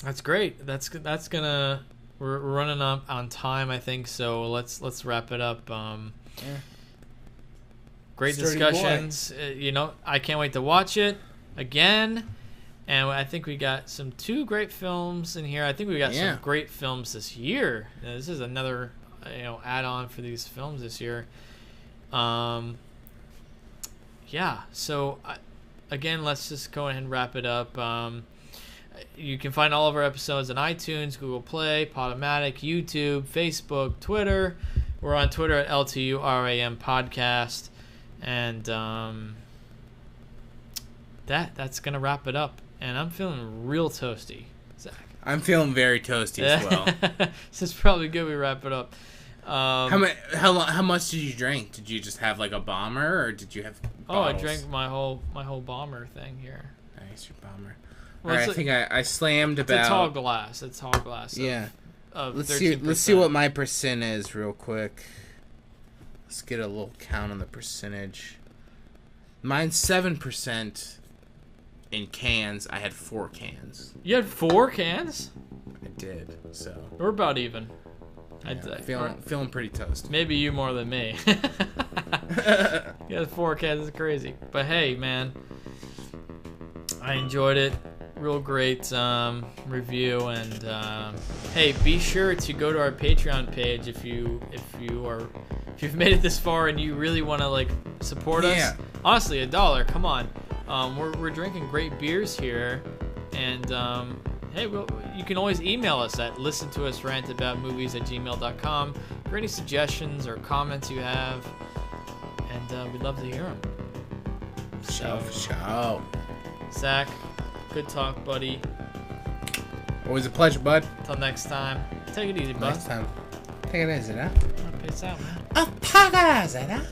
That's great. That's gonna we're running up on time, I think, so let's wrap it up. Great Sturdy discussions. You know, I can't wait to watch it again. And I think we got two great films in here. I think we got some great films this year. This is another add-on for these films this year. Yeah, so again, let's just go ahead and wrap it up. You can find all of our episodes on iTunes, Google Play, Podomatic, YouTube, Facebook, Twitter. We're on Twitter at LTURAM Podcast. And that's going to wrap it up. And I'm feeling real toasty, Zach. I'm feeling very toasty as well. So it's probably good we wrap it up. How much did you drink? Did you just have like a bomber, or did you have bottles? I drank my whole baller thing here. Nice, your bomber. Well, all right, I think I slammed about. It's a tall glass. It's tall glass. Yeah. Let's see what my percent is real quick. Let's get a little count on the percentage. Mine's 7%. In cans, I had 4 cans. You had 4 cans? I did. So we're about even. I'd say. Feeling pretty toast. Maybe you more than me. You had 4 cans. It's crazy. But hey, man, I enjoyed it. Real great review, and hey, be sure to go to our Patreon page if you've made it this far and you really want to like support us. Honestly, $1. Come on. We're drinking great beers here, and hey, you can always email us at listentousrantaboutmovies@gmail.com for any suggestions or comments you have, and we'd love to hear them. So, Zach, good talk, buddy. Always a pleasure, bud. Until next time, take it easy, bud. Next time. Take it easy, huh? Peace out, man. Take it easy, huh?